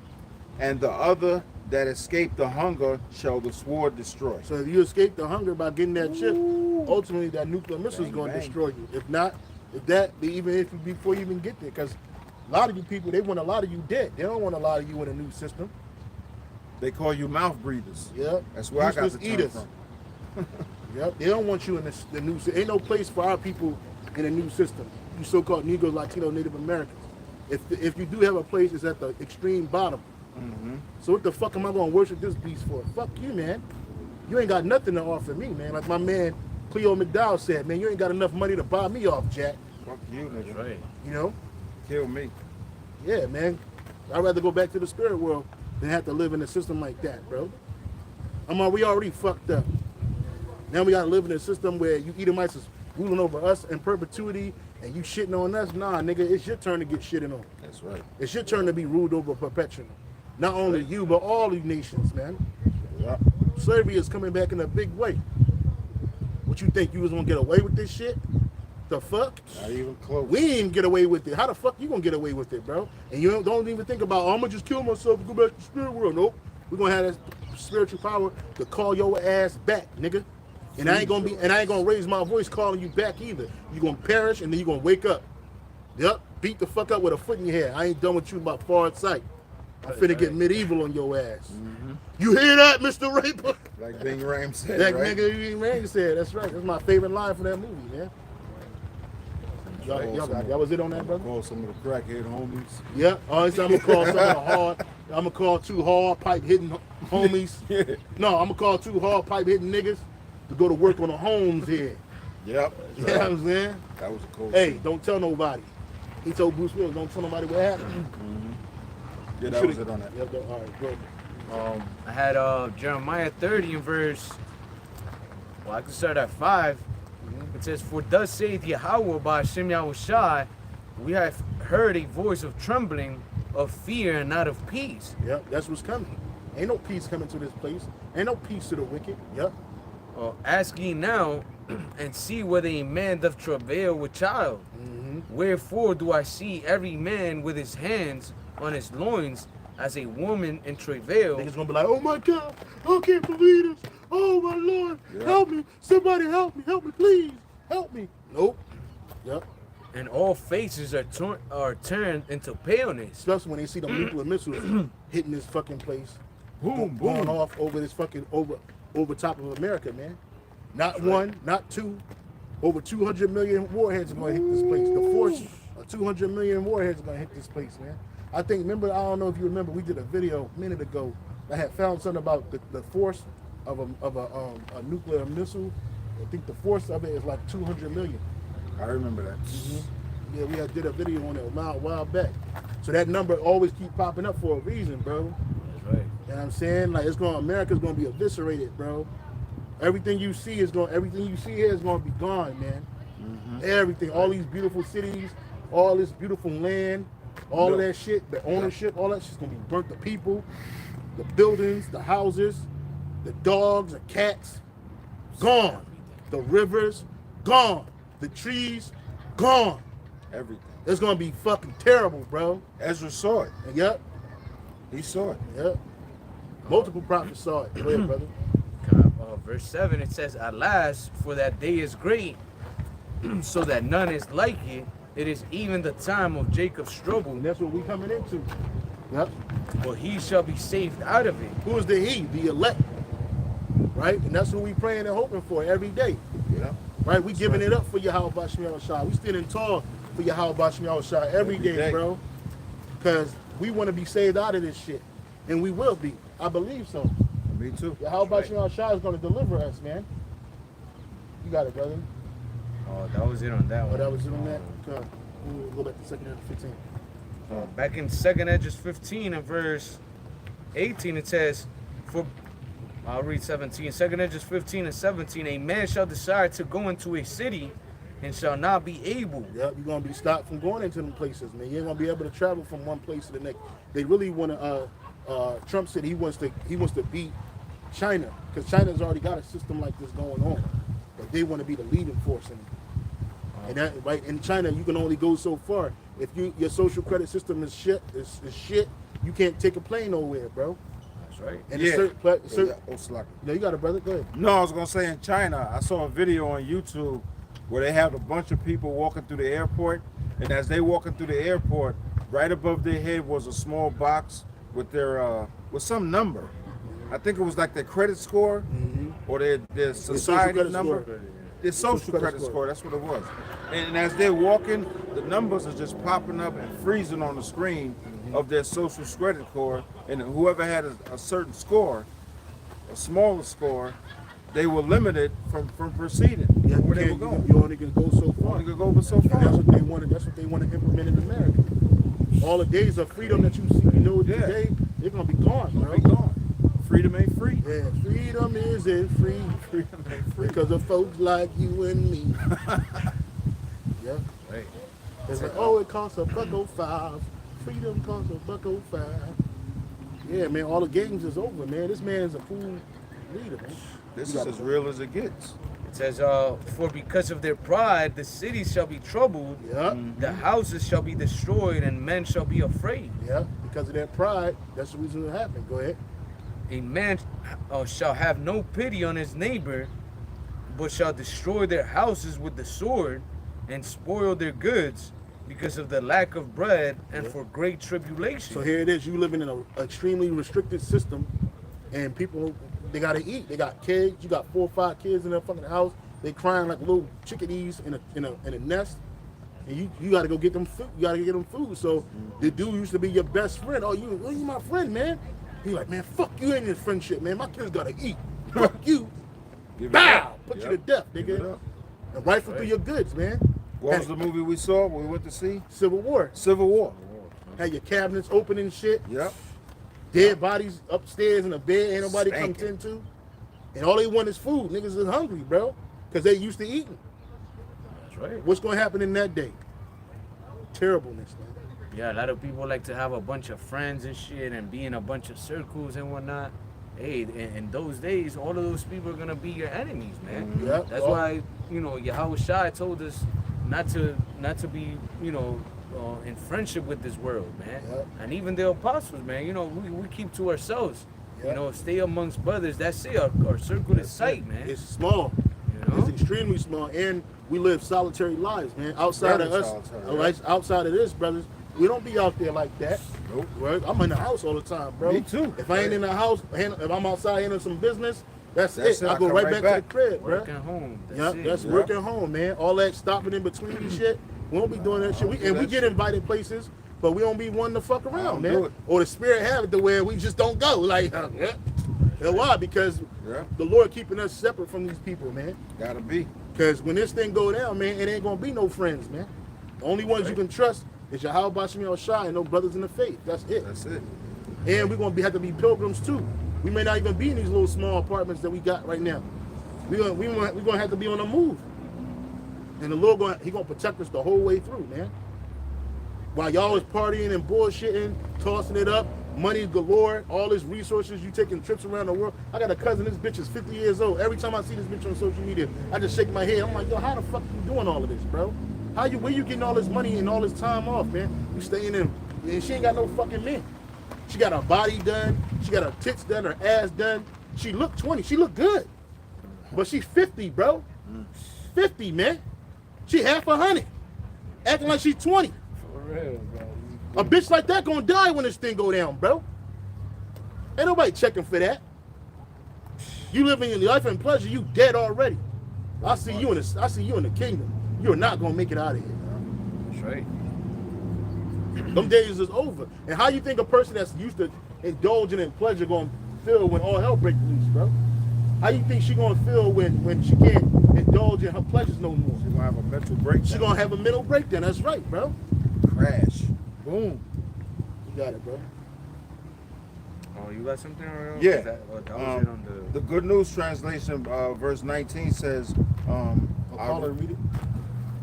and the other that escape the hunger shall the sword destroy. So if you escape the hunger by getting that chip, ultimately that nuclear missile is going to bang. destroy you. If not, before you even get there, because a lot of you people, they want a lot of you dead. They don't want a lot of you in a new system. They call you mouth breathers. Yep. That's where Useless I got the term eaters. from. Yep. They don't want you in the new system. Ain't no place for our people in a new system. You so-called Negroes, Latino, Native Americans. If you do have a place, it's at the extreme bottom. Mm-hmm. So what the fuck am I going to worship this beast for? Fuck you, man. You ain't got nothing to offer me, man. Like my man Cleo McDowell said, man, you ain't got enough money to buy me off, Jack. Fuck you, nigga. That's right. You know? Kill me. Yeah, man. I'd rather go back to the spirit world than have to live in a system like that, bro. We already fucked up. Now we gotta live in a system where you Edomites is ruling over us in perpetuity and you shitting on us. Nah, nigga, it's your turn to get shitting on. That's right. It's your turn to be ruled over perpetually. Not only you, but all these nations, man. Yeah. Slavery is coming back in a big way. What you think you was gonna get away with this shit? The fuck? Not even close. We ain't get away with it. How the fuck you gonna get away with it, bro? And you don't even think about, I'm gonna just kill myself and go back to the spirit world. Nope. We're gonna have that spiritual power to call your ass back, nigga. And I ain't gonna raise my voice calling you back either. You're gonna perish and then you're gonna wake up. Yep. Beat the fuck up with a foot in your head. I ain't done with you about far sight. I'm finna get medieval on your ass. Mm-hmm. You hear that, Mr. Raper? Like Bing Ram said, That right? nigga Bing Ram said. That's right. That's my favorite line from that movie, man. That was it on that, brother? Call some of the crackhead homies. Yeah. I'm gonna call some of the hard. I'm gonna call two hard pipe hitting homies. Yeah. No, I'm gonna call two hard pipe hitting niggas to go to work on the homes here. Yep. You know what I'm saying? That was a cool Hey, scene. don't tell nobody. He told Bruce Willis, don't tell nobody what happened. Mm-hmm. Yeah, that was it on that. Yep, all right, go. I had Jeremiah 30 in verse, well, I can start at 5. It says, for thus saith Yahweh by Hashem Yahushai, we have heard a voice of trembling, of fear, and not of peace. Yep, that's what's coming. Ain't no peace coming to this place. Ain't no peace to the wicked. Yep. Ask ye now, and see whether a man doth travail with child. Mm-hmm. Wherefore do I see every man with his hands on his loins, as a woman in travail? Niggas gonna be like, oh my God, I can't believe this. Oh my Lord, help me. Somebody help me, please. Help me. Nope. Yep. And all faces are turned into paleness. Especially when they see the nuclear missiles hitting this fucking place. Boom, Going boom. off over this fucking over top of America, man. Not one, not two, Over 200 million warheads are going to hit this place. The force of 200 million warheads are going to hit this place, man. I think, remember, I don't know if you remember, we did a video a minute ago. I had found something about the force of a nuclear missile. I think the force of it is like 200 million. I remember that. Yeah, we had did a video on it a while back. So that number always keep popping up for a reason, bro. That's right. You know what I'm saying? Like America's gonna be eviscerated, bro. Everything you see here is gonna be gone, man. Everything, all these beautiful cities, all this beautiful land, all of that shit, the ownership, all that shit's gonna be burnt. The people, the buildings, the houses, the dogs, the cats, gone. The rivers, gone. The trees, gone. Everything. It's gonna be fucking terrible, bro. Ezra saw it. Yep. He saw it. Yep. Multiple prophets saw it. Go ahead, brother. Verse 7, it says, Alas, for that day is great, so that none is like it. It is even the time of Jacob's trouble, And that's what we coming into. Yep. but he shall be saved out of it. Who is the he? The elect. Right? And that's what we praying and hoping for every day. Yeah. Right? We giving it up for Yahweh Bashmiel Shah. We standing tall for Yahweh Bashmiel Shah every day, bro. Because we want to be saved out of this shit. And we will be. I believe so. Me too. Yahweh Bashmiel Shah is going to deliver us, man. You got it, brother. Oh, that was it on that one. Oh, that was it on that? Okay. We'll go back to 2nd Edges 15. Back in 2nd Edges 15 and verse 18, it says, I'll read 17. 2nd Edges 15 and 17, a man shall desire to go into a city and shall not be able. Yep, you're going to be stopped from going into them places, man. You ain't going to be able to travel from one place to the next. They really want to, Trump said he wants to beat China, because China's already got a system like this going on. But they want to be the leading force in it. And that, right, in China, you can only go so far. If your social credit system is shit, you can't take a plane nowhere, bro. That's right. And No, you got it, brother. Go ahead. No, I was gonna say in China, I saw a video on YouTube where they have a bunch of people walking through the airport, and as they walking through the airport, right above their head was a small box with their with some number. I think it was like their credit score or their society number. Score. Their social credit score. That's what it was. And as they're walking, the numbers are just popping up and freezing on the screen of their social credit score. And whoever had a certain score, a smaller score, they were limited from proceeding. Yeah, where they were going. You only can go so far. Only could go but so far. And that's what they wanted. That's what they want to implement in America. All the days of freedom that you see, today, they're gonna be gone, bro. Be gone. Freedom ain't free. Yeah, freedom isn't free. Freedom ain't free. Because of folks like you and me. Yeah. Right. It's like, oh, it costs $1.05. Freedom costs $1.05. Yeah, man, all the games is over, man. This man is a fool leader, man. This is as real as it gets. It says, for because of their pride, the cities shall be troubled, Yeah. the houses shall be destroyed, and men shall be afraid. Yeah, because of their pride, that's the reason it happened. Go ahead. A man shall have no pity on his neighbor, but shall destroy their houses with the sword and spoil their goods because of the lack of bread and for great tribulation. So here it is. You living in an extremely restricted system, and people, they got to eat. They got kids. You got 4 or 5 kids in their fucking house. They crying like little chickadees in a nest. And you got to go get them food. You got to get them food. So the dude used to be your best friend. Oh, you my friend, man. He like, man, fuck you in this friendship, man. My kids got to eat. Fuck you. Bow. Put you to death, nigga. And rifle through your goods, man. What was the movie we saw when we went to see? Civil War. Civil War. Had your cabinets open and shit. Yep. Dead bodies upstairs in a bed ain't nobody Spanking. comes into. And all they want is food. Niggas is hungry, bro. Because they used to eating. That's right. What's going to happen in that day? Terribleness, man. Yeah, a lot of people like to have a bunch of friends and shit and be in a bunch of circles and whatnot. Hey, in those days, all of those people are gonna be your enemies, man. Yeah. That's why, Yahweh Shai told us not to be, in friendship with this world, man. Yeah. And even the apostles, man, we keep to ourselves. Yeah. Stay amongst brothers. That's it. Our circle is tight, man. It's small. It's extremely small, and we live solitary lives, man. Outside of us, outside of this, brothers, we don't be out there like that. Nope. Right? I'm in the house all the time, bro. Me too. If I ain't in the house, if I'm outside handling some business, That's it. I go come right back to the crib, bro. Work at home. That's work at home, man. All that stopping in between and shit. We don't be doing that shit. We get invited places, but we don't be wanting to fuck around, man. Or the spirit have it to where we just don't go. Like, why? Because the Lord keeping us separate from these people, man. Gotta be. Because when this thing go down, man, it ain't gonna be no friends, man. The only ones you can trust is GMSHAWAII and no brothers in the faith. That's it. That's it. And we're gonna have to be pilgrims too. We may not even be in these little small apartments that we got right now. We're gonna have to be on the move. And the Lord He gonna protect us the whole way through, man. While y'all is partying and bullshitting, tossing it up, money galore, all these resources, you taking trips around the world. I got a cousin, this bitch is 50 years old. Every time I see this bitch on social media, I just shake my head. I'm like, yo, how the fuck you doing all of this, bro? Where you getting all this money and all this time off, man? You staying in, and she ain't got no fucking men. She got her body done, she got her tits done, her ass done. She look 20, she look good. But she's 50, bro. 50, man. She half 100. Acting like she's 20. For real, bro. A bitch like that gonna die when this thing go down, bro. Ain't nobody checking for that. You living in life and pleasure, you dead already. I see you in the kingdom. You're not gonna make it out of here. That's right. Them days is over. And how you think a person that's used to indulging in pleasure gonna feel when all hell breaks loose, bro? How you think she gonna feel when she can't indulge in her pleasures no more? She gonna have a mental breakdown. She gonna have a mental breakdown. That's right, bro. Crash. Boom. You got it, bro. Oh, you got something? Or Yeah. That was it on The Good News Translation, verse 19 says, I'll read it.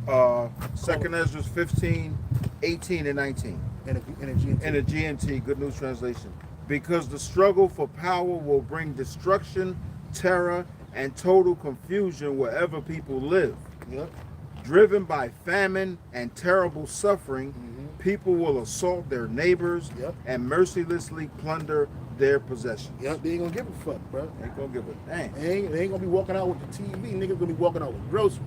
2nd Ezra 15, 18 and 19. In a GMT. In the GMT, Good News Translation. Because the struggle for power will bring destruction, terror, and total confusion wherever people live. Yep. Driven by famine and terrible suffering, people will assault their neighbors and mercilessly plunder their possessions. Yep, they ain't gonna give a fuck, bro. Ain't gonna give a dang. They ain't gonna be walking out with the TV. Niggas gonna be walking out with groceries.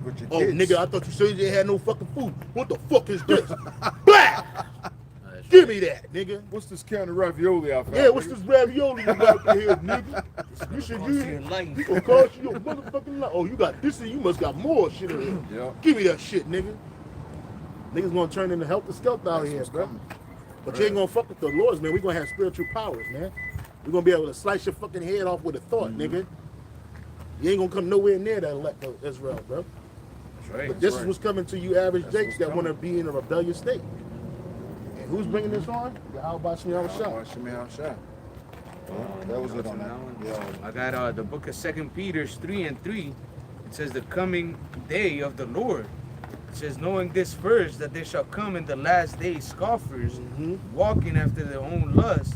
With your Oh, kids. nigga, I thought you said you had no fucking food. What the fuck is this? Blah! Give me that, nigga. What's this can of ravioli out Yeah, what's this ravioli you got here, nigga? You should use it. You gonna cost you your motherfucking life. Oh, you got this and you must got more shit in here. Yeah. Give me that shit, nigga. Niggas gonna turn into helter skelter out here, bro. But you ain't gonna fuck with the Lords, man. We gonna have spiritual powers, man. We gonna be able to slice your fucking head off with a thought, nigga. You ain't gonna come nowhere near that elect of Israel, bro. That's right. But this is what's coming to you average Jakes that want to be in a rebellious state. And who's bringing this on? GMSHAWAII. That was it on that. Yeah. I got the book of 2 Peter 3:3. It says the coming day of the Lord. It says, knowing this first, that there shall come in the last days scoffers, walking after their own lust,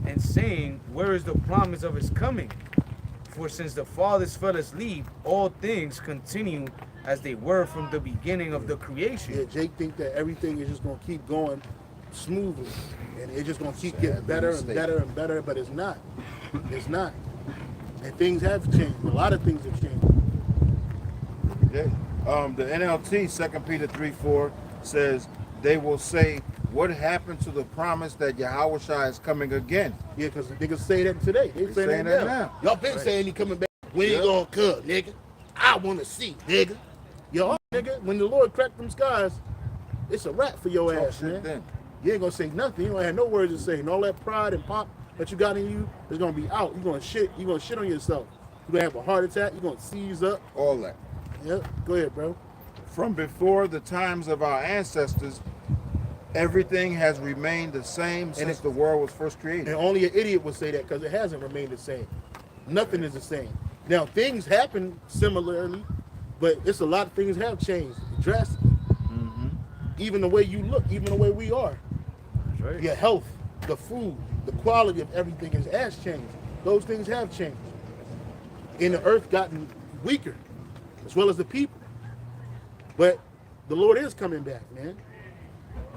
and saying, where is the promise of his coming? For since the fathers fell asleep, all things continue as they were from the beginning of the creation. Yeah, Jake think that everything is just gonna keep going smoothly, and it's just gonna keep getting better and better and better, but it's not. It's not. And things have changed. A lot of things have changed. Okay. The NLT, 2 Peter 3:4 says, they will say, what happened to the promise that Yahushua is coming again? Yeah, because niggas say that today. They saying that now. Y'all been saying he coming back. When he gonna come, nigga? I wanna see, nigga. Yo, nigga, when the Lord cracked them skies, it's a wrap for your ass, man. Then. You ain't gonna say nothing. You don't have no words to say. And all that pride and pomp that you got in you is gonna be out. You're gonna shit on yourself. You're gonna have a heart attack. You're gonna seize up. All that. Yep. Go ahead, bro. From before the times of our ancestors, everything has remained the same since the world was first created. And only an idiot would say that because it hasn't remained the same. Nothing is the same. Now, things happen similarly, but it's a lot of things have changed drastically. Even the way you look, even the way we are. That's right. Your health, the food, the quality of everything has changed. Those things have changed. And the earth gotten weaker, as well as the people. But the Lord is coming back, man.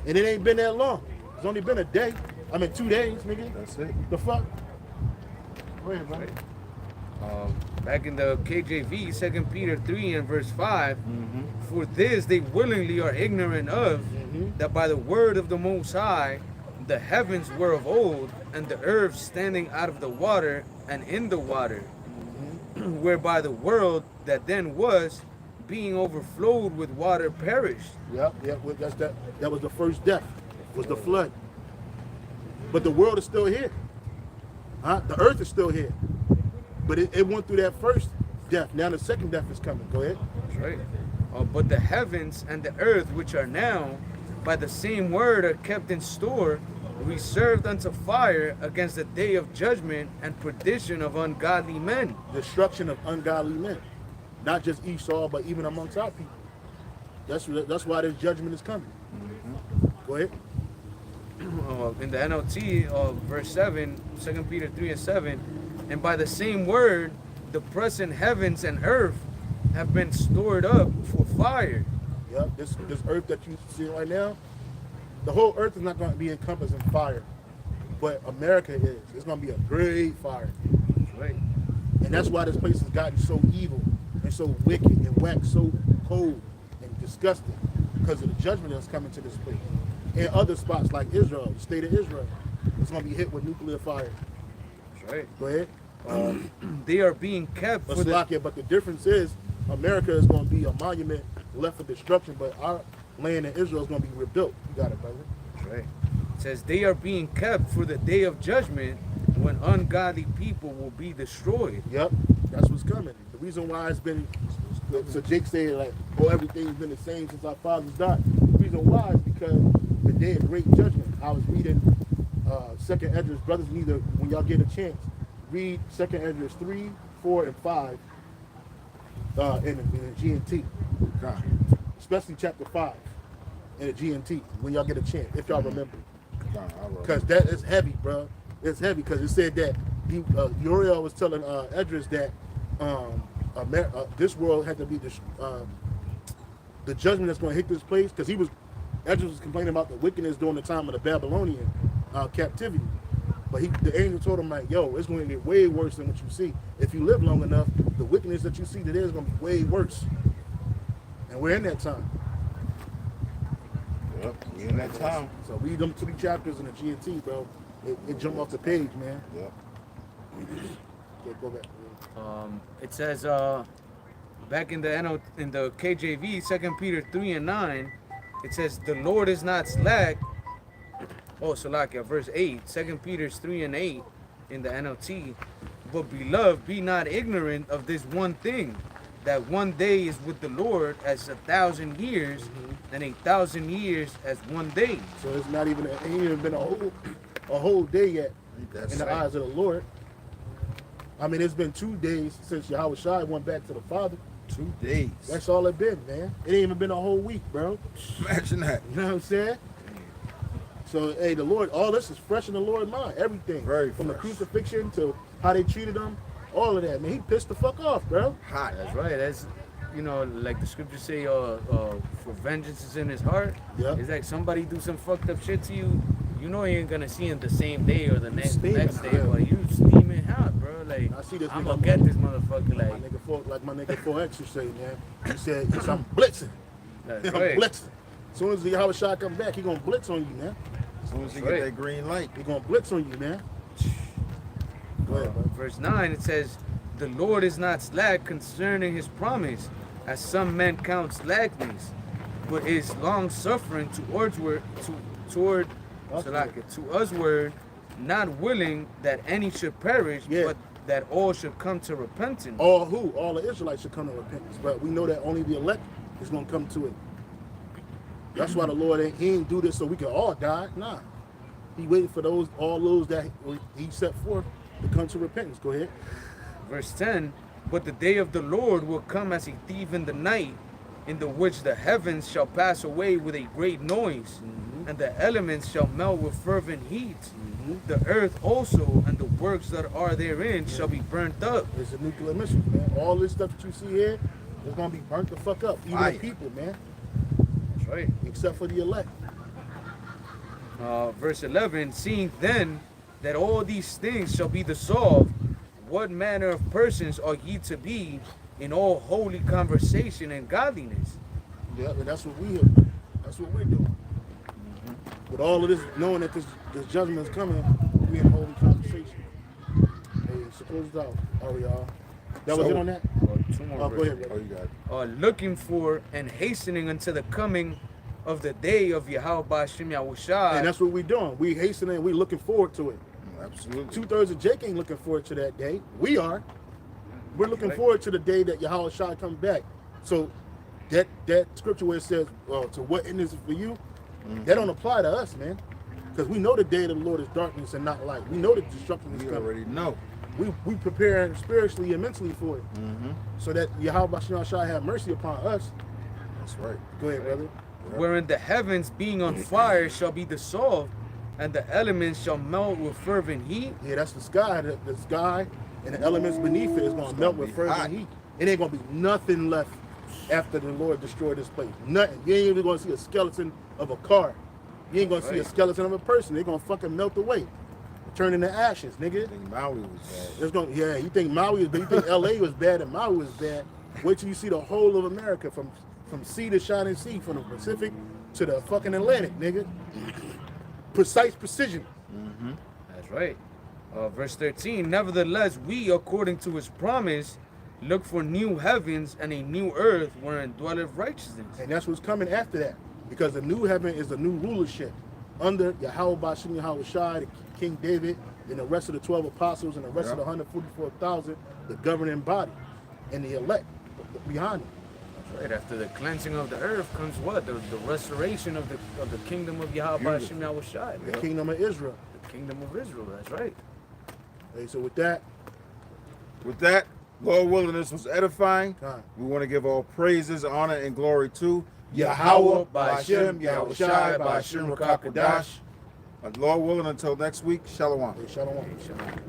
And it ain't been that long. It's only been a day. 2 days, nigga. That's it. The fuck? Go ahead, brother. Back in the KJV, 2 Peter 3 and verse 5, for this they willingly are ignorant of, that by the word of the Most High, the heavens were of old, and the earth standing out of the water and in the water, whereby the world that then was, being overflowed with water, perished. Yep, yep. That's that. That was the first death. Was the flood. But the world is still here. Huh? The earth is still here. But it went through that first death. Now the second death is coming. Go ahead. That's right. But the heavens and the earth, which are now, by the same word, are kept in store, reserved unto fire against the day of judgment and perdition of ungodly men. Destruction of ungodly men. Not just Esau, but even amongst our people. That's why this judgment is coming. Go ahead. In the NLT, verse 7, 2 Peter 3 and 7, and by the same word, the present heavens and earth have been stored up for fire. Yep, this earth that you see right now, the whole earth is not going to be encompassed in fire, but America is. It's going to be a great fire. Right. And that's why this place has gotten so evil and so wicked and waxed so cold and disgusting because of the judgment that's coming to this place. And other spots like Israel, the state of Israel, it's going to be hit with nuclear fire. That's right. Go ahead. They are being kept for the... But the difference is America is going to be a monument left for destruction, but our land in Israel is going to be rebuilt. You got it, brother. That's right. It says they are being kept for the day of judgment when ungodly people will be destroyed. Yep, that's what's coming. The reason why it's been, so Jake said like, oh, everything's been the same since our fathers died. The reason why is because the day of great judgment. I was reading Second Esdras, brothers, neither when y'all get a chance, read Second Esdras 3, 4, and 5 in the GMT, especially chapter 5 in the GMT when y'all get a chance, if y'all remember. Because that is heavy, bro. It's heavy because it said that Uriel was telling Esdras that this world had to be the judgment that's going to hit this place, because Esdras was complaining about the wickedness during the time of the Babylonian captivity. But the angel told him, like, yo, it's going to get way worse than what you see. If you live long enough, the wickedness that you see today is going to be way worse. And we're in that time. Yep, we're in that time. So read them 3 chapters in the GNT, bro. It jumped off the page, man. Yep. Okay, go back. It says back in the KJV, 2 Peter 3 and 9, it says, the Lord is not slack. Oh, Salakia, verse 8, 2 Peter 3 and 8 in the NLT. But beloved, be not ignorant of this one thing, that one day is with the Lord as 1,000 years, and 1,000 years as one day. So it's not even, it ain't even been a whole day yet in the eyes of the Lord. I mean, it's been 2 days since Yahawashi went back to the Father. 2 days. That's all it been, man. It ain't even been a whole week, bro. Imagine that. You know what I'm saying? So, hey, the Lord, all this is fresh in the Lord's mind. Everything. Very From fresh. the crucifixion to how they treated him, all of that, man. He pissed the fuck off, bro. Hot. That's right. That's, you know, like the scriptures say, for vengeance is in his heart. Yeah. It's like somebody do some fucked up shit to you, you know you ain't gonna see him the same day or the next day, but you steaming hot, bro. Like, I see this I'm nigga, gonna get this motherfucker. Like, my nigga 4X used to say, man. He said, I'm blitzing. that's I'm right. blitzing. As soon as the Yahawashi come back, he gonna blitz on you, man. As soon as you Right. get that green light. He gonna blitz on you, man. Go ahead, bro. Verse 9, it says, the Lord is not slack concerning his promise, as some men count slackness, but is long suffering toward usward, not willing that any should perish, but that all should come to repentance. All the Israelites should come to repentance, but we know that only the elect is gonna come to it. That's why the Lord ain't do this so we can all die. Nah, he waited for all those that he set forth to come to repentance. Go ahead. Verse 10, but the day of the Lord will come as a thief in the night, in the which the heavens shall pass away with a great noise, and the elements shall melt with fervent heat. The earth also and the works that are therein shall be burnt up. It's a nuclear mission, man. All this stuff that you see here is gonna be burnt the fuck up. Even the people, man. That's right. Except for the elect. Verse 11, seeing then that all these things shall be dissolved, what manner of persons are ye to be in all holy conversation and godliness? Yeah, and that's what we're doing. With all of this, knowing that this judgment is coming, we in holy conversation. Hey, suppose it out, all y'all. That was So- it on that? Well, 2 more Oh, go ahead, verses. brother. Oh, you got it. Looking for and hastening unto the coming of the day of Yahweh Ba'ashem Yahushua. And that's what we're doing. We hastening. We looking forward to it. Absolutely. 2/3 of Jake ain't looking forward to that day. We are. We're looking Right. forward to the day that Yahweh Shai comes back. So that scripture where it says, well, to what end is it for you? That don't apply to us, man. Because we know the day of the Lord is darkness and not light. We know the destruction is We coming. already know. We prepare spiritually and mentally for it. Mm-hmm. So that Yahweh Shai have mercy upon us. That's right. Go ahead, brother. Wherein the heavens being on fire shall be dissolved, and the elements shall melt with fervent heat. Yeah, that's the sky. The sky and the elements beneath it is going It's to melt gonna with be hot. fervent heat. It ain't going to be nothing left after the Lord destroyed this place. Nothing. You ain't even going to see a skeleton of a car. You ain't going to see a Right. skeleton of a person. They're going to fucking melt away. Turn into ashes, nigga. I think Maui was bad. It's going, yeah, you think Maui was bad, you think LA was bad and Maui was bad. Wait till you see the whole of America from sea to shining sea, from the Pacific to the fucking Atlantic, nigga. Precise precision. That's right. Verse 13. Nevertheless, we, according to his promise, look for new heavens and a new earth wherein dwelleth righteousness. And that's what's coming after that. Because the new heaven is the new rulership under Yahweh Ba'ashem Yahweh Shai, King David, and the rest of the 12 apostles and the rest of the 144,000, the governing body, and the elect behind it. Right after the cleansing of the earth comes what? The restoration of the kingdom of Yahweh Ba'ashem Yahweh Shai. The kingdom of Israel. The kingdom of Israel. That's right. Hey, so with that, With that, Lord willing, this was edifying. Con. We want to give all praises, honor, and glory to Yahweh, Ba'ashem, Yahweh Shai, Ba'ashem Rakakadash. Lord willing, until next week, Shalom. hey, shalom. Shalom.